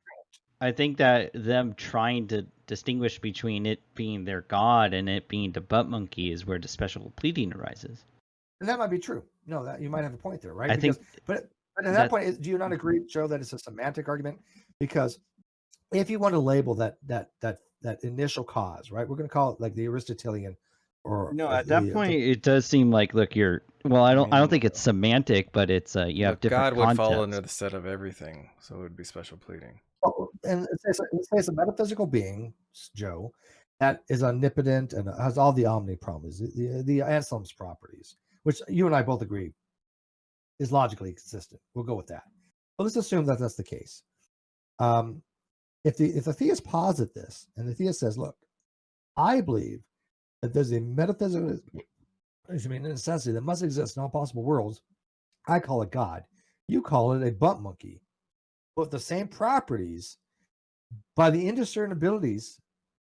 I think that them trying to distinguish between it being their God and it being the butt monkey is where the special pleading arises. And that might be true. No, that you might have a point there, right? But at that point, do you not agree, Joe, that it's a semantic argument? Because if you want to label that initial cause, right? We're going to call it like the Aristotelian, or No, at that point, it does seem like, look, you're. Well, I don't mean, think it's semantic, but it's you have look, different God would fall contexts. under the set of everything, so it would be special pleading. And it's a metaphysical being, Joe, that is omnipotent and has all the omni properties, the Anselm's properties, which you and I both agree is logically consistent. We'll go with that. But let's assume that that's the case. If the theist posits this, and the theist says, "Look, I believe that there's a metaphysical, necessity that must exist in all possible worlds. I call it God. You call it a butt monkey, with the same properties, by the indiscernibilities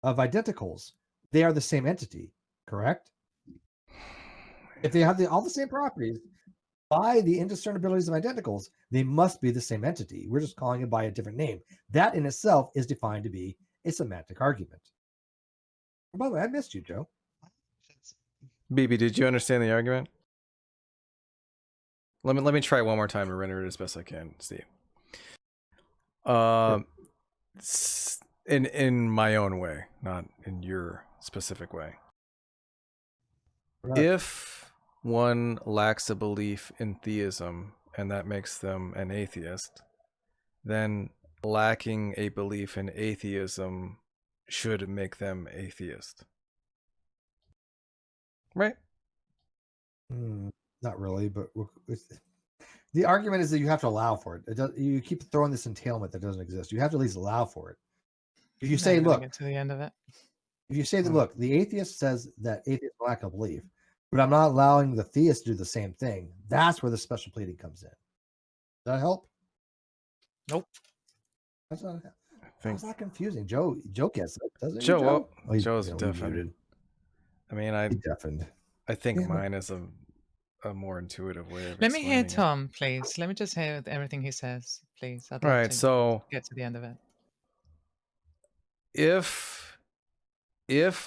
of identicals, they are the same entity, correct? If they have all the same properties, by the indiscernibilities of identicals, they must be the same entity. We're just calling it by a different name. That in itself is defined to be a semantic argument. Oh, by the way, I missed you, Joe. BB, did you understand the argument? Let me try one more time to render it as best I can, Steve. In my own way, not in your specific way. Right. If one lacks a belief in theism and that makes them an atheist, then lacking a belief in atheism should make them atheist. Right? Not really, but the argument is that you have to allow for it. You keep throwing this entailment that doesn't exist. You have to at least allow for it. If you say, look, get to the end of it. If you say that, look, the atheist says that atheists lack a belief, but I'm not allowing the theist to do the same thing, that's where the special pleading comes in. Does that help? Nope. That's not confusing. Joe gets it, doesn't he? Joe, Joe? Joe's deafened. I mean, I think mine is a more intuitive way of Let me hear explaining it. Tom, please. Let me just hear everything he says, please. I'd All like right, to so get to the end of it. If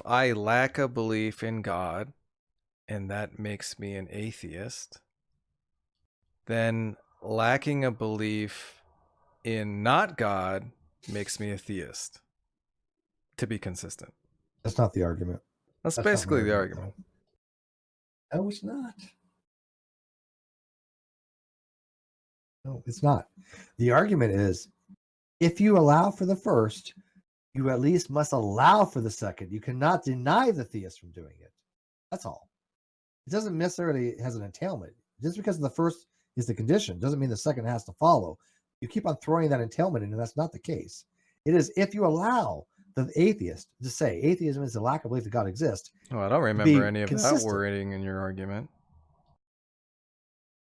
I lack a belief in God and that makes me an atheist, then lacking a belief in not God makes me a theist, to be consistent. That's not the argument. That's basically the argument. No, it's not. No, it's not. The argument is, if you allow for the first, you at least must allow for the second. You cannot deny the theist from doing it. That's all. It doesn't necessarily has an entailment. Just because the first is the condition doesn't mean the second has to follow. You keep on throwing that entailment in, and that's not the case. It is if you allow the atheist to say atheism is a lack of belief that God exists. Oh, I don't remember any of that wording in your argument.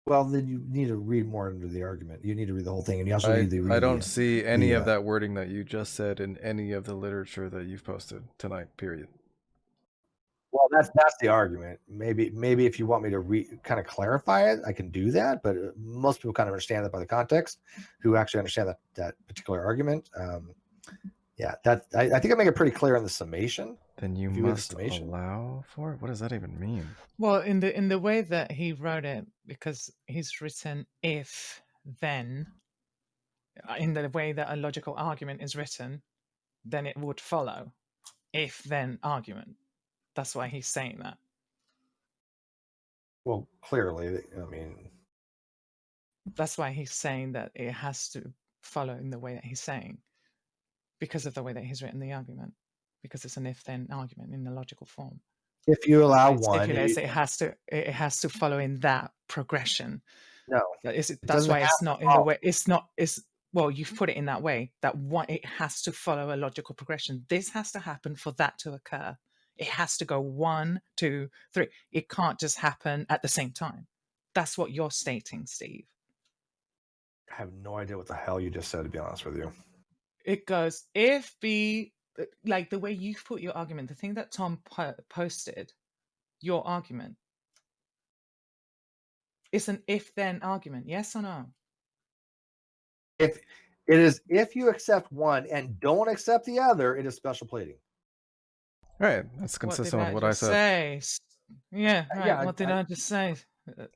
Well, then you need to read more into the argument. You need to read the whole thing, and you also need to read. I don't see any of that wording that you just said in any of the literature that you've posted tonight. Period. Well, that's the argument. Maybe if you want me to kind of clarify it, I can do that. But most people kind of understand that by the context, who actually understand that particular argument. Yeah, I think I make it pretty clear in the summation. Then you must allow for it. What does that even mean? Well, in the way that he wrote it, because he's written if then, in the way that a logical argument is written, then it would follow if then argument. That's why he's saying that. Well, clearly, I mean, that's why he's saying that it has to follow in the way that he's saying, because of the way that he's written the argument, because it's an if-then argument in the logical form. If you allow one, it has to follow in that progression. No, that's why it's not in the way. Well, you've put it in that way that it has to follow a logical progression. This has to happen for that to occur. It has to go 1, 2, 3. It can't just happen at the same time. That's what you're stating, Steve. I have no idea what the hell you just said, to be honest with you. It goes if B, like the way you've put your argument, the thing that Tom posted, your argument. It's an if-then argument, yes or no? If it is, if you accept one and don't accept the other, it is special pleading. Right, that's consistent with what I said. Yeah, right. Yeah, what did I just say?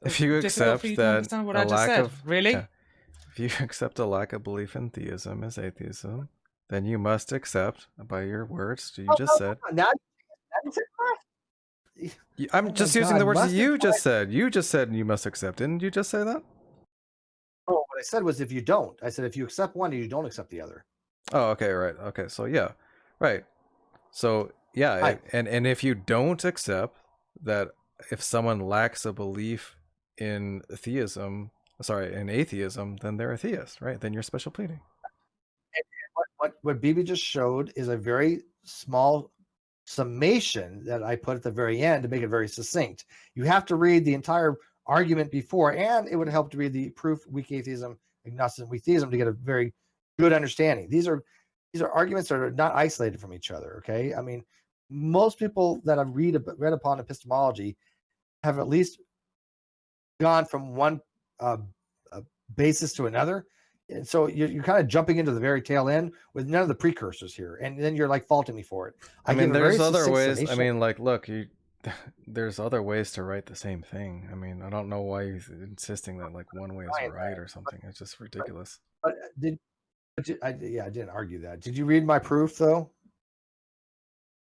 If you accept that a lack of if you accept a lack of belief in theism as atheism, then you must accept, by your words, you just said. Now you said must. I'm Oh just my using God, the words that must you imply- just said. You just said you must accept. Didn't you just say that? Oh, what I said was if you don't. I said if you accept one, you don't accept the other. Oh, okay, right. Okay, so yeah, right. So yeah, Right. and if you don't accept that, if someone lacks a belief in atheism, then they're a theist, right? Then you're special pleading. What BB just showed is a very small summation that I put at the very end to make it very succinct. You have to read the entire argument before, and it would help to read the proof, weak atheism, agnosticism, weak theism to get a very good understanding. These are arguments that are not isolated from each other. Okay, I mean, most people that I've read upon epistemology have at least gone from one basis to another. And so you're kind of jumping into the very tail end with none of the precursors here, and then you're like faulting me for it. I mean, give a there's very other succinct ways. I summation. mean, like, look, there's other ways to write the same thing. I mean, I don't know why you're insisting that like one way is right or something. It's just ridiculous. But I didn't argue that. Did you read my proof though?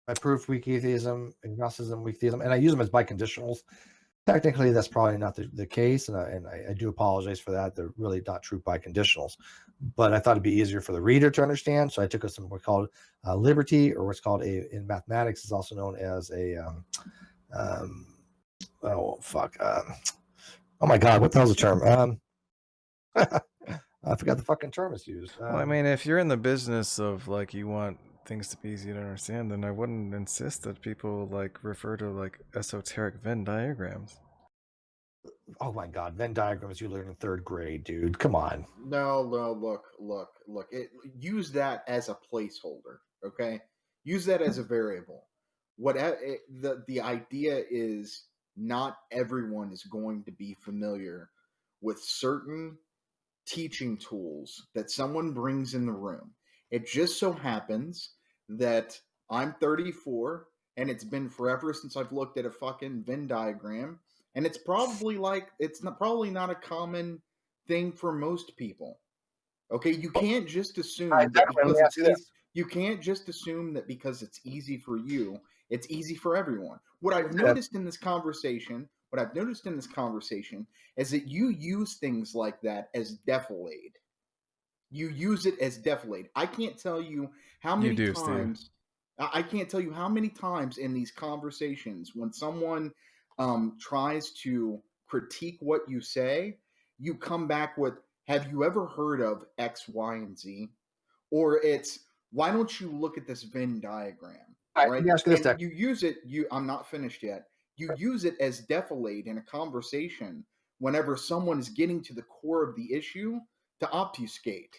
My proof, weak atheism, agnosticism, weak theism, and I use them as biconditionals. Technically, that's probably not the case, and I do apologize for that. They're really not true biconditionals, but I thought it'd be easier for the reader to understand. So I took some what's called liberty, or what's called in mathematics is also known as a oh my God, what the hell's the term? I forgot the fucking term is used. Well, I mean, if you're in the business of like you want things to be easy to understand, then I wouldn't insist that people like refer to like esoteric Venn diagrams. Oh my God, Venn diagrams you learned in 3rd grade, dude. Come on. No, look. Use that as a placeholder, okay? Use that as a variable. The idea is not everyone is going to be familiar with certain teaching tools that someone brings in the room. It just so happens that I'm 34 and it's been forever since I've looked at a fucking Venn diagram, and it's probably probably not a common thing for most people. Okay, you can't just assume you can't just assume that because it's easy for you, it's easy for everyone. What I've noticed in this conversation is that you use things like that as defilade. You use it as defilade. I can't tell you how many times. Steve. I can't tell you how many times in these conversations when someone tries to critique what you say, you come back with, "Have you ever heard of X, Y, and Z?" Or it's, "Why don't you look at this Venn diagram?" Right? And you use it. I'm not finished yet. You use it as defilade in a conversation whenever someone is getting to the core of the issue to obfuscate.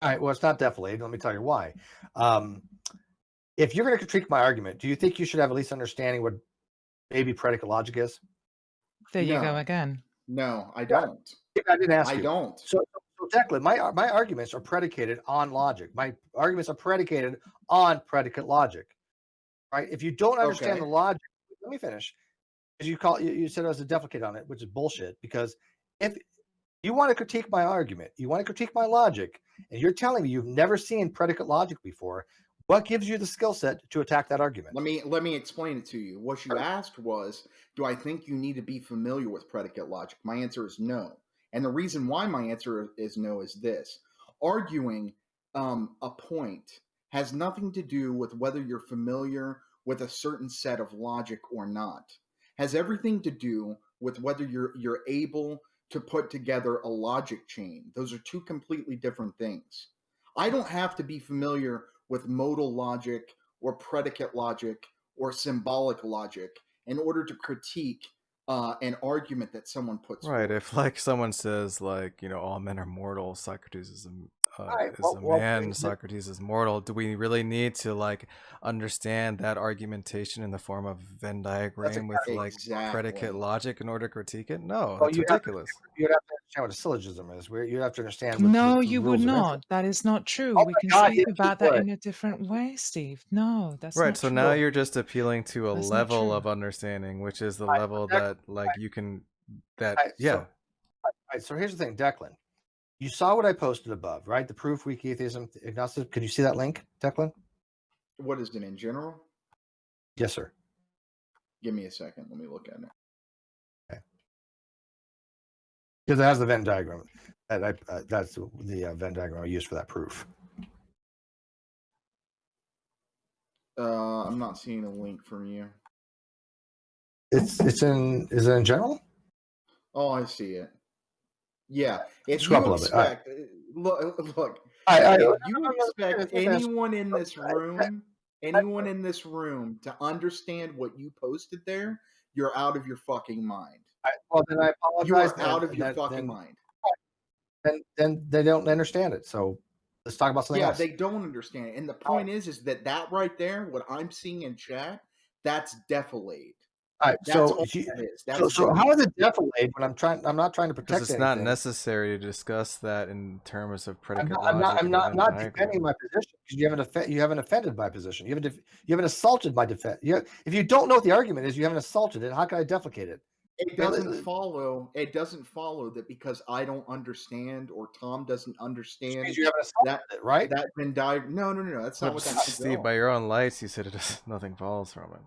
All right. Well, it's not defilade. Let me tell you why. If you're going to critique my argument, do you think you should have at least understanding what baby predicate logic is? There you go again. No, I don't. I didn't ask you. I don't. So Declan, my arguments are predicated on logic. My arguments are predicated on predicate logic. Right? If you don't understand the logic, let me finish. As you said I was a defecate on it, which is bullshit. Because if you want to critique my argument, you want to critique my logic, and you're telling me you've never seen predicate logic before, what gives you the skill set to attack that argument? Let me explain it to you. What you asked was, do I think you need to be familiar with predicate logic? My answer is no. And the reason why my answer is no is this. Arguing a point has nothing to do with whether you're familiar with a certain set of logic or not. Has everything to do with whether you're able to put together a logic chain. Those are two completely different things. I don't have to be familiar with modal logic or predicate logic or symbolic logic in order to critique an argument that someone puts right forward. If like someone says like, all men are mortal, Socrates is a man, Socrates is mortal, do we really need to like understand that argumentation in the form of Venn diagram with like predicate logic in order to critique it? No, that's ridiculous. You'd have to understand what a syllogism is. Where you have to understand no, you would not. That is not true. We can speak about that in a different way, Steve. No, that's not so true. now you're just appealing to a level of understanding, which is the level that like you can So here's the thing, Declan. You saw what I posted above, right? The proof, weak atheism, agnosticism. Can you see that link, Declan? What is it in general? Yes, sir. Give me a second. Let me look at it. Okay. Because it has the Venn diagram. That's the Venn diagram I used for that proof. I'm not seeing a link from you. Is it in general? Oh, I see it. Yeah. If Scrub a you little bit. expect, look, I if you expect anyone in this room to understand what you posted there, you're out of your fucking mind. Well, then I You apologize. are out of your fucking mind. Then they don't understand it. So let's talk about something else. Yeah, they don't understand it. And the point is that right there, what I'm seeing in chat, that's defilade. All right, That's so all that is. so how is it defilade when I'm not trying to protect Because it's anything? not necessary to discuss that in terms of predicate I'm logic. not defending my position because you haven't offended my position. You haven't assaulted my defense. If you don't know what the argument is, you haven't assaulted it. How can I defecate it? It doesn't follow. It doesn't follow that because I don't understand or Tom doesn't understand. Means you haven't assaulted it, right? That Venn diagram. No. That's not what that means. Steve, by your own lights, you said nothing follows from it.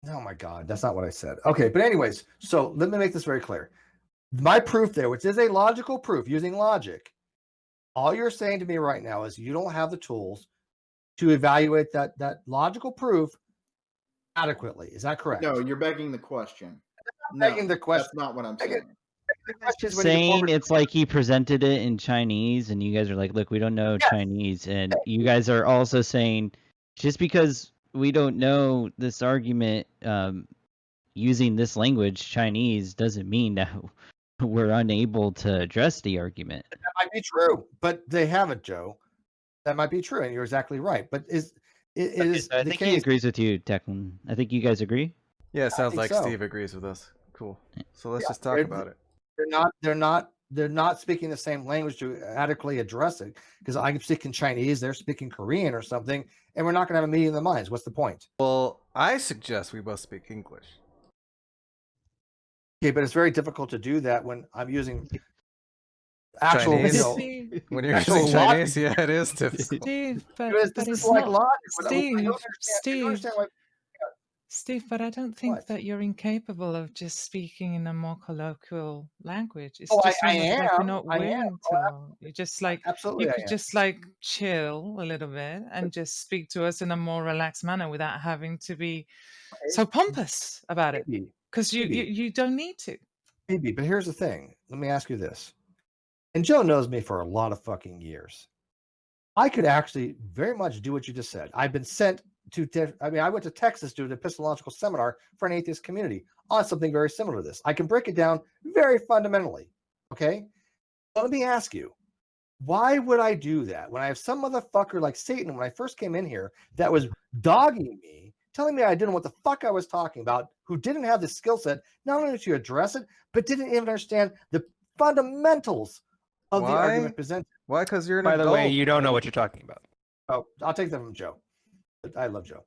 Oh my God, that's not what I said. Okay, but anyways, so let me make this very clear. My proof there, which is a logical proof using logic, all you're saying to me right now is you don't have the tools to evaluate that logical proof adequately. Is that correct? No, you're begging the question. Begging the question. That's not what I'm saying. Saying it's like he presented it in Chinese and you guys are like, look, we don't know Chinese. And you guys are also saying just because we don't know this argument using this language, Chinese, doesn't mean that we're unable to address the argument. That might be true, but they haven't, Joe. That might be true, and you're exactly right. But I think he agrees with you, Declan. I think you guys agree. Yeah, it sounds like so. Steve agrees with us. Cool. So let's just talk about it. They're not speaking the same language to adequately address it because I'm speaking Chinese, they're speaking Korean or something, and we're not going to have a meeting of the minds. What's the point? Well, I suggest we both speak English. Okay, but it's very difficult to do that when I'm using actual Chinese? When you're using Chinese, yeah, it is difficult. Steve, but this is it's like not. logic. Steve, but I don't think that you're incapable of just speaking in a more colloquial language. It's just I almost like am. you're not willing to. You're just like absolutely. You could just like chill a little bit and just speak to us in a more relaxed manner without having to be so pompous about it. Because you don't need to. Maybe, but here's the thing. Let me ask you this. And Joe knows me for a lot of fucking years. I could actually very much do what you just said. I've been sent to, I went to Texas to do an epistemological seminar for an atheist community on something very similar to this. I can break it down very fundamentally. Okay. But let me ask you, why would I do that when I have some motherfucker like Satan when I first came in here that was dogging me, telling me I didn't know what the fuck I was talking about, who didn't have the skill set, not only to address it, but didn't even understand the fundamentals of the argument presented. Why? Because you're an By adult. the way, you don't know what you're talking about. Oh, I'll take that from Joe. I love Joe.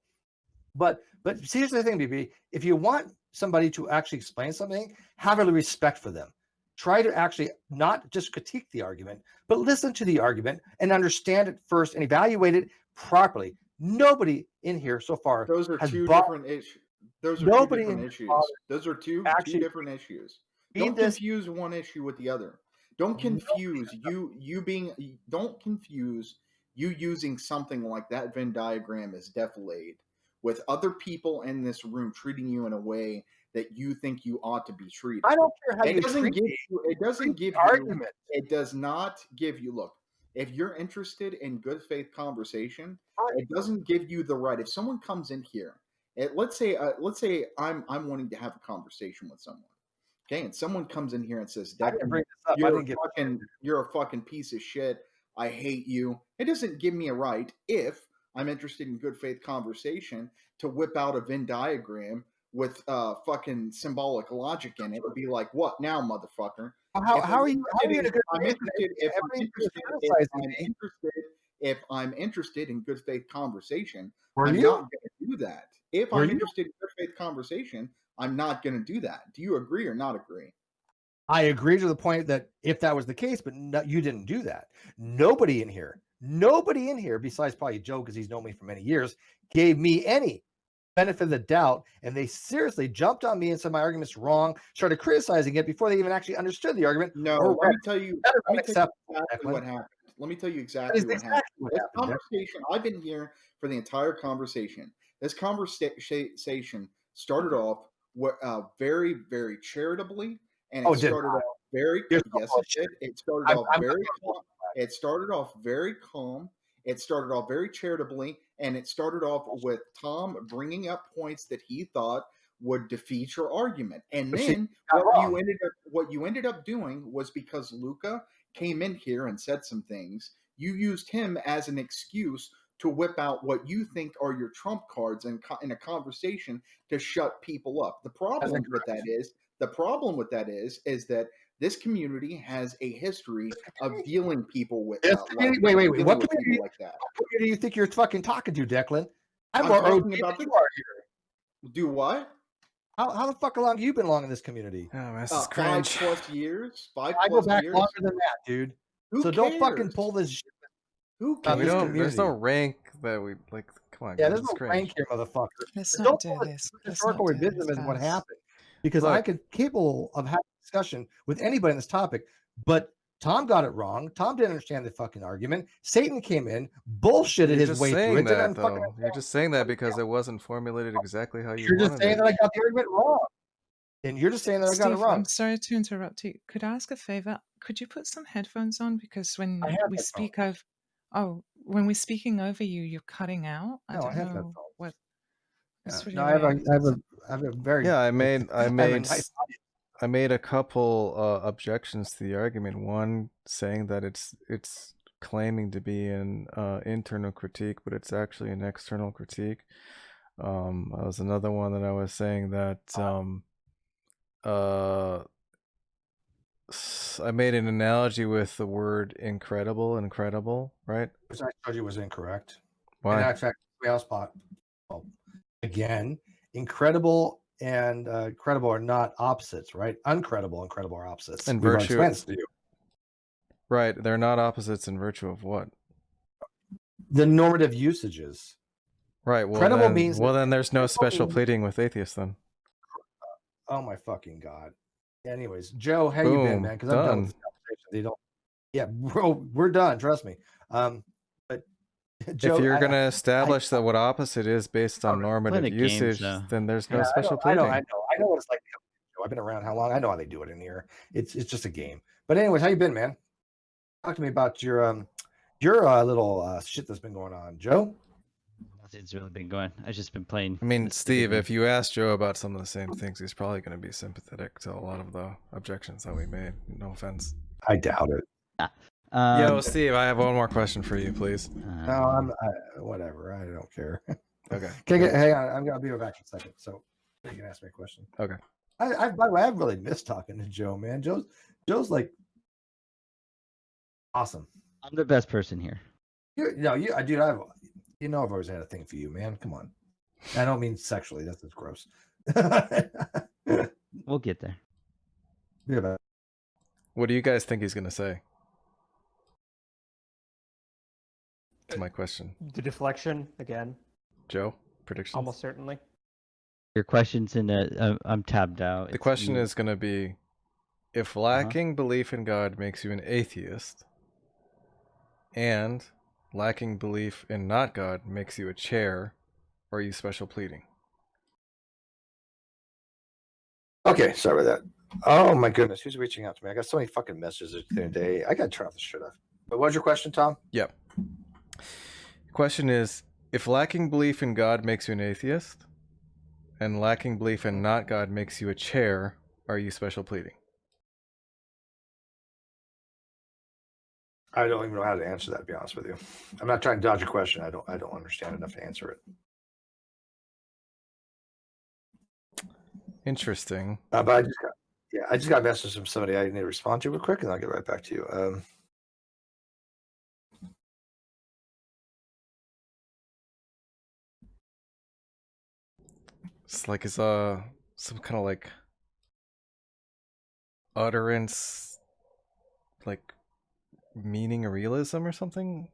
But here's the thing, BB. If you want somebody to actually explain something, have a respect for them. Try to actually not just critique the argument, but listen to the argument and understand it first and evaluate it properly. Nobody in here so far Those are has two different issues. Those are Nobody two different issues. Those are two different issues. Don't confuse one issue with the other. Don't confuse don't confuse you using something like that Venn diagram as defilade with other people in this room treating you in a way that you think you ought to be treated. I don't care how you treat me. It doesn't give you argument. It does not give you look. If you're interested in good faith conversation, it doesn't give you the right. If someone comes in here, let's say I'm wanting to have a conversation with someone. Okay, and someone comes in here and says, you're a fucking piece of shit. I hate you. It doesn't give me a right, if I'm interested in good faith conversation, to whip out a Venn diagram with fucking symbolic logic in it and be like, what now, motherfucker? How are you in a good faith? If I'm interested in good faith conversation, I'm not going to do that. If I'm interested in good faith conversation, I'm not going to do that. Do you agree or not agree? I agree to the point that if that was the case, but no, you didn't do that. Nobody in here besides probably Joe, because he's known me for many years, gave me any benefit of the doubt, and they seriously jumped on me and said my argument's wrong, started criticizing it before they even actually understood the argument. No, or let me tell you unacceptable, exactly what happened. Let me tell you That exactly is what exactly happened. what This happened. conversation, I've been here for the entire conversation. This conversation started off very, very charitably, and Oh, it it did started off very Here's the yes, it bullshit. did. It started off I'm very calm. It started off very calm. It started off very charitably, and it started off with Tom bringing up points that he thought would defeat your argument. And But she then got wrong. what you ended up doing was, because Luca came in here and said some things, you used him as an excuse to whip out what you think are your trump cards in a conversation to shut people up. The problem with that is that this community has a history of dealing people with Wait. dealing What with community? people like that. What community do you think you're fucking talking to, Declan? I'm I'm more OG talking about than the you are here. do what? How the fuck long have you been long in this community? Oh, man, this is 5 cringe. plus years. 5 I go plus back years. longer than that, dude. Who So cares? don't fucking pull this shit. Who about We this cares? don't. There's no community. rank that we like. Come on, Yeah, guys, there's it's no cringe. rank here, motherfucker. Let's But not don't do pull this this. Let's historical not do revisionism this, is what guys. happened. Because Look. I could capable of having a discussion with anybody on this topic, but Tom got it wrong. Tom didn't understand the fucking argument. Satan came in, bullshitted You're his just way through saying it. that, Didn't fucking though. You're just saying that because it wasn't formulated exactly how you You're just wanted saying it. that I got the argument wrong. And you're just saying that I got it Steve, wrong. I'm sorry to interrupt you. Could I ask a favor? Could you put some headphones on? Because when I have we headphones. speak over, when we're speaking over you, you're cutting out. I No, I don't have know headphones. what. Yeah. It's really No, I have weird. a very Yeah, I have made a nice audience. I made a couple objections to the argument. One saying that it's claiming to be an internal critique, but it's actually an external critique. That was another one that I was saying that I made an analogy with the word incredible, right? Which I told you was incorrect. Why? And in fact, well, again, incredible and credible are not opposites, right? Uncredible and credible are opposites. In We've already virtue, explained this to you. right? They're not opposites in virtue of what? The normative usages. Right. Well, Credible then, means well, then there's no credible special means- pleading with atheists then. Oh my fucking god. Anyways, Joe, how you been, Boom, man? Because I'm done with this conversation. They don't. Yeah, bro, we're done. Trust me. But Joe, If you're going to establish that what opposite is based on Playing normative a game, usage, so- then there's no Yeah, special I pleading. know what it's like. I've been around how long? I know how they do it in here. It's just a game. But anyways, how you been, man? Talk to me about your little shit that's been going on, Joe. Nothing's really been going. I've just been playing. I mean, this Steve, game. if you ask Joe about some of the same things, he's probably going to be sympathetic to a lot of the objections that we made. No offense. I doubt it. Yo, Steve, I have one more question for you, please. No, whatever. I don't care. Okay. Hang on. I'm gonna be back in a second, so you can ask me a question. Okay. By the way, I've really missed talking to Joe, man. Joe's like awesome. I'm the best person here. Dude, I've always had a thing for you, man. Come on. I don't mean sexually. That's just gross. We'll get there. Yeah, What do you guys think he's going to say? To my question. The deflection again, Joe, predictions? almost certainly. Your question's in I'm tabbed out. The question is going to be, if lacking belief in God makes you an atheist, and lacking belief in not God makes you a chair, are you special pleading? Okay, sorry about that. Oh my goodness, who's reaching out to me? I got so many fucking messages the other day. I gotta turn off the shit off. But what's your question, Tom? Yep. The question is, if lacking belief in God makes you an atheist, and lacking belief in not God makes you a chair, are you special pleading? I don't even know how to answer that, to be honest with you. I'm not trying to dodge a question. I don't understand enough to answer it. Interesting. But I just got a message from somebody I need to respond to real quick, and I'll get right back to you. It's like some kind of like utterance, like meaning or realism or something?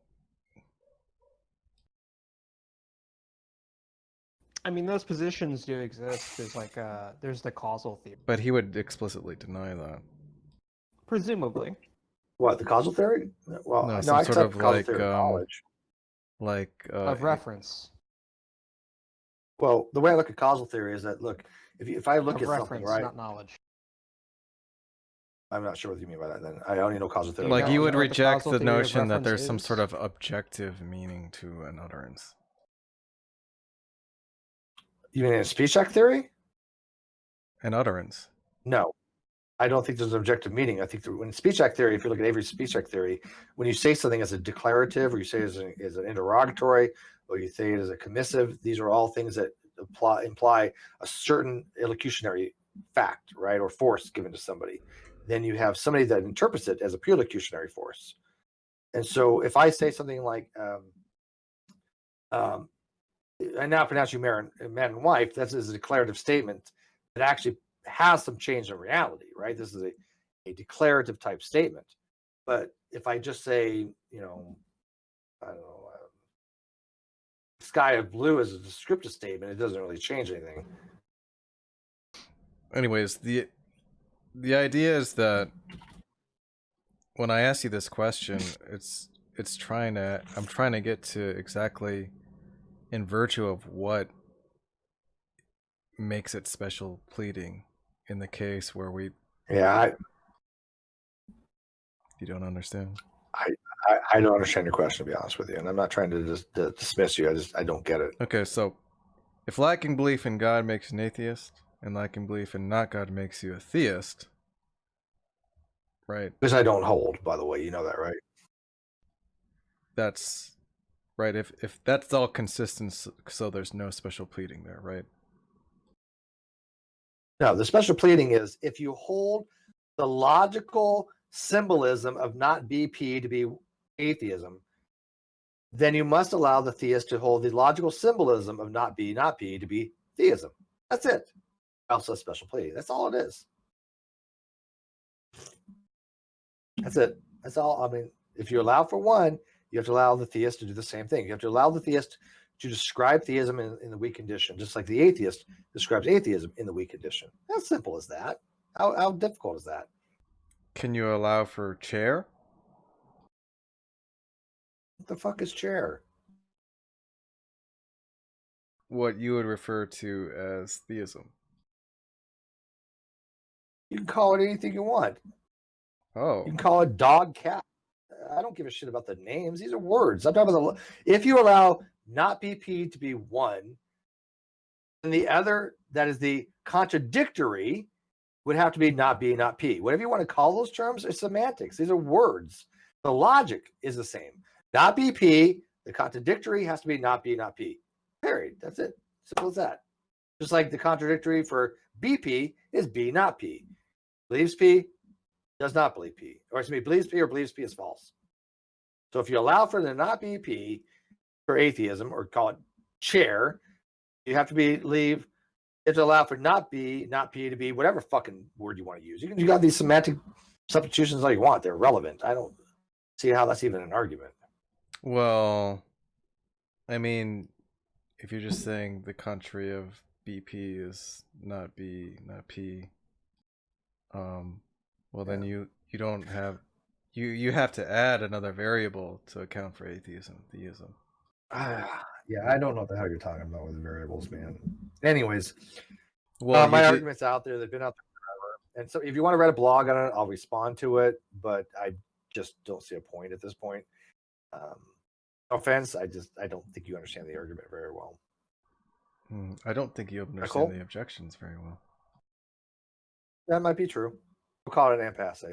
I mean, those positions do exist. There's like there's the causal theory. But he would explicitly deny that. Presumably. What, the causal theory? Well, No, no, some I sort accept of the causal like theory of knowledge. Of reference. Well, the way I look at causal theory is that, look, if I look Of at reference, something, right? not knowledge. I'm not sure what you mean by that. Then I only know causal theory. Like know- you you would know what the reject causal the theory of notion that reference there's some is? sort of objective meaning to an utterance. You mean in speech act theory? An utterance. No, I don't think there's an objective meaning. I think that when speech act theory, if you look at every speech act theory, when you say something as a declarative, or you say it as an interrogatory, or you say it as a commissive, these are all things that imply a certain elocutionary fact, right, or force given to somebody. Then you have somebody that interprets it as a pure elocutionary force. And so if I say something like, I now pronounce you man and wife, that's a declarative statement that actually has some change in reality, right? This is a declarative type statement. But if I just say, I don't know, sky of blue as a descriptive statement, it doesn't really change anything. Anyways, the idea is that when I ask you this question, I'm trying to get to exactly in virtue of what makes it special pleading in the case where we Yeah, you don't understand. I don't understand your question, to be honest with you, and I'm not trying to just dismiss you. I don't get it. Okay, so if lacking belief in God makes you an atheist, and lacking belief in not God makes you a theist, right? Which I don't hold, by the way. You know that, right? That's right. If that's all consistent, so there's no special pleading there, right? No, the special pleading is if you hold the logical symbolism of not BP to be atheism, then you must allow the theist to hold the logical symbolism of not P to be theism. That's it. Also a special pleading. That's all it is. That's it. That's all. I mean, if you allow for one, you have to allow the theist to do the same thing. You have to allow the theist to describe theism in the weak condition, just like the atheist describes atheism in the weak condition. As simple as that. How difficult is that? Can you allow for chair? What the fuck is chair? What you would refer to as theism. You can call it anything you want. Oh. You can call it dog, cat. I don't give a shit about the names. These are words. I'm talking about if you allow not BP to be one, then the other that is the contradictory would have to be not B, not P. Whatever you want to call those terms, it's semantics. These are words. The logic is the same. Not BP, the contradictory has to be not B, not P. Period. That's it. Simple as that. Just like the contradictory for BP is B, not P. Believes P, does not believe P. Or excuse me, believes P or believes P is false. So if you allow for the not be P for atheism, or call it chair, you have to leave. You have to allow for not B, not P to be whatever fucking word you want to use. You got these semantic substitutions all you want. They're relevant. I don't see how that's even an argument. Well, I mean, if you're just saying the contrary of BP is not B, not P, well then you don't have you have to add another variable to account for atheism, theism. Yeah, I don't know what the hell you're talking about with the variables, man. Anyways, well, my argument's out there. They've been out there forever. And so if you want to write a blog on it, I'll respond to it. But I just don't see a point at this point. No offense. I don't think you understand the argument very well. I don't think you understand the objections very well. That might be true. We'll call it an impasse.